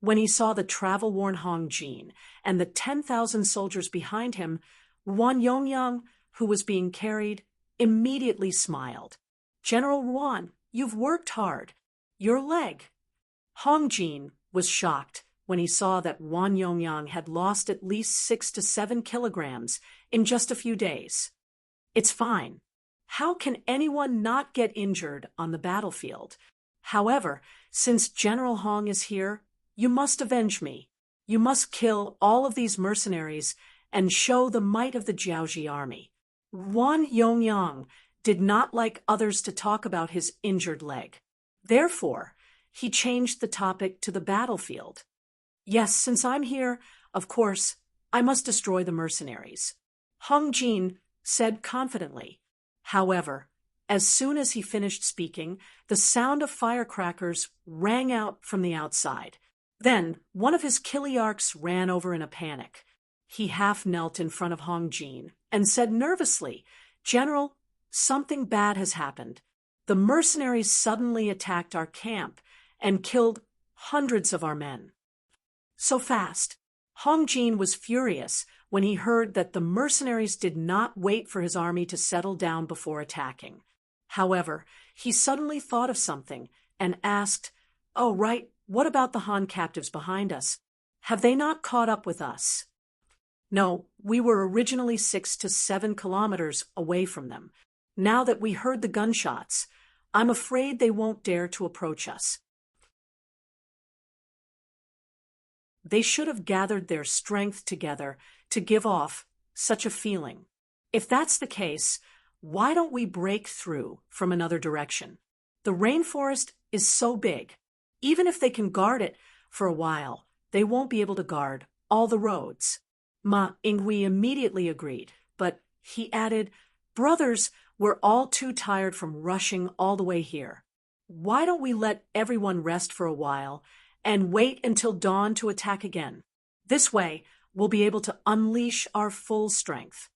When he saw the travel-worn Hong Jin and the 10,000 soldiers behind him, Wan Yongyang, who was being carried, immediately smiled. General Wan, you've worked hard. Your leg. Hong Jin was shocked when he saw that Wan Yongyang had lost at least 6 to 7 kilograms in just a few days. It's fine. How can anyone not get injured on the battlefield? However, since General Hong is here, you must avenge me. You must kill all of these mercenaries and show the might of the Jiaoji army. Wan Yongyang did not like others to talk about his injured leg. Therefore, he changed the topic to the battlefield. Yes, since I'm here, of course, I must destroy the mercenaries, Hong Jin said confidently. However, as soon as he finished speaking, the sound of firecrackers rang out from the outside. Then, one of his Kiliarchs ran over in a panic. He half knelt in front of Hong Jin and said nervously, "General, something bad has happened. The mercenaries suddenly attacked our camp and killed hundreds of our men." So fast. Hong Jin was furious when he heard that the mercenaries did not wait for his army to settle down before attacking. However, he suddenly thought of something and asked, "Oh, right, what about the Han captives behind us? Have they not caught up with us?" "No, we were originally 6 to 7 kilometers away from them. Now that we heard the gunshots, I'm afraid they won't dare to approach us. They should have gathered their strength together to give off such a feeling. If that's the case, why don't we break through from another direction? The rainforest is so big. Even if they can guard it for a while, they won't be able to guard all the roads." Ma Yinghui immediately agreed, but he added, "Brothers, we're all too tired from rushing all the way here. Why don't we let everyone rest for a while and wait until dawn to attack again? This way, we'll be able to unleash our full strength."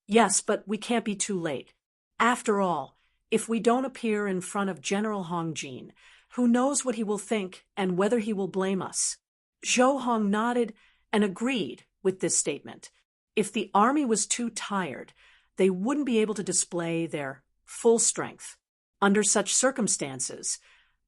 "Yes, but we can't be too late. After all, if we don't appear in front of General Hong Jin, who knows what he will think and whether he will blame us?" Zhou Hong nodded and agreed with this statement. If the army was too tired, they wouldn't be able to display their full strength. Under such circumstances,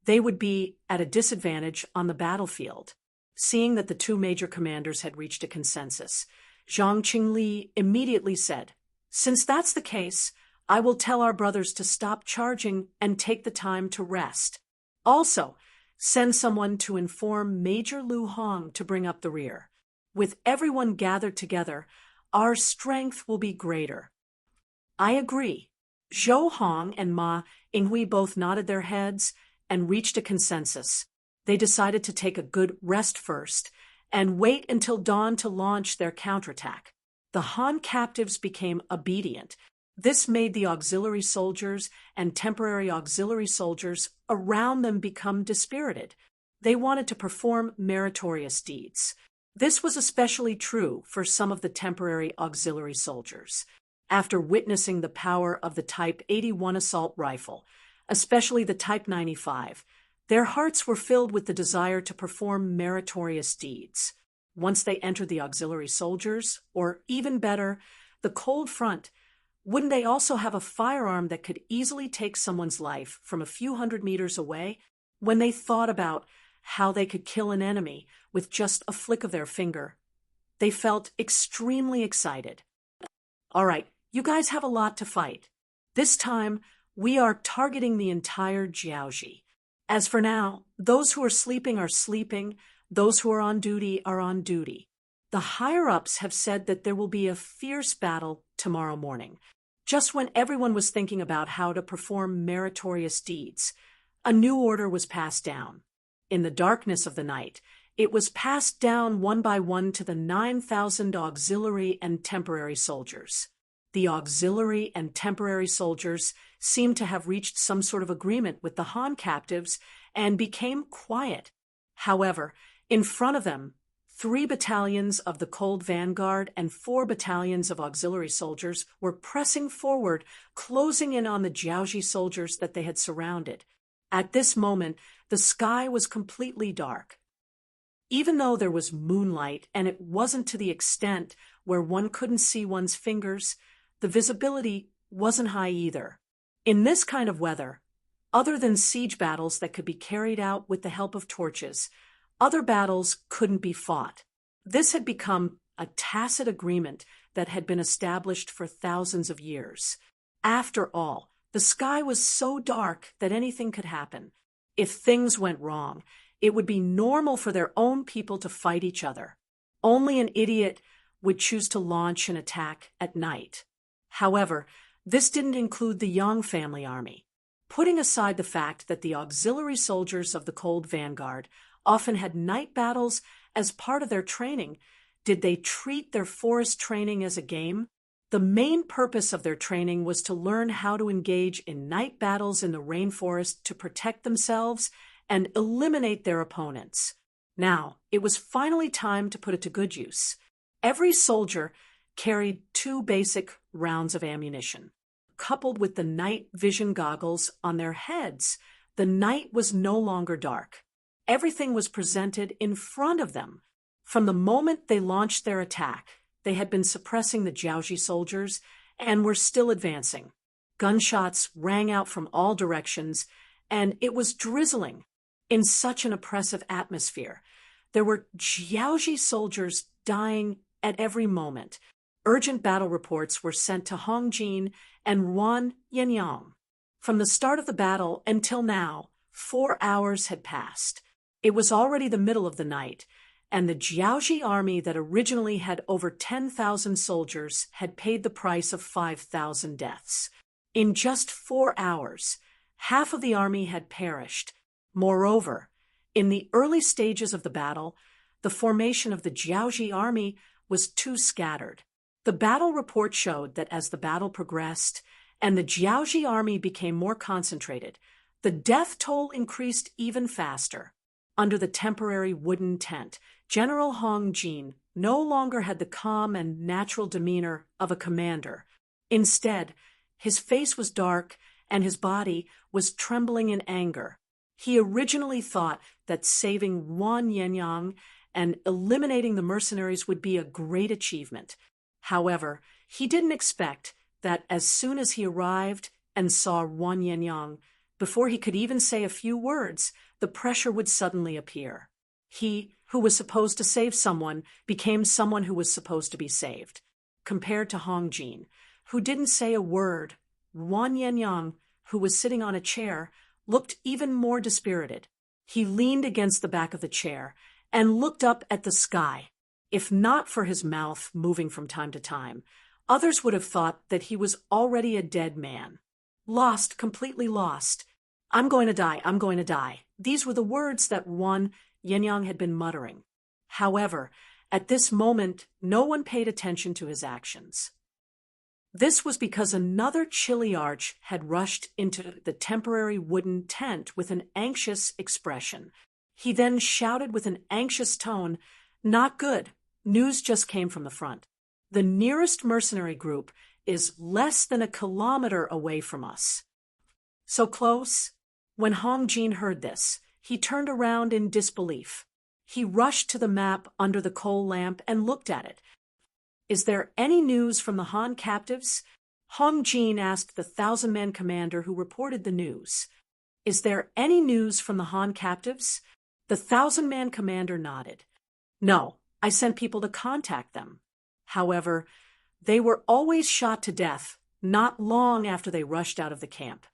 they would be at a disadvantage on the battlefield. Seeing that the two major commanders had reached a consensus, Zhang Qingli immediately said, "Since that's the case, I will tell our brothers to stop charging and take the time to rest. Also, send someone to inform Major Lu Hong to bring up the rear. With everyone gathered together, our strength will be greater." "I agree." Zhou Hong and Ma Yinghui both nodded their heads and reached a consensus. They decided to take a good rest first and wait until dawn to launch their counterattack. The Han captives became obedient. This made the auxiliary soldiers and temporary auxiliary soldiers around them become dispirited. They wanted to perform meritorious deeds. This was especially true for some of the temporary auxiliary soldiers. After witnessing the power of the Type 81 assault rifle, especially the Type 95, their hearts were filled with the desire to perform meritorious deeds. Once they entered the auxiliary soldiers, or even better, the cold front, wouldn't they also have a firearm that could easily take someone's life from a few hundred meters away? When they thought about how they could kill an enemy with just a flick of their finger, they felt extremely excited. "All right, you guys have a lot to fight. This time, we are targeting the entire Jiaoji. As for now, those who are sleeping, those who are on duty are on duty. The higher-ups have said that there will be a fierce battle tomorrow morning." Just when everyone was thinking about how to perform meritorious deeds, a new order was passed down. In the darkness of the night, it was passed down one by one to the 9,000 auxiliary and temporary soldiers. The auxiliary and temporary soldiers seemed to have reached some sort of agreement with the Han captives and became quiet. However, in front of them, 3 battalions of the Cold Vanguard and 4 battalions of auxiliary soldiers were pressing forward, closing in on the Jiaoji soldiers that they had surrounded. At this moment, the sky was completely dark. Even though there was moonlight and it wasn't to the extent where one couldn't see one's fingers, the visibility wasn't high either. In this kind of weather, other than siege battles that could be carried out with the help of torches, other battles couldn't be fought. This had become a tacit agreement that had been established for thousands of years. After all, the sky was so dark that anything could happen. If things went wrong, it would be normal for their own people to fight each other. Only an idiot would choose to launch an attack at night. However, this didn't include the Yang family army. Putting aside the fact that the auxiliary soldiers of the Cold Vanguard often had night battles as part of their training, did they treat their forest training as a game? The main purpose of their training was to learn how to engage in night battles in the rainforest to protect themselves and eliminate their opponents. Now, it was finally time to put it to good use. Every soldier carried 2 basic rounds of ammunition. Coupled with the night vision goggles on their heads, the night was no longer dark. Everything was presented in front of them. From the moment they launched their attack, they had been suppressing the Jiaoji soldiers and were still advancing. Gunshots rang out from all directions, and it was drizzling. In such an oppressive atmosphere, there were Jiaoji soldiers dying at every moment. Urgent battle reports were sent to Hongjin and Wan Yenyang. From the start of the battle until now, 4 hours had passed. It was already the middle of the night, and the Jiaoji army that originally had over 10,000 soldiers had paid the price of 5,000 deaths. In just 4 hours, half of the army had perished. Moreover, in the early stages of the battle, the formation of the Jiaoji army was too scattered. The battle report showed that as the battle progressed and the Jiaoji army became more concentrated, the death toll increased even faster. Under the temporary wooden tent, General Hong Jin no longer had the calm and natural demeanor of a commander. Instead, his face was dark and his body was trembling in anger. He originally thought that saving Wan Yenyang and eliminating the mercenaries would be a great achievement. However, he didn't expect that as soon as he arrived and saw Wang Yangyang, before he could even say a few words, the pressure would suddenly appear. He, who was supposed to save someone, became someone who was supposed to be saved. Compared to Hong Jin, who didn't say a word, Wang Yangyang, who was sitting on a chair, looked even more dispirited. He leaned against the back of the chair and looked up at the sky. If not for his mouth moving from time to time, others would have thought that he was already a dead man. Lost, completely lost. I'm going to die, I'm going to die. These were the words that Wang Yangyang had been muttering. However, at this moment, no one paid attention to his actions. This was because another Chiliarch had rushed into the temporary wooden tent with an anxious expression. He then shouted with an anxious tone, "Not good. News just came from the front. The nearest mercenary group is less than a kilometer away from us." So close? When Hong Jin heard this, he turned around in disbelief. He rushed to the map under the coal lamp and looked at it. "Is there any news from the Han captives?" Hong Jin asked the 1,000-man commander who reported the news. "Is there any news from the Han captives?" The 1,000-man commander nodded. "No, I sent people to contact them. However, they were always shot to death not long after they rushed out of the camp.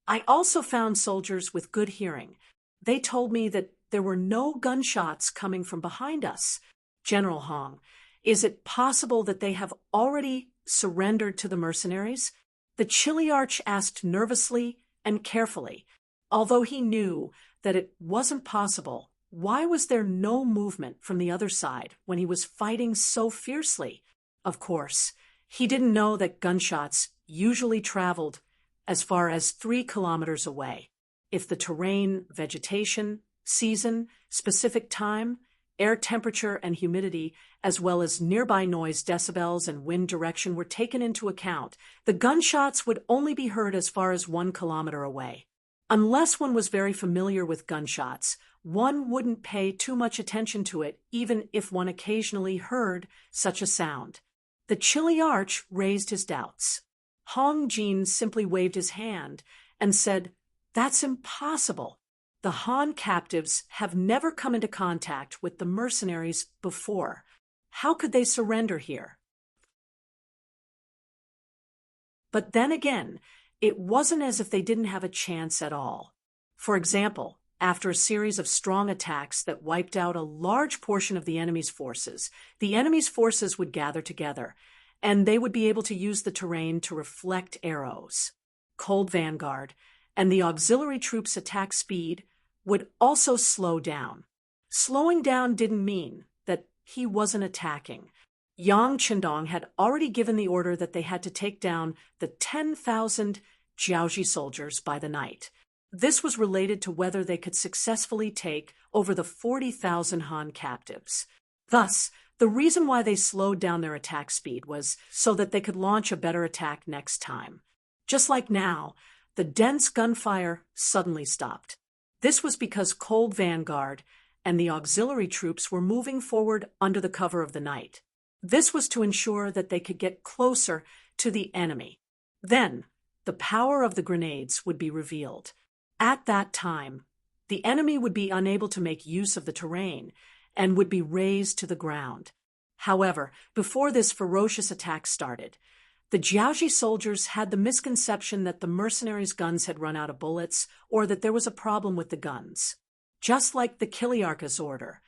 I also found soldiers with good hearing. They told me that there were no gunshots coming from behind us. General Hong, is it possible that they have already surrendered to the mercenaries?" The Chiliarch asked nervously and carefully. Although he knew that it wasn't possible, why was there no movement from the other side when he was fighting so fiercely? Of course, he didn't know that gunshots usually traveled as far as 3 kilometers away. If the terrain, vegetation, season, specific time, air temperature and humidity, as well as nearby noise decibels and wind direction were taken into account, the gunshots would only be heard as far as 1 kilometer away. Unless one was very familiar with gunshots, one wouldn't pay too much attention to it, even if one occasionally heard such a sound. The Chiliarch raised his doubts. Hong Jin simply waved his hand and said, "That's impossible. The Han captives have never come into contact with the mercenaries before. How could they surrender here?" But then again, it wasn't as if they didn't have a chance at all. For example, after a series of strong attacks that wiped out a large portion of the enemy's forces would gather together, and they would be able to use the terrain to reflect arrows. Cold vanguard and the auxiliary troops' attack speed would also slow down. Slowing down didn't mean that he wasn't attacking. Yang Chendong had already given the order that they had to take down the 10,000 Jiaoji soldiers by the night. This was related to whether they could successfully take over the 40,000 Han captives. Thus, the reason why they slowed down their attack speed was so that they could launch a better attack next time. Just like now, the dense gunfire suddenly stopped. This was because Cold Vanguard and the auxiliary troops were moving forward under the cover of the night. This was to ensure that they could get closer to the enemy. Then, the power of the grenades would be revealed. At that time, the enemy would be unable to make use of the terrain and would be razed to the ground. However, before this ferocious attack started, the Jiaoji soldiers had the misconception that the mercenaries' guns had run out of bullets or that there was a problem with the guns. Just like the Chiliarch's order,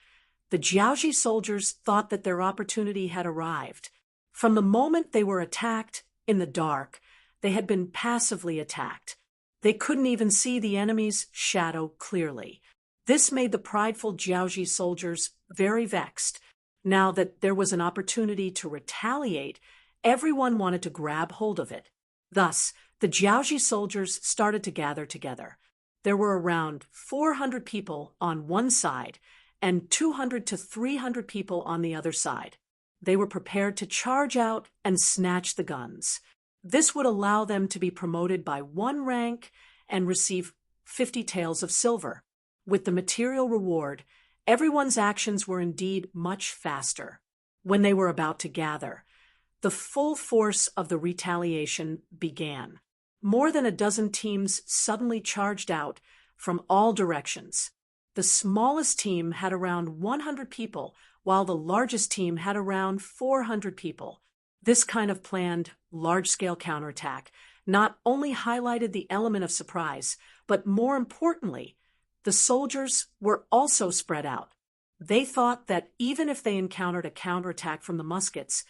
the Jiaoji soldiers thought that their opportunity had arrived. From the moment they were attacked in the dark, they had been passively attacked. They couldn't even see the enemy's shadow clearly. This made the prideful Jiaoji soldiers very vexed. Now that there was an opportunity to retaliate, everyone wanted to grab hold of it. Thus, the Jiaoji soldiers started to gather together. There were around 400 people on one side and 200 to 300 people on the other side. They were prepared to charge out and snatch the guns. This would allow them to be promoted by 1 rank and receive 50 taels of silver. With the material reward, everyone's actions were indeed much faster. When they were about to gather, the full force of the retaliation began. More than a dozen teams suddenly charged out from all directions. The smallest team had around 100 people, while the largest team had around 400 people. This kind of planned, large-scale counterattack not only highlighted the element of surprise, but more importantly, the soldiers were also spread out. They thought that even if they encountered a counterattack from the muskets,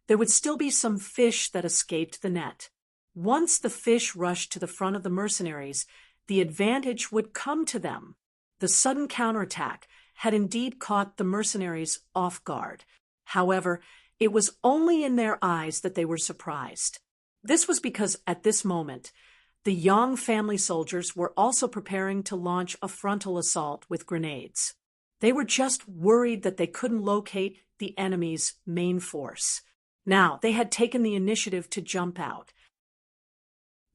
there would still be some fish that escaped the net. Once the fish rushed to the front of the mercenaries, the advantage would come to them. The sudden counterattack had indeed caught the mercenaries off guard. However, it was only in their eyes that they were surprised. This was because at this moment, the Yang family soldiers were also preparing to launch a frontal assault with grenades. They were just worried that they couldn't locate the enemy's main force. Now, they had taken the initiative to jump out.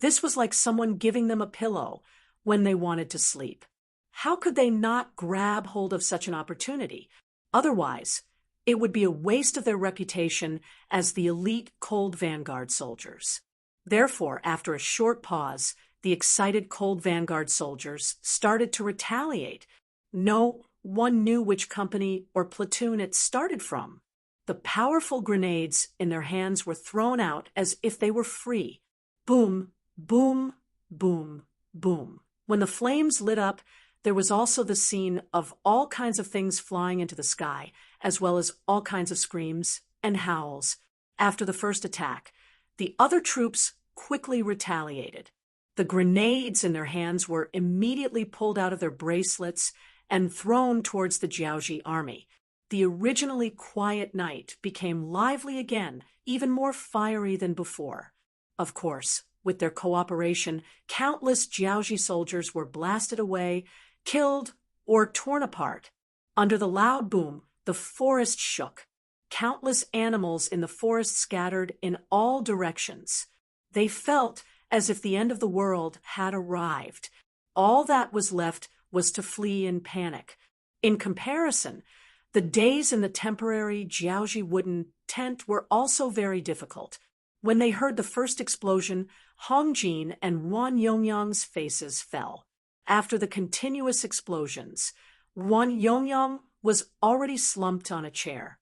This was like someone giving them a pillow when they wanted to sleep. How could they not grab hold of such an opportunity? Otherwise, it would be a waste of their reputation as the elite Cold Vanguard soldiers. Therefore, after a short pause, the excited Cold Vanguard soldiers started to retaliate. No one knew which company or platoon it started from. The powerful grenades in their hands were thrown out as if they were free. Boom, boom, boom, boom. When the flames lit up, there was also the scene of all kinds of things flying into the sky, as well as all kinds of screams and howls. After the first attack, the other troops quickly retaliated. The grenades in their hands were immediately pulled out of their bracelets and thrown towards the Jiaoji army. The originally quiet night became lively again, even more fiery than before. Of course, with their cooperation, countless Jiaoji soldiers were blasted away, killed, or torn apart. Under the loud boom, the forest shook. Countless animals in the forest scattered in all directions. They felt as if the end of the world had arrived. All that was left was to flee in panic. In comparison, the days in the temporary Jiaoji wooden tent were also very difficult. When they heard the first explosion, Hong Jin and Wan Yongyang's faces fell. After the continuous explosions, Wan Yongyang was already slumped on a chair.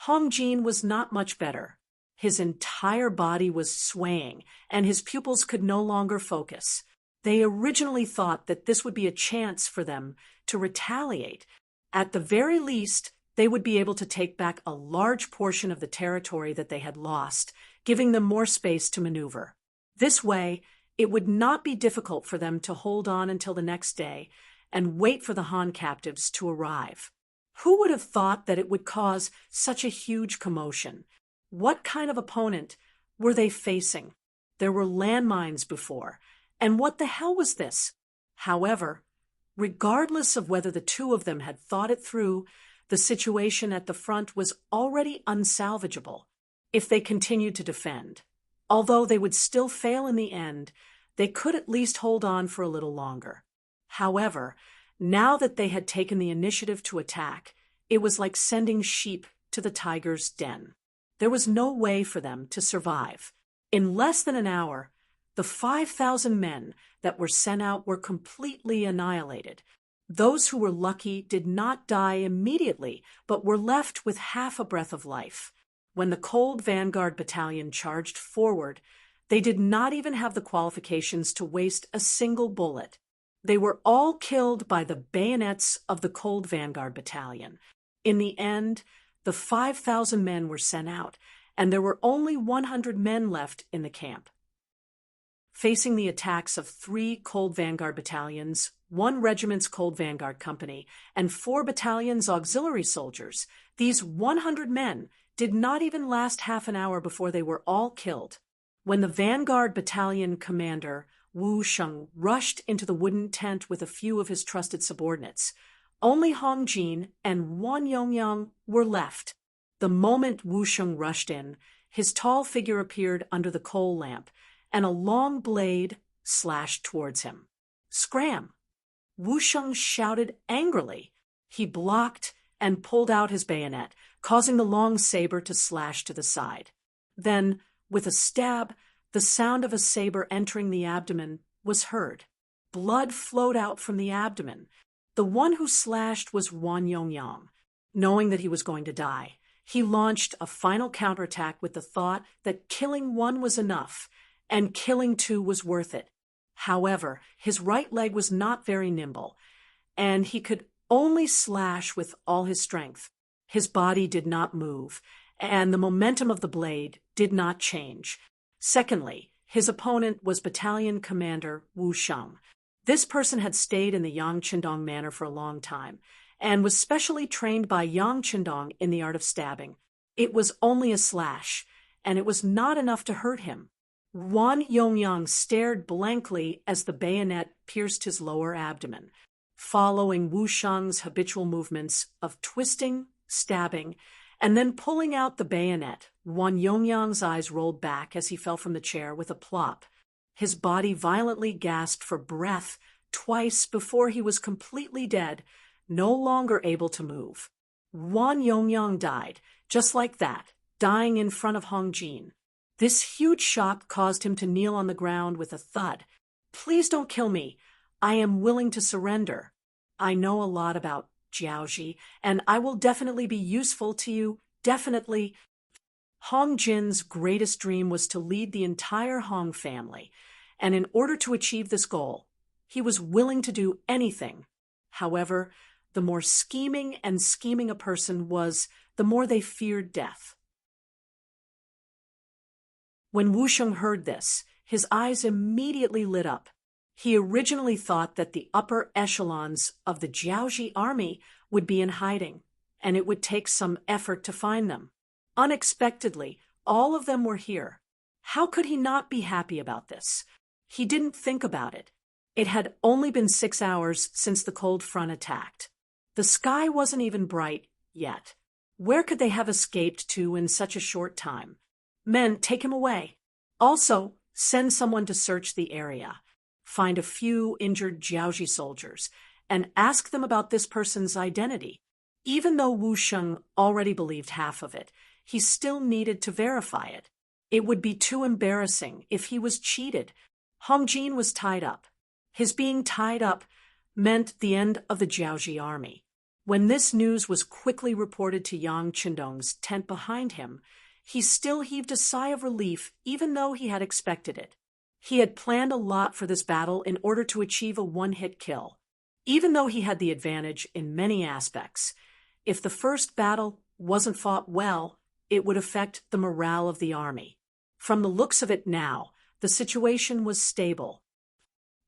Hong Jin was not much better. His entire body was swaying, and his pupils could no longer focus. They originally thought that this would be a chance for them to retaliate. At the very least, they would be able to take back a large portion of the territory that they had lost, giving them more space to maneuver. This way, it would not be difficult for them to hold on until the next day and wait for the Han captives to arrive. Who would have thought that it would cause such a huge commotion? What kind of opponent were they facing? There were landmines before, and what the hell was this? However, regardless of whether the two of them had thought it through, the situation at the front was already unsalvageable if they continued to defend. Although they would still fail in the end, they could at least hold on for a little longer. However, now that they had taken the initiative to attack, it was like sending sheep to the tiger's den. There was no way for them to survive. In less than an hour, the 5,000 men that were sent out were completely annihilated. Those who were lucky did not die immediately, but were left with half a breath of life. When the Cold Vanguard Battalion charged forward, they did not even have the qualifications to waste a single bullet. They were all killed by the bayonets of the Cold Vanguard Battalion. In the end, the 5,000 men were sent out, and there were only 100 men left in the camp. Facing the attacks of 3 Cold Vanguard battalions, 1 regiment's Cold Vanguard company, and 4 battalions auxiliary soldiers, these 100 men did not even last half an hour before they were all killed. When the Vanguard Battalion commander, Wu Sheng, rushed into the wooden tent with a few of his trusted subordinates, only Hong Jin and Wan Yongyang were left. The moment Wu Sheng rushed in, his tall figure appeared under the coal lamp, and a long blade slashed towards him. Scram! Wu Sheng shouted angrily. He blocked and pulled out his bayonet, causing the long saber to slash to the side. Then, with a stab, the sound of a saber entering the abdomen was heard. Blood flowed out from the abdomen. The one who slashed was Wan Yongyang. Knowing that he was going to die, he launched a final counterattack with the thought that killing one was enough, and killing two was worth it. However, his right leg was not very nimble, and he could only slash with all his strength. His body did not move, and the momentum of the blade did not change. Secondly, his opponent was Battalion Commander Wu Sheng. This person had stayed in the Yang Qindong manor for a long time, and was specially trained by Yang Qindong in the art of stabbing. It was only a slash, and it was not enough to hurt him. Wan Yongyang stared blankly as the bayonet pierced his lower abdomen, following Wu Sheng's habitual movements of twisting, stabbing, and then pulling out the bayonet. Wan Yongyang's eyes rolled back as he fell from the chair with a plop. His body violently gasped for breath twice before he was completely dead, no longer able to move. Wan Yongyang died, just like that, dying in front of Hong Jin. This huge shock caused him to kneel on the ground with a thud. "Please don't kill me. I am willing to surrender. I know a lot about Jiaoji, and I will definitely be useful to you, definitely." Hong Jin's greatest dream was to lead the entire Hong family, and in order to achieve this goal, he was willing to do anything. However, the more scheming a person was, the more they feared death. When Wu Sheng heard this, his eyes immediately lit up. He originally thought that the upper echelons of the Jiaoji army would be in hiding, and it would take some effort to find them. Unexpectedly, all of them were here. How could he not be happy about this? He didn't think about it. It had only been 6 hours since the cold front attacked. The sky wasn't even bright yet. Where could they have escaped to in such a short time? Men, take him away. Also, send someone to search the area. Find a few injured Jiaoji soldiers, and ask them about this person's identity. Even though Wu Sheng already believed half of it, he still needed to verify it. It would be too embarrassing if he was cheated. Hong Jin was tied up. His being tied up meant the end of the Jiaoji army. When this news was quickly reported to Yang Qindong's tent behind him, he still heaved a sigh of relief even though he had expected it. He had planned a lot for this battle in order to achieve a one-hit kill. Even though he had the advantage in many aspects, if the first battle wasn't fought well, it would affect the morale of the army. From the looks of it now, the situation was stable.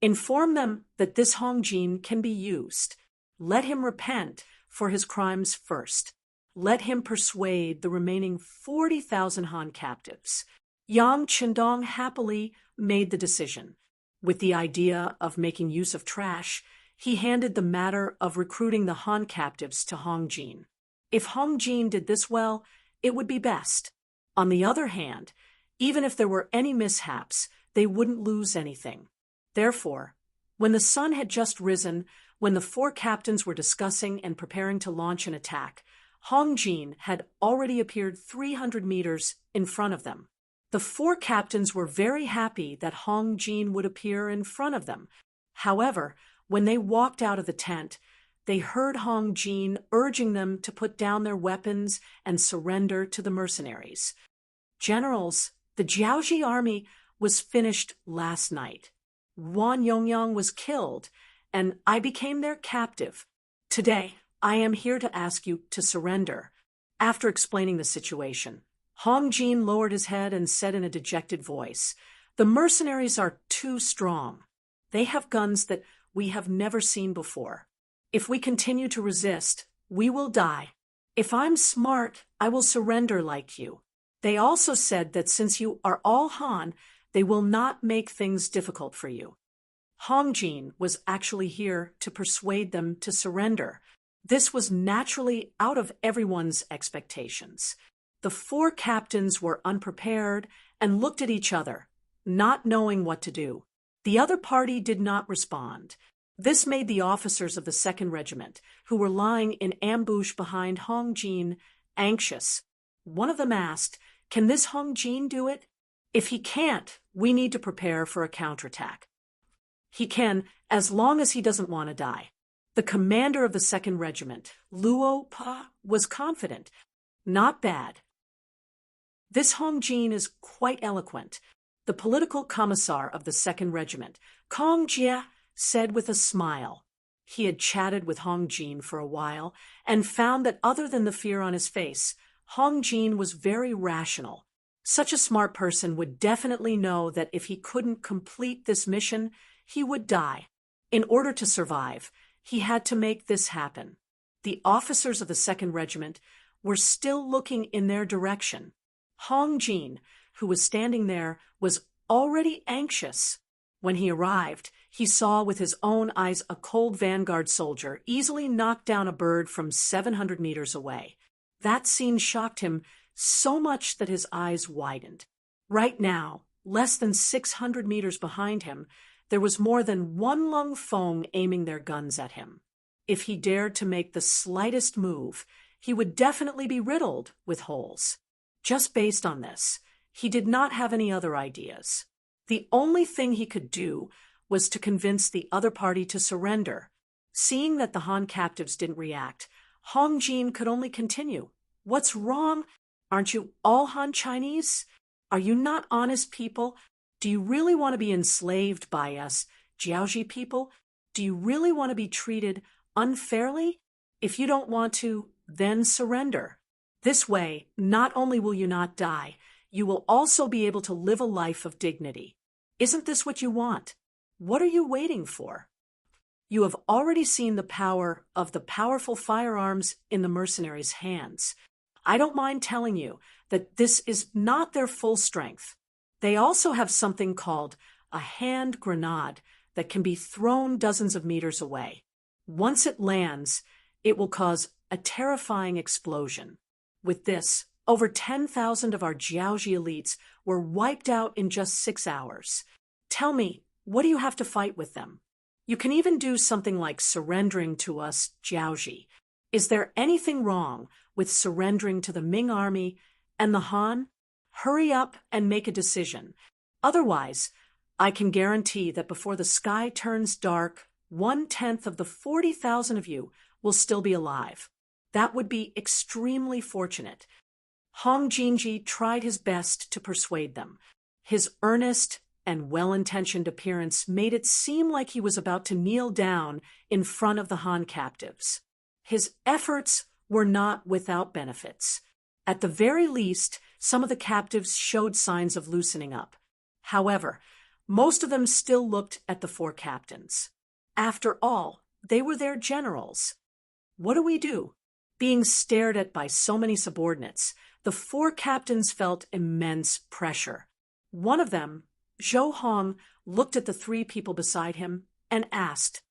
Inform them that this Hong Jin can be used. Let him repent for his crimes first. Let him persuade the remaining 40,000 Han captives. Yang Qindong happily made the decision. With the idea of making use of trash, he handed the matter of recruiting the Han captives to Hong Jin. If Hong Jin did this well, it would be best. On the other hand, even if there were any mishaps, they wouldn't lose anything. Therefore, when the sun had just risen, when the 4 captains were discussing and preparing to launch an attack, Hong Jin had already appeared 300 meters in front of them. The 4 captains were very happy that Hong Jin would appear in front of them. However, when they walked out of the tent, they heard Hong Jin urging them to put down their weapons and surrender to the mercenaries. "Generals, the Jiaoji army was finished last night. Wan Yongyang was killed, and I became their captive. Today, I am here to ask you to surrender." After explaining the situation, Hong Jin lowered his head and said in a dejected voice, "The mercenaries are too strong. They have guns that we have never seen before. If we continue to resist, we will die. If I'm smart, I will surrender like you. They also said that since you are all Han, they will not make things difficult for you." Hong Jin was actually here to persuade them to surrender. This was naturally out of everyone's expectations. The 4 captains were unprepared and looked at each other, not knowing what to do. The other party did not respond. This made the officers of the 2nd Regiment, who were lying in ambush behind Hong Jin, anxious. One of them asked, "Can this Hong Jin do it? If he can't, we need to prepare for a counterattack." "He can, as long as he doesn't want to die." The commander of the 2nd Regiment, Luo Pa, was confident. "Not bad. This Hong Jin is quite eloquent." The political commissar of the 2nd Regiment, Kong Jia, said with a smile. He had chatted with Hong Jin for a while and found that other than the fear on his face, Hong Jin was very rational. Such a smart person would definitely know that if he couldn't complete this mission, he would die. In order to survive, he had to make this happen. The officers of the 2nd Regiment were still looking in their direction. Hong Jin, who was standing there, was already anxious. When he arrived, he saw with his own eyes a cold vanguard soldier easily knock down a bird from 700 meters away. That scene shocked him so much that his eyes widened. Right now, less than 600 meters behind him, there was more than one Lung Fong aiming their guns at him. If he dared to make the slightest move, he would definitely be riddled with holes. Just based on this, he did not have any other ideas. The only thing he could do was to convince the other party to surrender. Seeing that the Han captives didn't react, Hong Jin could only continue. "What's wrong? Aren't you all Han Chinese? Are you not honest people? Do you really want to be enslaved by us, Jiaoji people? Do you really want to be treated unfairly? If you don't want to, then surrender. This way, not only will you not die, you will also be able to live a life of dignity. Isn't this what you want? What are you waiting for?" You have already seen the power of the powerful firearms in the mercenaries' hands. I don't mind telling you that this is not their full strength. They also have something called a hand grenade that can be thrown dozens of meters away. Once it lands, it will cause a terrifying explosion. With this, over 10,000 of our Jiaoji elites were wiped out in just 6 hours. Tell me, what do you have to fight with them? You can even do something like surrendering to us, Jiaoji. Is there anything wrong with surrendering to the Ming army and the Han? Hurry up and make a decision. Otherwise, I can guarantee that before the sky turns dark, 1/10 of the 40,000 of you will still be alive. That would be extremely fortunate. Hong Jinji tried his best to persuade them. His earnest and well-intentioned appearance made it seem like he was about to kneel down in front of the Han captives. His efforts were not without benefits. At the very least, some of the captives showed signs of loosening up. However, most of them still looked at the 4 captains. After all, they were their generals. What do we do? Being stared at by so many subordinates, the 4 captains felt immense pressure. One of them, Zhou Hong, looked at the 3 people beside him and asked,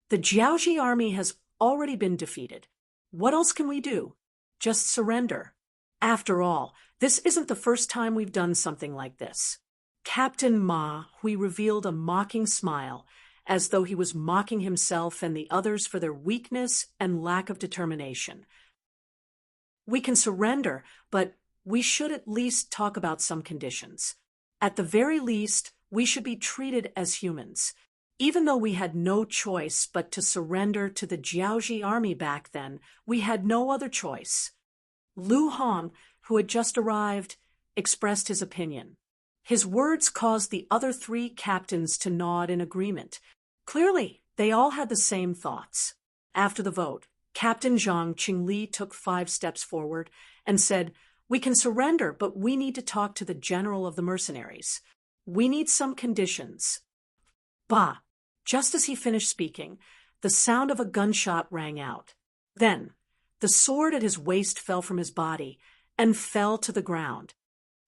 "The Jiaoji army has already been defeated. What else can we do? Just surrender. After all, this isn't the first time we've done something like this." Captain Ma Hui revealed a mocking smile, as though he was mocking himself and the others for their weakness and lack of determination. "We can surrender, but we should at least talk about some conditions. At the very least, we should be treated as humans. Even though we had no choice but to surrender to the Jiaoji army back then, we had no other choice." Lu Hong, who had just arrived, expressed his opinion. His words caused the other 3 captains to nod in agreement. Clearly, they all had the same thoughts. After the vote, Captain Zhang Qingli took 5 steps forward and said, "We can surrender, but we need to talk to the general of the mercenaries. We need some conditions." Bah! Just as he finished speaking, the sound of a gunshot rang out. Then, the sword at his waist fell from his body and fell to the ground.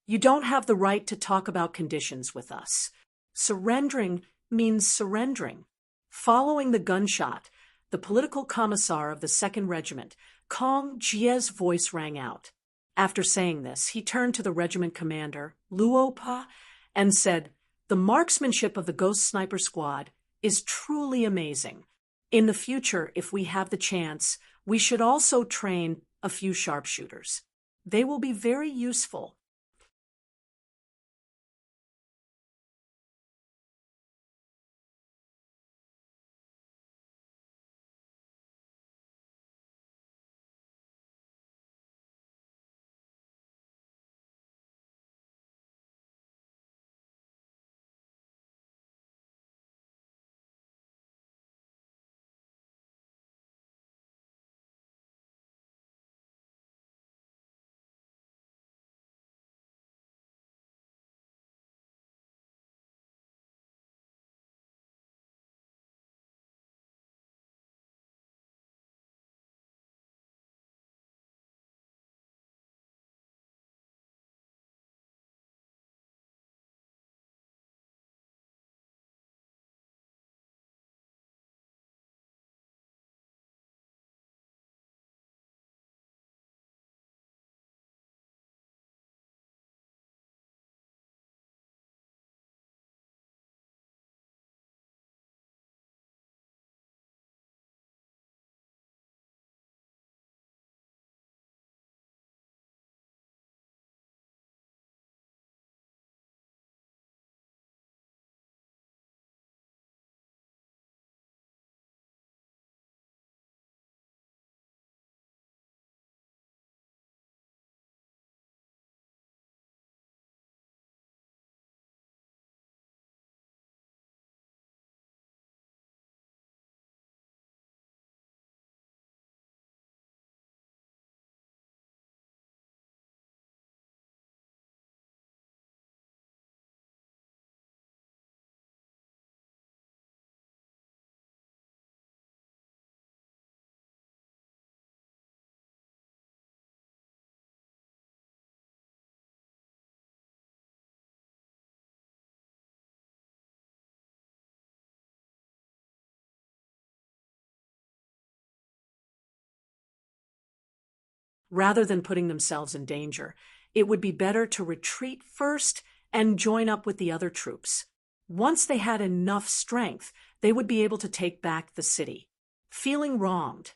"You don't have the right to talk about conditions with us. Surrendering means surrendering." Following the gunshot, the political commissar of the 2nd Regiment, Kong Jie's voice rang out. After saying this, he turned to the regiment commander, Luo Pa, and said, "The marksmanship of the Ghost Sniper Squad is truly amazing. In the future, if we have the chance, we should also train a few sharpshooters. They will be very useful. Rather than putting themselves in danger, it would be better to retreat first and join up with the other troops. Once they had enough strength, they would be able to take back the city. Feeling wronged,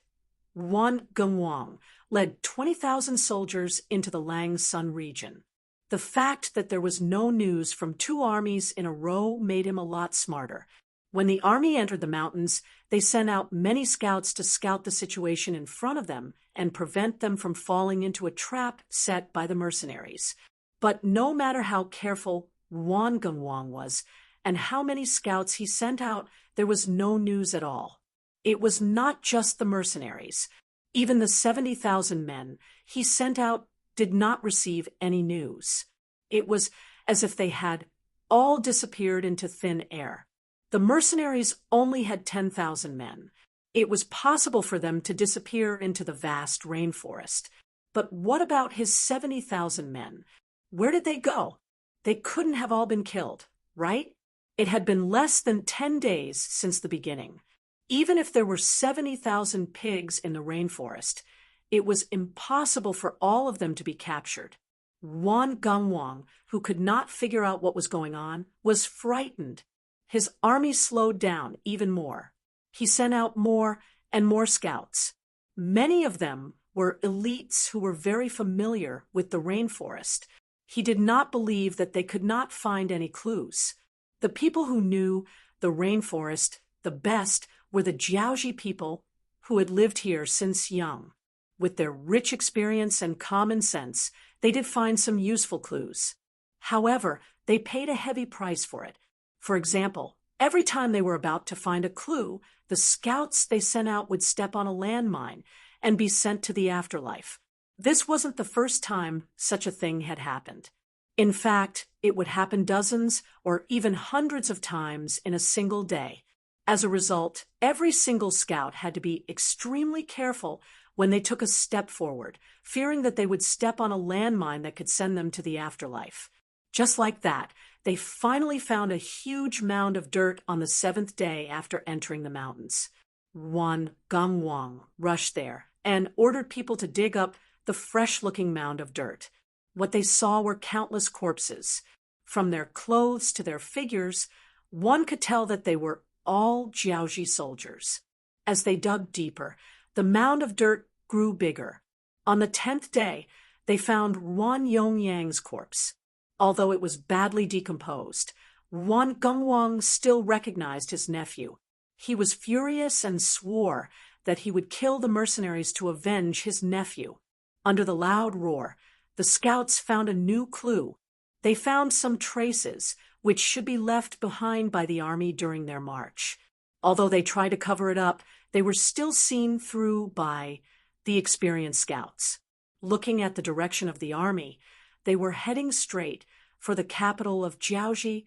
Wan Gengwang led 20,000 soldiers into the Lang Sun region. The fact that there was no news from two armies in a row made him a lot smarter. When the army entered the mountains, they sent out many scouts to scout the situation in front of them and prevent them from falling into a trap set by the mercenaries. But no matter how careful Wan Gengwang was and how many scouts he sent out, there was no news at all. It was not just the mercenaries. Even the 70,000 men he sent out did not receive any news. It was as if they had all disappeared into thin air. The mercenaries only had 10,000 men. It was possible for them to disappear into the vast rainforest. But what about his 70,000 men? Where did they go? They couldn't have all been killed, right? It had been less than 10 days since the beginning. Even if there were 70,000 pigs in the rainforest, it was impossible for all of them to be captured. Wan Gengwang, who could not figure out what was going on, was frightened. His army slowed down even more. He sent out more and more scouts. Many of them were elites who were very familiar with the rainforest. He did not believe that they could not find any clues. The people who knew the rainforest the best were the Jiaoji people who had lived here since young. With their rich experience and common sense, they did find some useful clues. However, they paid a heavy price for it. For example, every time they were about to find a clue, the scouts they sent out would step on a landmine and be sent to the afterlife. This wasn't the first time such a thing had happened. In fact, it would happen dozens or even hundreds of times in a single day. As a result, every single scout had to be extremely careful when they took a step forward, fearing that they would step on a landmine that could send them to the afterlife. Just like that, they finally found a huge mound of dirt on the 7th day after entering the mountains. Wan Gengwang rushed there and ordered people to dig up the fresh-looking mound of dirt. What they saw were countless corpses. From their clothes to their figures, one could tell that they were all Jiaoji soldiers. As they dug deeper, the mound of dirt grew bigger. On the 10th day, they found Wan Yongyang's corpse. Although it was badly decomposed, Wan Gengwang still recognized his nephew. He was furious and swore that he would kill the mercenaries to avenge his nephew. Under the loud roar, the scouts found a new clue. They found some traces which should be left behind by the army during their march. Although they tried to cover it up, they were still seen through by the experienced scouts. Looking at the direction of the army, they were heading straight for the capital of Jiaoji,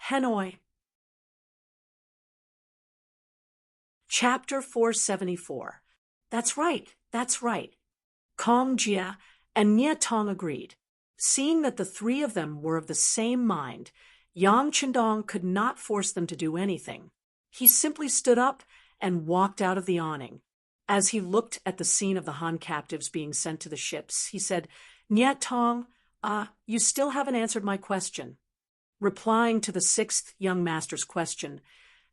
Hanoi. Chapter 474. That's right. Kong Jia and Nie Tong agreed. Seeing that the three of them were of the same mind, Yang Chendong could not force them to do anything. He simply stood up and walked out of the awning. As he looked at the scene of the Han captives being sent to the ships, he said, Nie Tong, you still haven't answered my question. Replying to the sixth young master's question,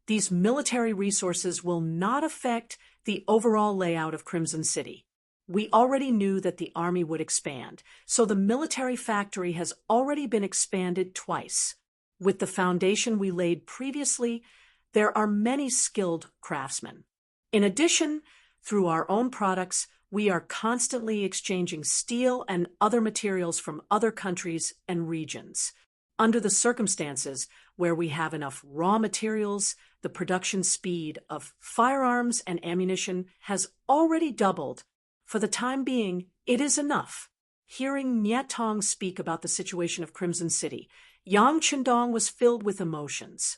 these military resources will not affect the overall layout of Crimson City. We already knew that the army would expand, so the military factory has already been expanded twice. With the foundation we laid previously, there are many skilled craftsmen. In addition, through our own products, we are constantly exchanging steel and other materials from other countries and regions. Under the circumstances where we have enough raw materials, the production speed of firearms and ammunition has already doubled. For the time being, it is enough. Hearing Nie Tong speak about the situation of Crimson City, Yang Chendong was filled with emotions.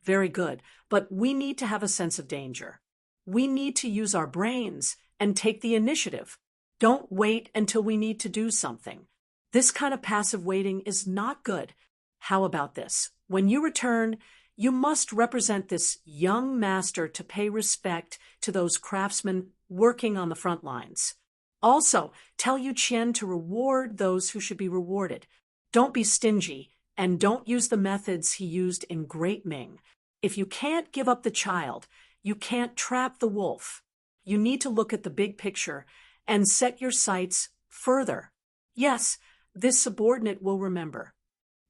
Very good, but we need to have a sense of danger. We need to use our brains and take the initiative. Don't wait until we need to do something. This kind of passive waiting is not good. How about this? When you return, you must represent this young master to pay respect to those craftsmen working on the front lines. Also, tell Yu Qian to reward those who should be rewarded. Don't be stingy, and don't use the methods he used in Great Ming. If you can't give up the child, you can't trap the wolf. You need to look at the big picture and set your sights further. Yes, this subordinate will remember.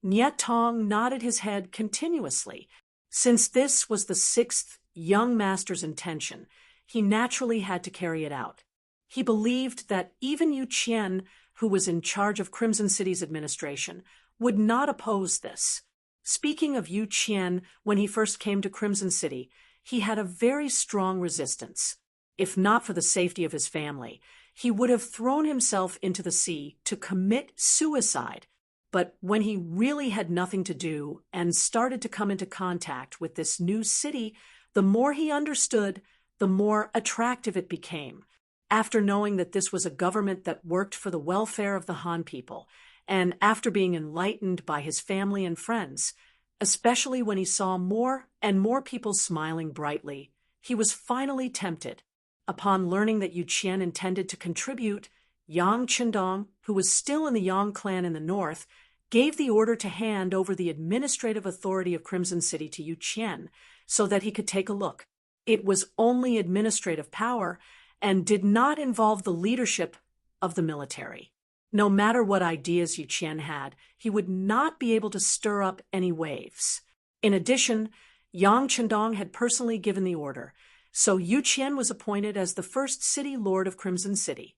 Nie Tong nodded his head continuously. Since this was the sixth young master's intention, he naturally had to carry it out. He believed that even Yu Qian, who was in charge of Crimson City's administration, would not oppose this. Speaking of Yu Qian, when he first came to Crimson City, he had a very strong resistance. If not for the safety of his family, he would have thrown himself into the sea to commit suicide. But when he really had nothing to do and started to come into contact with this new city, the more he understood, the more attractive it became. After knowing that this was a government that worked for the welfare of the Han people, and after being enlightened by his family and friends, especially when he saw more and more people smiling brightly, he was finally tempted. Upon learning that Yu Qian intended to contribute, Yang Chendong, who was still in the Yang clan in the north, gave the order to hand over the administrative authority of Crimson City to Yu Qian so that he could take a look. It was only administrative power and did not involve the leadership of the military. No matter what ideas Yu Qian had, he would not be able to stir up any waves. In addition, Yang Chendong had personally given the order, so Yu Qian was appointed as the first city lord of Crimson City.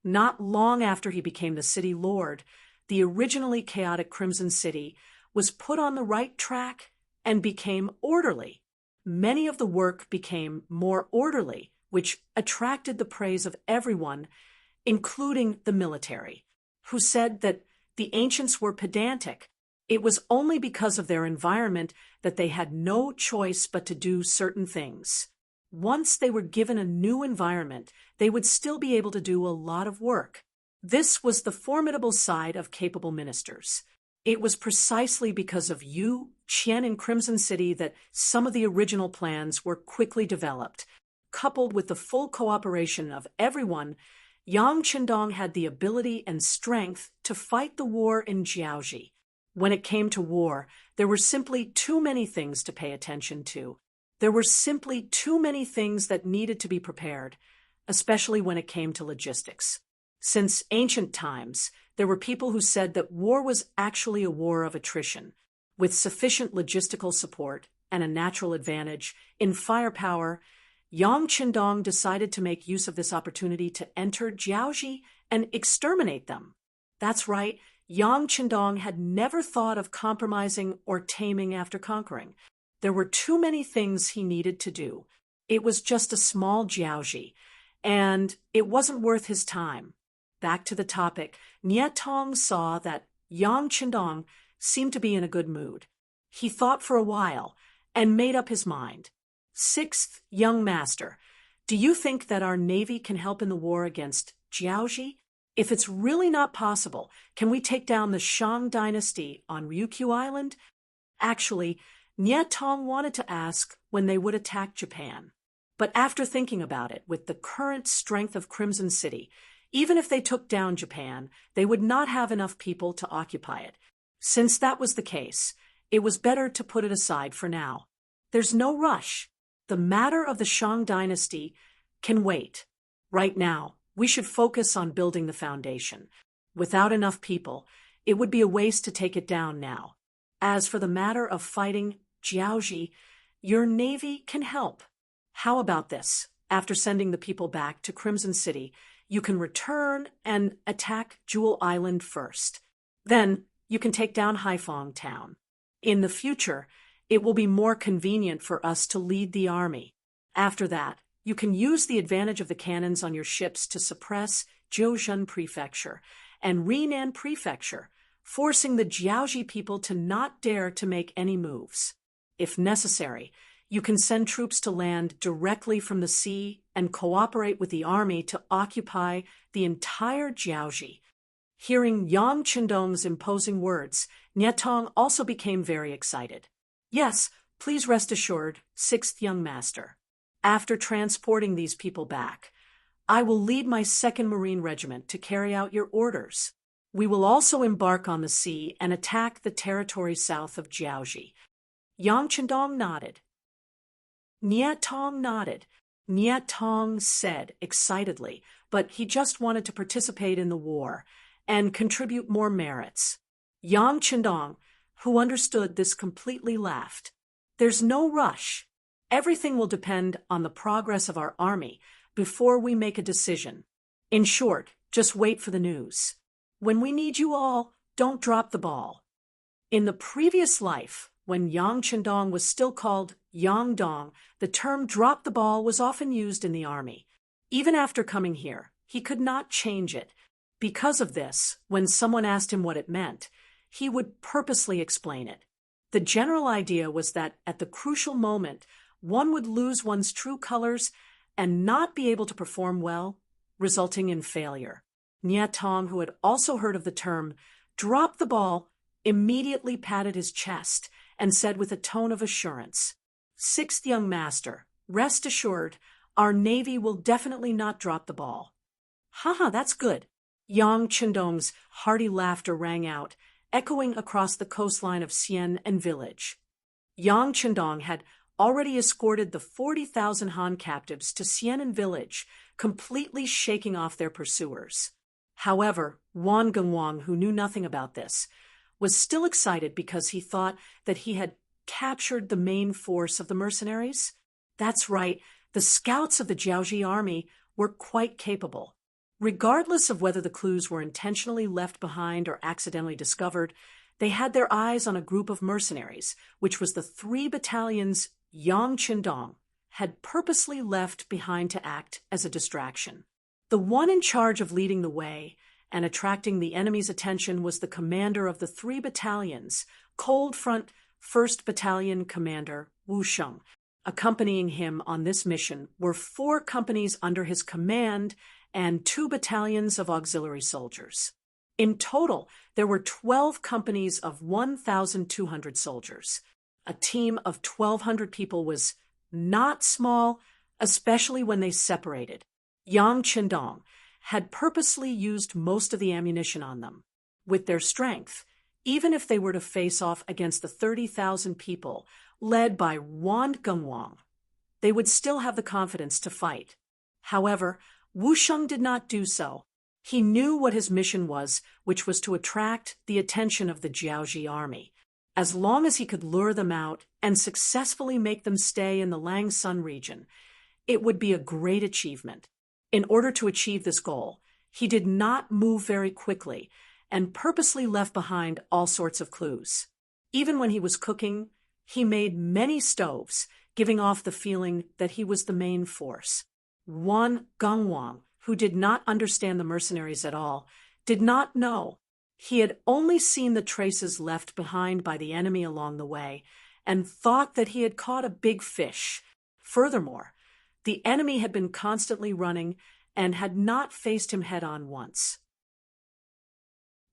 Not long after he became the city lord, the originally chaotic Crimson City was put on the right track and became orderly. Many of the work became more orderly, which attracted the praise of everyone, including the military, who said that the ancients were pedantic. It was only because of their environment that they had no choice but to do certain things. Once they were given a new environment, they would still be able to do a lot of work. This was the formidable side of capable ministers. It was precisely because of Yu Qian in Crimson City that some of the original plans were quickly developed. Coupled with the full cooperation of everyone, Yang Chendong had the ability and strength to fight the war in Jiaoji. When it came to war, there were simply too many things to pay attention to. There were simply too many things that needed to be prepared, especially when it came to logistics. Since ancient times, there were people who said that war was actually a war of attrition, with sufficient logistical support and a natural advantage in firepower. Yang Qindong decided to make use of this opportunity to enter Jiaoji and exterminate them. That's right, Yang Qindong had never thought of compromising or taming after conquering. There were too many things he needed to do. It was just a small Jiaoji, and it wasn't worth his time. Back to the topic, Nie Tong saw that Yang Qindong seemed to be in a good mood. He thought for a while and made up his mind. Sixth young master, do you think that our navy can help in the war against Jiaoji? If it's really not possible, can we take down the Shang dynasty on Ryukyu Island? Actually, Nie Tong wanted to ask when they would attack Japan. But after thinking about it, with the current strength of Crimson City, even if they took down Japan, they would not have enough people to occupy it. Since that was the case, it was better to put it aside for now. There's no rush. The matter of the Shang dynasty can wait. Right now, we should focus on building the foundation. Without enough people, it would be a waste to take it down now. As for the matter of fighting Jiaoji, your navy can help. How about this? After sending the people back to Crimson City, you can return and attack Jewel Island first. Then you can take down Haiphong Town. In the future, it will be more convenient for us to lead the army. After that, you can use the advantage of the cannons on your ships to suppress Jiuzhen Prefecture and Renan Prefecture, forcing the Jiaoji people to not dare to make any moves. If necessary, you can send troops to land directly from the sea and cooperate with the army to occupy the entire Jiaoji. Hearing Yang Qindong's imposing words, Nie Tong also became very excited. Yes, please rest assured, sixth young master. After transporting these people back, I will lead my 2nd Marine Regiment to carry out your orders. We will also embark on the sea and attack the territory south of Jiaoji. Yang Qindong nodded. Nie Tong nodded. Nie Tong said excitedly, but he just wanted to participate in the war and contribute more merits. Yang Qindong, who understood this, completely laughed. There's no rush. Everything will depend on the progress of our army before we make a decision. In short, just wait for the news. When we need you all, don't drop the ball. In the previous life, when Yang Qindong was still called Yang Dong, the term drop the ball was often used in the army. Even after coming here, he could not change it. Because of this, when someone asked him what it meant, he would purposely explain it. The general idea was that at the crucial moment, one would lose one's true colors and not be able to perform well, resulting in failure. Nie Tong, who had also heard of the term drop the ball, immediately patted his chest and said with a tone of assurance, "Sixth young master, rest assured, our navy will definitely not drop the ball." Haha, that's good. Yang Qindong's hearty laughter rang out, echoing across the coastline of Xian and village. Yang Qindong had already escorted the 40,000 Han captives to Xian and village, completely shaking off their pursuers. However, Wan Gengwang, who knew nothing about this, was still excited because he thought that he had captured the main force of the mercenaries. That's right, the scouts of the Jiaoji army were quite capable. Regardless of whether the clues were intentionally left behind or accidentally discovered, they had their eyes on a group of mercenaries, which was the 3 battalions Yang Qindong had purposely left behind to act as a distraction. The one in charge of leading the way and attracting the enemy's attention was the commander of the 3 battalions, Cold Front 1st Battalion Commander Wu Sheng. Accompanying him on this mission were 4 companies under his command and 2 battalions of auxiliary soldiers. In total, there were 12 companies of 1,200 soldiers. A team of 1,200 people was not small, especially when they separated. Yang Qindong had purposely used most of the ammunition on them. With their strength, even if they were to face off against the 30,000 people led by Wang Gengwang. They would still have the confidence to fight. However, Wu Sheng did not do so. He knew what his mission was, which was to attract the attention of the Jiaoji army. As long as he could lure them out and successfully make them stay in the Langsun region, it would be a great achievement. In order to achieve this goal, he did not move very quickly and purposely left behind all sorts of clues. Even when he was cooking, he made many stoves, giving off the feeling that he was the main force. Wang Gengwang, who did not understand the mercenaries at all, did not know. He had only seen the traces left behind by the enemy along the way and thought that he had caught a big fish. Furthermore, the enemy had been constantly running and had not faced him head-on once.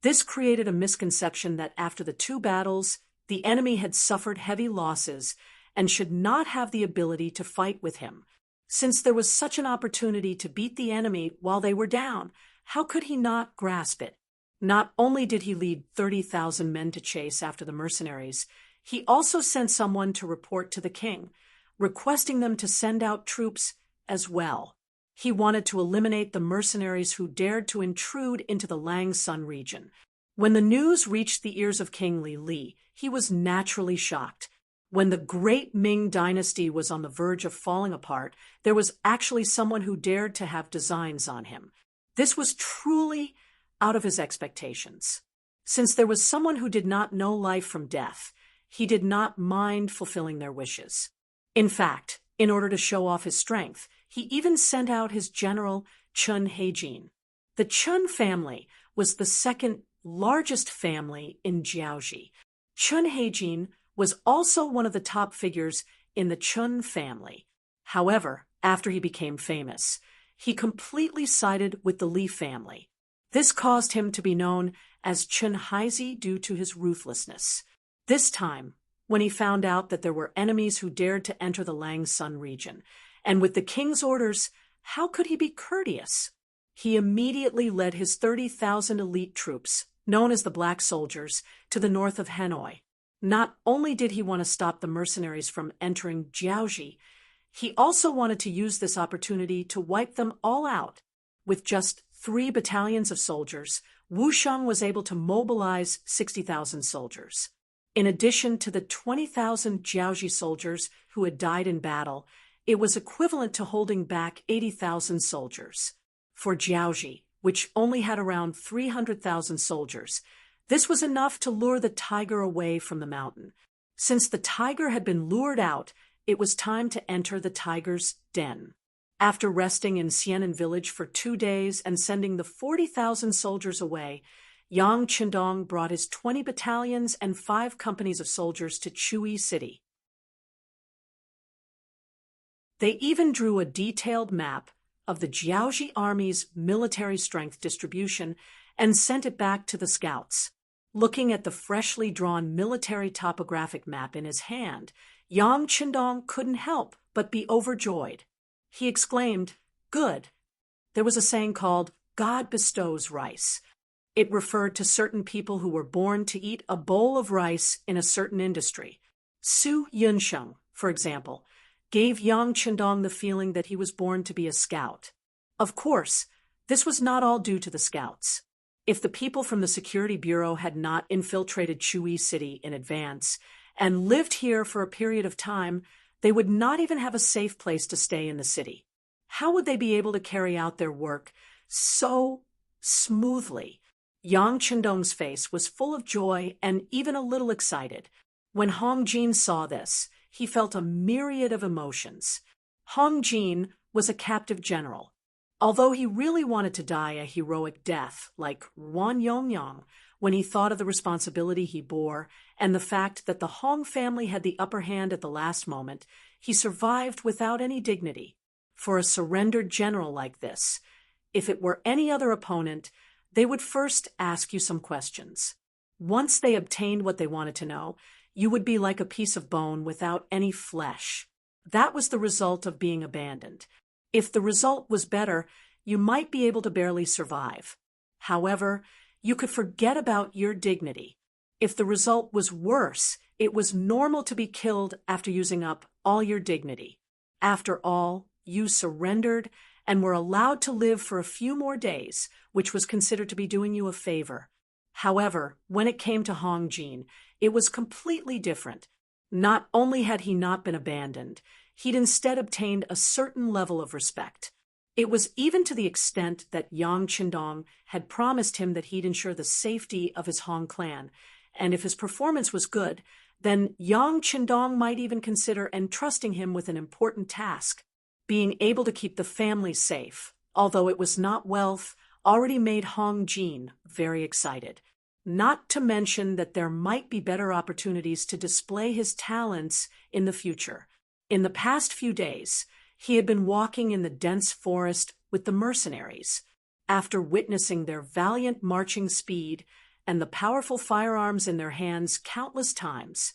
This created a misconception that after the two battles, the enemy had suffered heavy losses and should not have the ability to fight with him. Since there was such an opportunity to beat the enemy while they were down, how could he not grasp it? Not only did he lead 30,000 men to chase after the mercenaries, he also sent someone to report to the king, requesting them to send out troops as well. He wanted to eliminate the mercenaries who dared to intrude into the Langsun region. When the news reached the ears of King Li, he was naturally shocked. When the great Ming dynasty was on the verge of falling apart, there was actually someone who dared to have designs on him. This was truly out of his expectations. Since there was someone who did not know life from death, he did not mind fulfilling their wishes. In fact, in order to show off his strength, he even sent out his general Chun Heijin. The Chun family was the second largest family in Jiaoji. Chun Heijin was also one of the top figures in the Chun family. However, after he became famous, he completely sided with the Li family. This caused him to be known as Chun Haizi due to his ruthlessness. This time, when he found out that there were enemies who dared to enter the Langsun region, and with the king's orders, how could he be courteous? He immediately led his 30,000 elite troops, known as the Black Soldiers, to the north of Hanoi. Not only did he want to stop the mercenaries from entering Jiaoji, he also wanted to use this opportunity to wipe them all out. With just 3 battalions of soldiers, Wu Sheng was able to mobilize 60,000 soldiers. In addition to the 20,000 Jiaoji soldiers who had died in battle, it was equivalent to holding back 80,000 soldiers. For Jiaoji, which only had around 300,000 soldiers, this was enough to lure the tiger away from the mountain. Since the tiger had been lured out, it was time to enter the tiger's den. After resting in Xianan village for 2 days and sending the 40,000 soldiers away, Yang Qindong brought his 20 battalions and 5 companies of soldiers to Chui City. They even drew a detailed map of the Jiaoji army's military strength distribution and sent it back to the scouts. Looking at the freshly drawn military topographic map in his hand, Yang Qindong couldn't help but be overjoyed. He exclaimed, "Good." There was a saying called, "God bestows rice." It referred to certain people who were born to eat a bowl of rice in a certain industry. Su Yunsheng, for example, gave Yang Qindong the feeling that he was born to be a scout. Of course, this was not all due to the scouts. If the people from the Security Bureau had not infiltrated Chui City in advance and lived here for a period of time, they would not even have a safe place to stay in the city. How would they be able to carry out their work so smoothly? Yang Qindong's face was full of joy and even a little excited. When Hong Jin saw this, he felt a myriad of emotions. Hong Jin was a captive general. Although he really wanted to die a heroic death like Wan Yongyang, when he thought of the responsibility he bore and the fact that the Hong family had the upper hand at the last moment, he survived without any dignity. For a surrendered general like this, if it were any other opponent, they would first ask you some questions. Once they obtained what they wanted to know, you would be like a piece of bone without any flesh. That was the result of being abandoned. If the result was better, you might be able to barely survive. However, you could forget about your dignity. If the result was worse, it was normal to be killed after using up all your dignity. After all, you surrendered and were allowed to live for a few more days, which was considered to be doing you a favor. However, when it came to Hong Jin, it was completely different. Not only had he not been abandoned, he'd instead obtained a certain level of respect. It was even to the extent that Yang Qindong had promised him that he'd ensure the safety of his Hong clan, and if his performance was good, then Yang Qindong might even consider entrusting him with an important task, being able to keep the family safe, although it was not wealth, already made Hong Jin very excited. Not to mention that there might be better opportunities to display his talents in the future. In the past few days, he had been walking in the dense forest with the mercenaries. After witnessing their valiant marching speed and the powerful firearms in their hands countless times,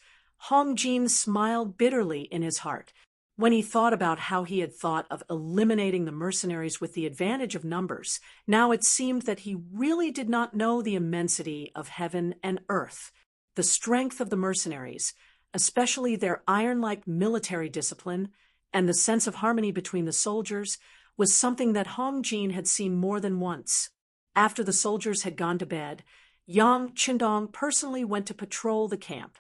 Hong Jin smiled bitterly in his heart. When he thought about how he had thought of eliminating the mercenaries with the advantage of numbers, now it seemed that he really did not know the immensity of heaven and earth. The strength of the mercenaries, especially their iron-like military discipline, and the sense of harmony between the soldiers, was something that Hong Jin had seen more than once. After the soldiers had gone to bed, Yang Qindong personally went to patrol the camp.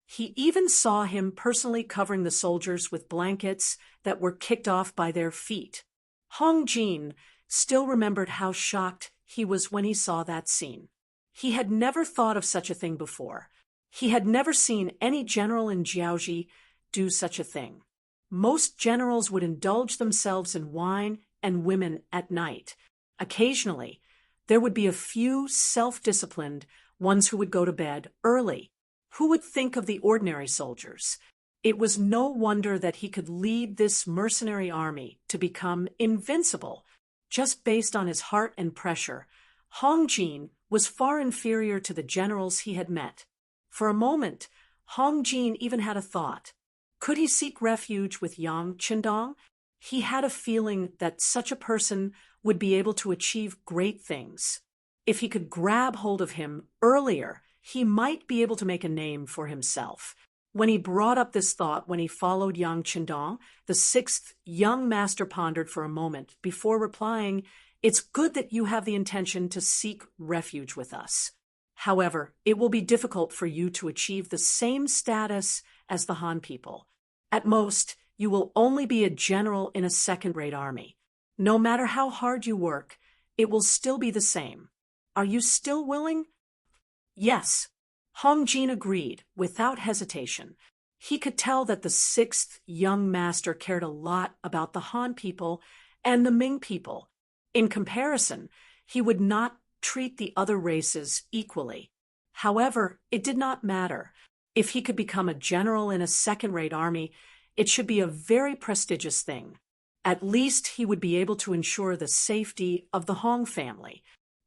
He even saw him personally covering the soldiers with blankets that were kicked off by their feet. Hong Jin still remembered how shocked he was when he saw that scene. He had never thought of such a thing before. He had never seen any general in Jiaoji do such a thing. Most generals would indulge themselves in wine and women at night. Occasionally, there would be a few self-disciplined ones who would go to bed early. Who would think of the ordinary soldiers? It was no wonder that he could lead this mercenary army to become invincible. Just based on his heart and pressure, Hong Jin was far inferior to the generals he had met. For a moment, Hong Jin even had a thought. Could he seek refuge with Yang Qindong? He had a feeling that such a person would be able to achieve great things. If he could grab hold of him earlier, he might be able to make a name for himself. When he brought up this thought when he followed Yang Qindong, the sixth young master pondered for a moment before replying, "It's good that you have the intention to seek refuge with us. However, it will be difficult for you to achieve the same status as the Han people. At most, you will only be a general in a second-rate army. No matter how hard you work, it will still be the same. Are you still willing?" Yes, Hong Jin agreed, without hesitation. He could tell that the sixth young master cared a lot about the Han people and the Ming people. In comparison, he would not treat the other races equally. However, it did not matter. If he could become a general in a second-rate army, it should be a very prestigious thing. At least he would be able to ensure the safety of the Hong family.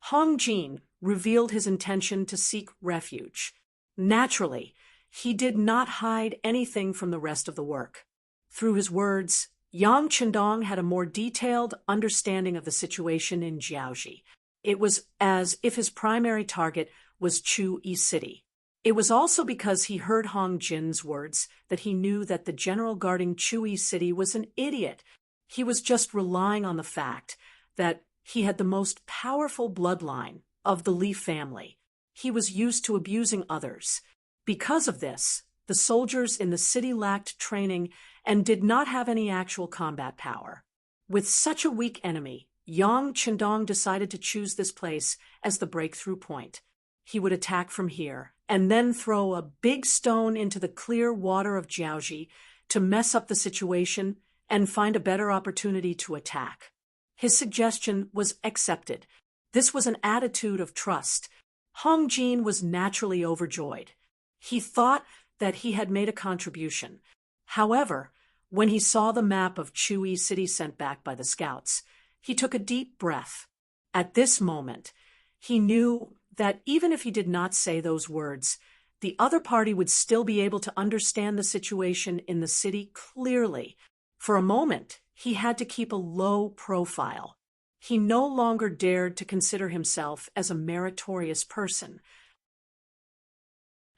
Hong Jin revealed his intention to seek refuge. Naturally, he did not hide anything from the rest of the work. Through his words, Yang Qindong had a more detailed understanding of the situation in Jiaoji. It was as if his primary target was Chu-Yi City. It was also because he heard Hong Jin's words that he knew that the general guarding Chu-Yi City was an idiot. He was just relying on the fact that he had the most powerful bloodline of the Li family. He was used to abusing others. Because of this, the soldiers in the city lacked training and did not have any actual combat power. With such a weak enemy, Yang Qindong decided to choose this place as the breakthrough point. He would attack from here, and then throw a big stone into the clear water of Jiaoji to mess up the situation and find a better opportunity to attack. His suggestion was accepted. This was an attitude of trust. Hong Jin was naturally overjoyed. He thought that he had made a contribution. However, when he saw the map of Chu-Yi City sent back by the scouts, he took a deep breath. At this moment, he knew that even if he did not say those words, the other party would still be able to understand the situation in the city clearly. For a moment, he had to keep a low profile. He no longer dared to consider himself as a meritorious person.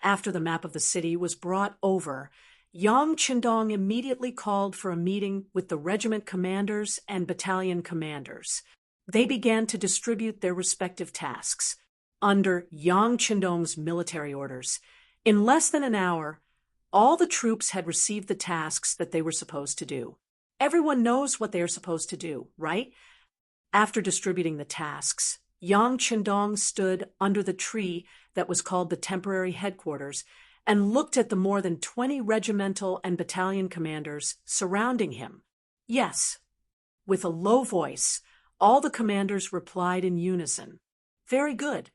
after the map of the city was brought over, Yang Qindong immediately called for a meeting with the regiment commanders and battalion commanders. They began to distribute their respective tasks under Yang Qindong's military orders. In less than an hour, all the troops had received the tasks that they were supposed to do. Everyone knows what they are supposed to do, right? After distributing the tasks, Yang Qindong stood under the tree that was called the temporary headquarters and looked at the more than 20 regimental and battalion commanders surrounding him. Yes. With a low voice, all the commanders replied in unison. Very good.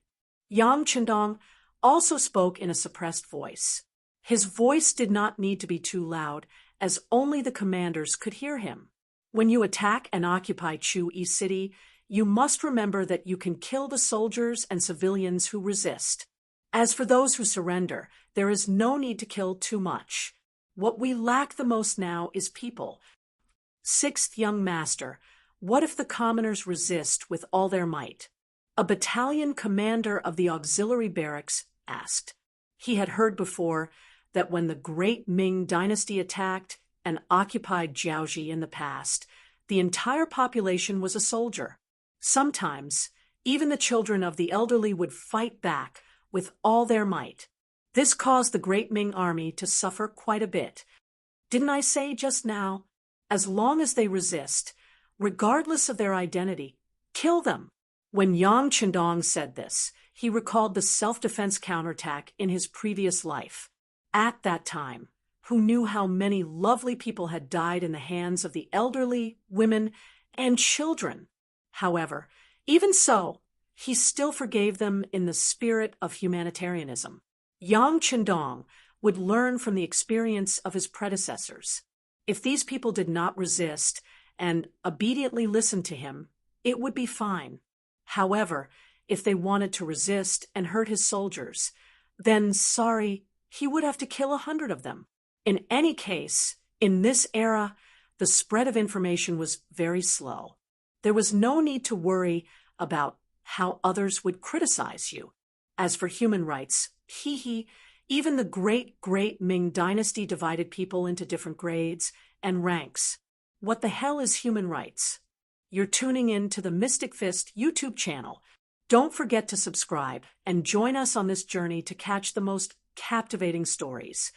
Yang Qindong also spoke in a suppressed voice. His voice did not need to be too loud, as only the commanders could hear him. When you attack and occupy Chu-Yi City, you must remember that you can kill the soldiers and civilians who resist. As for those who surrender, there is no need to kill too much. What we lack the most now is people. Sixth young master, what if the commoners resist with all their might? A battalion commander of the auxiliary barracks asked. He had heard before that when the great Ming dynasty attacked and occupied Jiaoji in the past, the entire population was a soldier. Sometimes, even the children of the elderly would fight back with all their might. This caused the great Ming army to suffer quite a bit. Didn't I say just now, as long as they resist, regardless of their identity, kill them? When Yang Qindong said this, he recalled the self-defense counterattack in his previous life. At that time, who knew how many lovely people had died in the hands of the elderly, women, and children. However, even so, he still forgave them in the spirit of humanitarianism. Yang Qindong would learn from the experience of his predecessors. If these people did not resist and obediently listen to him, it would be fine. However, if they wanted to resist and hurt his soldiers, then, sorry, he would have to kill 100 of them. In any case, in this era, the spread of information was very slow. There was no need to worry about how others would criticize you. As for human rights, even the great Ming dynasty divided people into different grades and ranks. What the hell is human rights? You're tuning in to the Mystic Fist YouTube channel. Don't forget to subscribe and join us on this journey to catch the most captivating stories.